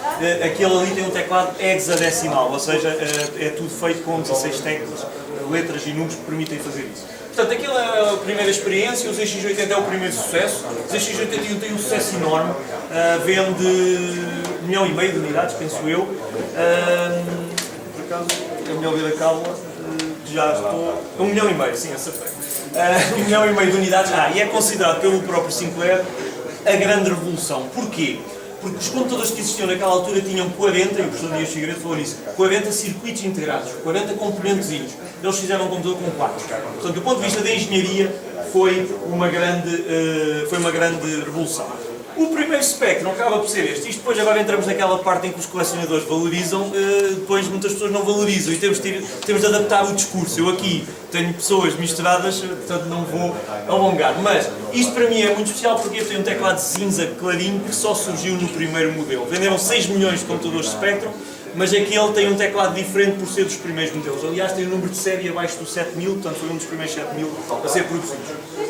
Aquele ali tem um teclado hexadecimal, ou seja, é tudo feito com 16 teclas, letras e números que permitem fazer isso. Portanto, aquela é a primeira experiência, o ZX80 é o primeiro sucesso. O ZX81 tem um sucesso enorme, vende 1,5 milhão de unidades, penso eu. Por acaso, é melhor ver a cábula, já estou... 1,5 milhão, sim, acertei. 1,5 milhão de unidades, e é considerado pelo próprio Sinclair a grande revolução. Porquê? Porque os computadores que existiam naquela altura tinham 40, e o professor Dias Figueiredo falou nisso, 40 circuitos integrados, 40 componentezinhos. Eles fizeram um computador com 4. Portanto, do ponto de vista da engenharia, foi uma grande revolução. O primeiro Spectrum acaba por ser este. Isto depois agora entramos naquela parte em que os colecionadores valorizam, depois muitas pessoas não valorizam e temos de adaptar o discurso. Eu aqui tenho pessoas misturadas, portanto não vou alongar. Mas isto para mim é muito especial porque eu tenho um teclado cinza clarinho que só surgiu no primeiro modelo. Venderam 6 milhões de computadores Spectrum, mas aquele tem um teclado diferente por ser dos primeiros modelos. Aliás, tem um número de série abaixo dos 7000, portanto foi um dos primeiros 7000 a ser produzidos.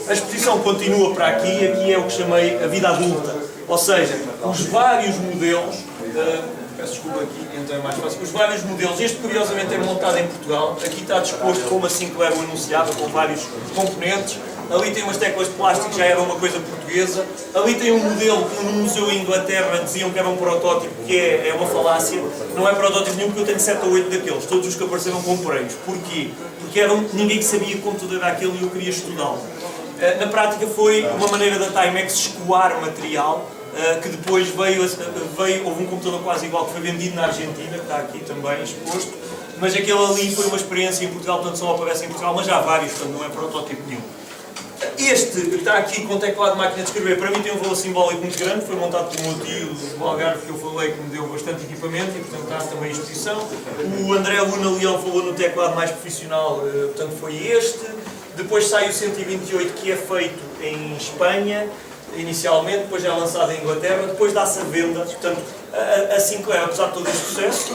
A exposição continua para aqui, aqui é o que chamei a vida adulta. Ou seja, os vários modelos, peço desculpa aqui, então é mais fácil, os vários modelos, este curiosamente é montado em Portugal, aqui está disposto como a Sinclair o anunciava, com vários componentes. Ali tem umas teclas de plástico, já era uma coisa portuguesa. Ali tem um modelo que no museu em Inglaterra diziam que era um protótipo, que é uma falácia. Não é protótipo nenhum, porque eu tenho 7 ou 8 daqueles. Todos os que apareceram comprei-os. Porquê? Porque ninguém sabia que computador era aquele e eu queria estudá-lo. Na prática foi uma maneira da Timex escoar material, que depois houve um computador quase igual que foi vendido na Argentina, que está aqui também exposto. Mas aquele ali foi uma experiência em Portugal, portanto só aparece em Portugal, mas já há vários, portanto não é protótipo nenhum. Este que está aqui com teclado de máquina de escrever, para mim tem um valor simbólico muito grande, foi montado pelo meu tio do Algarve que eu falei, que me deu bastante equipamento e portanto está também em exposição. O André Luna Leão falou no teclado mais profissional, portanto foi este. Depois sai o 128 que é feito em Espanha. inicialmente, depois é lançado em Inglaterra, depois dá-se a venda. Portanto, a Sinclair, apesar de todo este sucesso,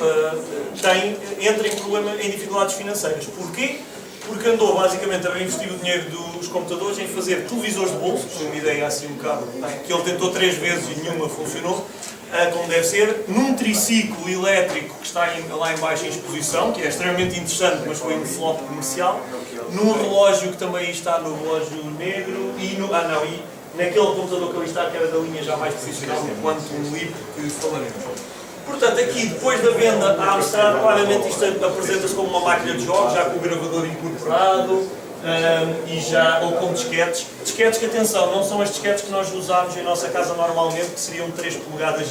entra em dificuldades financeiras. Porquê? Porque andou basicamente a reinvestir o dinheiro dos computadores em fazer televisores de bolso, que é uma ideia assim um bocado, que ele tentou 3 vezes e nenhuma funcionou, como deve ser, num triciclo elétrico que está lá em baixo em exposição, que é extremamente interessante, mas foi um flop comercial, num relógio que também está no relógio negro e naquele computador que ali está, que era da linha já mais profissional, o Quantum Leap, que falaremos. Portanto, aqui, depois da venda à Amstrad, claramente isto apresenta-se como uma máquina de jogos, já com o gravador incorporado, ou com disquetes. Disquetes que, atenção, não são as disquetes que nós usamos em nossa casa normalmente, que seriam 3,5 polegadas.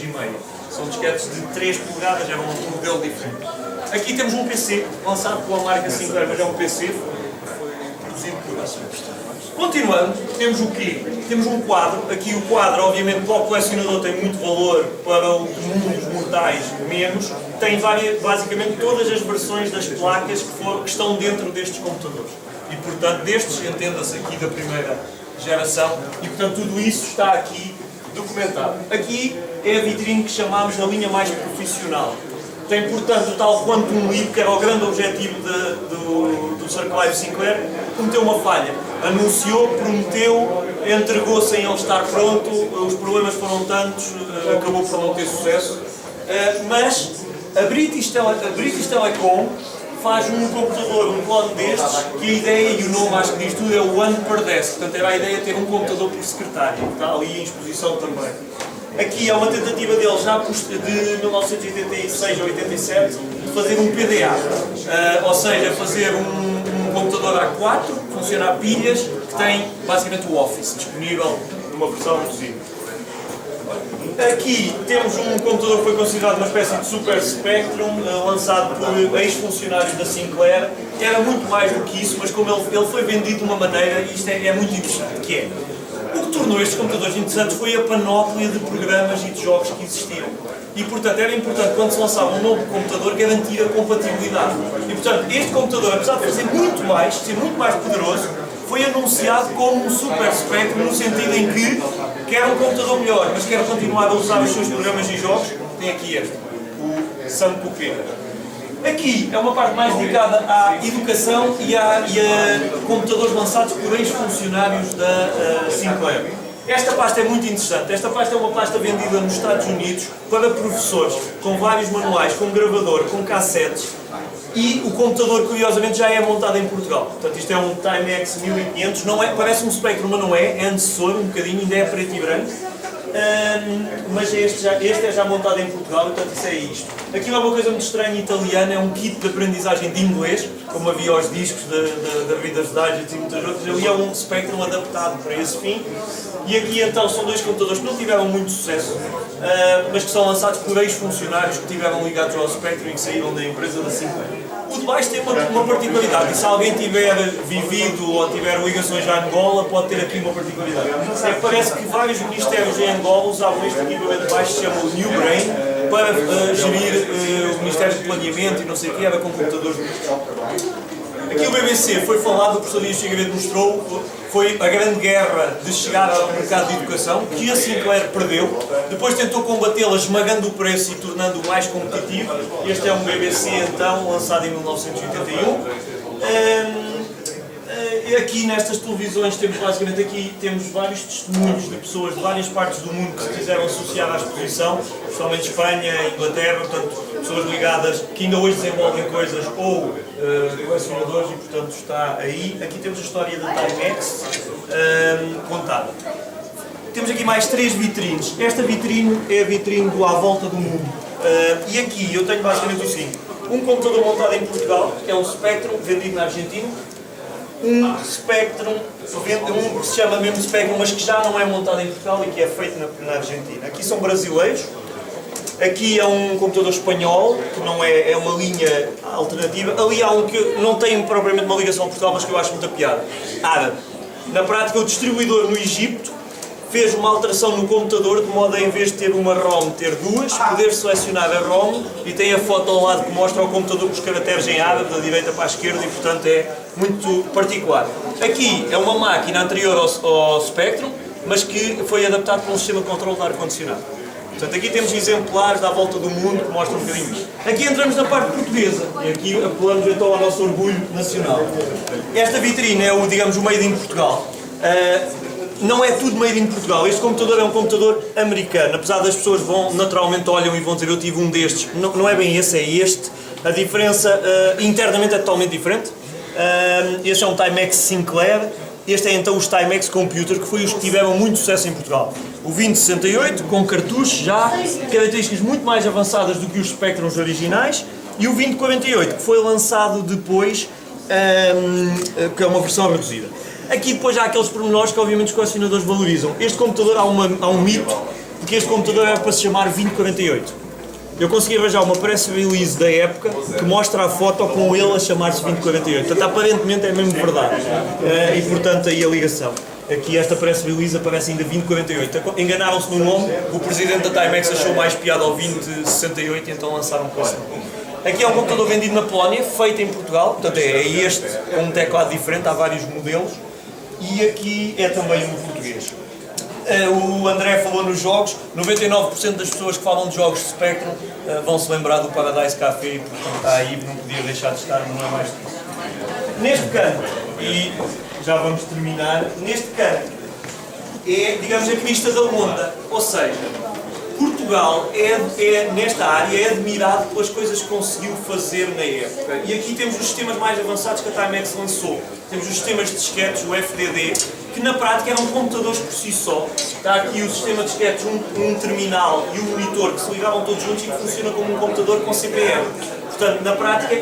São disquetes de 3 polegadas, é um modelo diferente. Aqui temos um PC, lançado pela marca Sinclair, mas é um PC, foi produzido por Amstrad. Continuando, temos o quê? Temos um quadro. Aqui o quadro, obviamente, para o colecionador tem muito valor, para o mundo dos mortais menos. Tem basicamente todas as versões das placas que estão dentro destes computadores. E, portanto, destes, entenda-se aqui da primeira geração. E, portanto, tudo isso está aqui documentado. Aqui é a vitrine que chamamos a linha mais profissional. Tem, portanto, o tal Quantum Leap, que era o grande objetivo do Sir Clive Sinclair, cometeu uma falha. Anunciou, prometeu, entregou sem ele estar pronto, os problemas foram tantos, acabou por não ter sucesso. Mas a British Telecom faz um computador, um clone destes, que a ideia e o nome, acho que diz tudo, é o One per Desk. Portanto, era a ideia de ter um computador por secretário, que está ali em exposição também. Aqui é uma tentativa dele, já de 1986 a 87, de fazer um PDA, ou seja, fazer um computador A4, que funciona a pilhas, que tem basicamente o Office disponível numa versão reduzida. Aqui temos um computador que foi considerado uma espécie de Super Spectrum, lançado por ex-funcionários da Sinclair. Era muito mais do que isso, mas como ele foi vendido de uma maneira, e isto é muito interessante, que é... O que tornou estes computadores interessantes foi a panóplia de programas e de jogos que existiam. E, portanto, era importante, quando se lançava um novo computador, garantir a compatibilidade. E, portanto, este computador, apesar de fazer muito mais, ser muito mais poderoso, foi anunciado como um Super Spectrum, no sentido em que quer um computador melhor, mas quer continuar a usar os seus programas e jogos. Tem aqui este, o Sun Coupé. Aqui é uma parte mais dedicada à educação e a computadores lançados por ex-funcionários da Sinclair. Esta pasta é muito interessante. Esta pasta é uma pasta vendida nos Estados Unidos para professores, com vários manuais, com gravador, com cassetes, e o computador, curiosamente, já é montado em Portugal. Portanto, isto é um Timex 1500, não é, parece um Spectrum, mas não é antecessor, um bocadinho, ainda é preto e branco. Mas este é já montado em Portugal, portanto isso é isto. Aquilo é uma coisa muito estranha italiana, é um kit de aprendizagem de inglês, como havia os discos da Reader's Digest e muitas outras. Ali é um Spectrum adaptado para esse fim. E aqui então são dois computadores que não tiveram muito sucesso, mas que são lançados por ex-funcionários que estiveram ligados ao Spectrum e que saíram da empresa da Sinclair. O de baixo tem uma particularidade, e se alguém tiver vivido ou tiver ligações à Angola, pode ter aqui uma particularidade. É que parece que vários ministérios em Angola usavam este equipamento de baixo, que se chama o New Brain, para gerir o Ministério de Planeamento e não sei o que, era com computadores de Aqui o BBC foi falado, o professor Dias Figueiredo mostrou, foi a grande guerra de chegar ao mercado de educação, que a Sinclair perdeu, depois tentou combatê-la esmagando o preço e tornando-o mais competitivo. Este é um BBC então, lançado em 1981. Aqui nestas televisões temos vários testemunhos de pessoas de várias partes do mundo que se quiseram associar à exposição, principalmente Espanha, Inglaterra, portanto, pessoas ligadas que ainda hoje desenvolvem coisas ou colecionadores e, portanto, está aí. Aqui temos a história da Timex contada. Temos aqui mais 3 vitrines. Esta vitrine é a vitrine do À Volta do Mundo. E aqui eu tenho basicamente o seguinte: um computador montado em Portugal, que é um Spectrum, vendido na Argentina. Um Spectrum, que se chama mesmo Spectrum, mas que já não é montado em Portugal e que é feito na Argentina. Aqui são brasileiros. Aqui é um computador espanhol, que não é uma linha alternativa. Ali há um que não tem propriamente uma ligação a Portugal, mas que eu acho muita piada. Árabe. Na prática, o distribuidor no Egito fez uma alteração no computador, de modo a, em vez de ter uma ROM, ter duas, poder selecionar a ROM, e tem a foto ao lado que mostra o computador com os caracteres em árabe, da direita para a esquerda, e portanto é muito particular. Aqui é uma máquina anterior ao Spectrum, mas que foi adaptado para um sistema de controle de ar-condicionado. Portanto, aqui temos exemplares à volta do mundo que mostram um bocadinho isto. Aqui entramos na parte portuguesa e aqui apelamos então ao nosso orgulho nacional. Esta vitrine é digamos, o Made in Portugal. Não é tudo Made in Portugal. Este computador é um computador americano. Apesar das pessoas naturalmente olham e vão dizer eu tive um destes. Não é bem esse, é este. A diferença internamente é totalmente diferente. Este é um Timex Sinclair. Este é então os Timex Computer, que foi os que tiveram muito sucesso em Portugal. O 2068, com cartuchos já, características muito mais avançadas do que os Spectrums originais, e o 2048, que foi lançado depois, que é uma versão reduzida. Aqui depois há aqueles pormenores que obviamente os colecionadores valorizam. Este computador, há um mito, porque este computador era para se chamar 2048. Eu consegui arranjar uma press release da época que mostra a foto com ele a chamar-se 2048. Portanto, aparentemente é mesmo verdade. E portanto aí a ligação. Aqui esta press release aparece ainda 2048. Enganaram-se no nome, o presidente da Timex achou mais piada ao 2068 e então lançaram com esse nome. Aqui é um computador vendido na Polónia, feito em Portugal, portanto é este, com um teclado diferente, há vários modelos. E aqui é também um português. O André falou nos jogos, 99% das pessoas que falam de jogos de Spectrum vão se lembrar do Paradise Café e portanto está aí, não podia deixar de estar, não é mais que isso. Neste canto, e já vamos terminar, neste canto é, digamos, a crista da onda, ou seja, Portugal nesta área é admirado pelas coisas que conseguiu fazer na época. E aqui temos os sistemas mais avançados que a Timex lançou. Temos os sistemas de disquetes, o FDD, que na prática eram computadores por si só. Está aqui o sistema de disquetes, um terminal e um monitor que se ligavam todos juntos e que funciona como um computador com CPM. Portanto, na prática,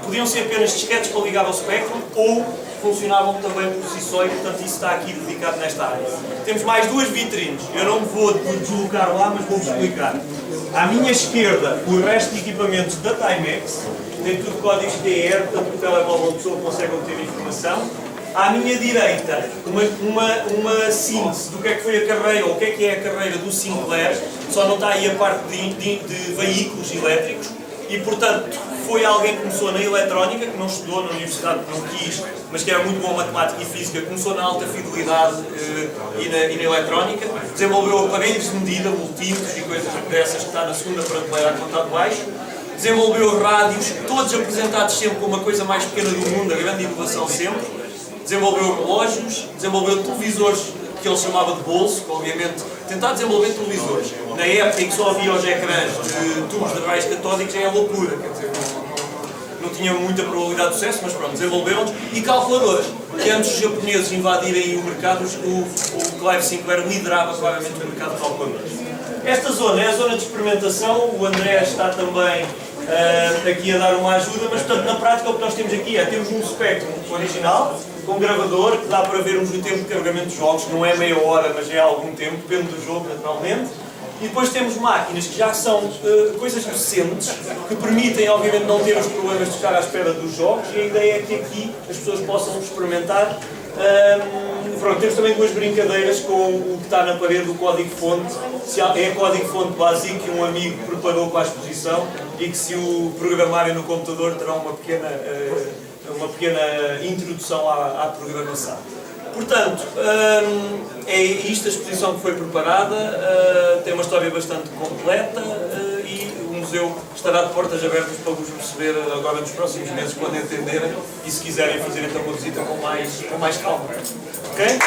podiam ser apenas disquetes para ligar ao Spectrum ou funcionavam também por si só e, portanto, isso está aqui dedicado nesta área. Temos mais duas vitrines. Eu não me vou deslocar lá, mas vou-vos explicar. À minha esquerda, o resto de equipamentos da Timex. Tem tudo códigos DR, portanto, o telemóvel da pessoa consegue obter informação. À minha direita, uma síntese do que é que foi a carreira, ou o que é a carreira do Sinclair, só não está aí a parte de veículos elétricos, e portanto foi alguém que começou na eletrónica, que não estudou na universidade, que não quis, mas que era muito bom em matemática e física, começou na alta fidelidade e na eletrónica, desenvolveu aparelhos de medida, multímetros e coisas dessas, que está na segunda prateleira a contar de baixo. Desenvolveu rádios, todos apresentados sempre como a coisa mais pequena do mundo, a grande inovação sempre. Desenvolveu relógios, desenvolveu televisores que ele chamava de bolso, que obviamente tentar desenvolver televisores na época em que só havia os ecrãs de tubos de raios catódicos é loucura, quer dizer, não tinha muita probabilidade de sucesso, mas pronto, desenvolveram-nos, e calculadoras, que antes dos japoneses invadirem o mercado, o Clive Sinclair liderava claramente o mercado de calculadoras. Esta zona é a zona de experimentação, o André está também aqui a dar uma ajuda, mas portanto na prática o que nós temos aqui temos um Spectrum original, com gravador, que dá para vermos o tempo de carregamento dos jogos, que não é meia hora, mas é algum tempo, depende do jogo naturalmente. E depois temos máquinas que já são coisas recentes, que permitem obviamente não ter os problemas de estar à espera dos jogos, e a ideia é que aqui as pessoas possam experimentar. Pronto, temos também duas brincadeiras com o que está na parede, o código-fonte. É código-fonte básico que um amigo preparou para a exposição e que, se o programarem no computador, terá uma pequena introdução à programação. Portanto, é isto a exposição que foi preparada, tem uma história bastante completa e o museu estará de portas abertas para vos receber agora nos próximos meses, quando entenderem, e se quiserem fazer então uma visita com mais calma. Ok?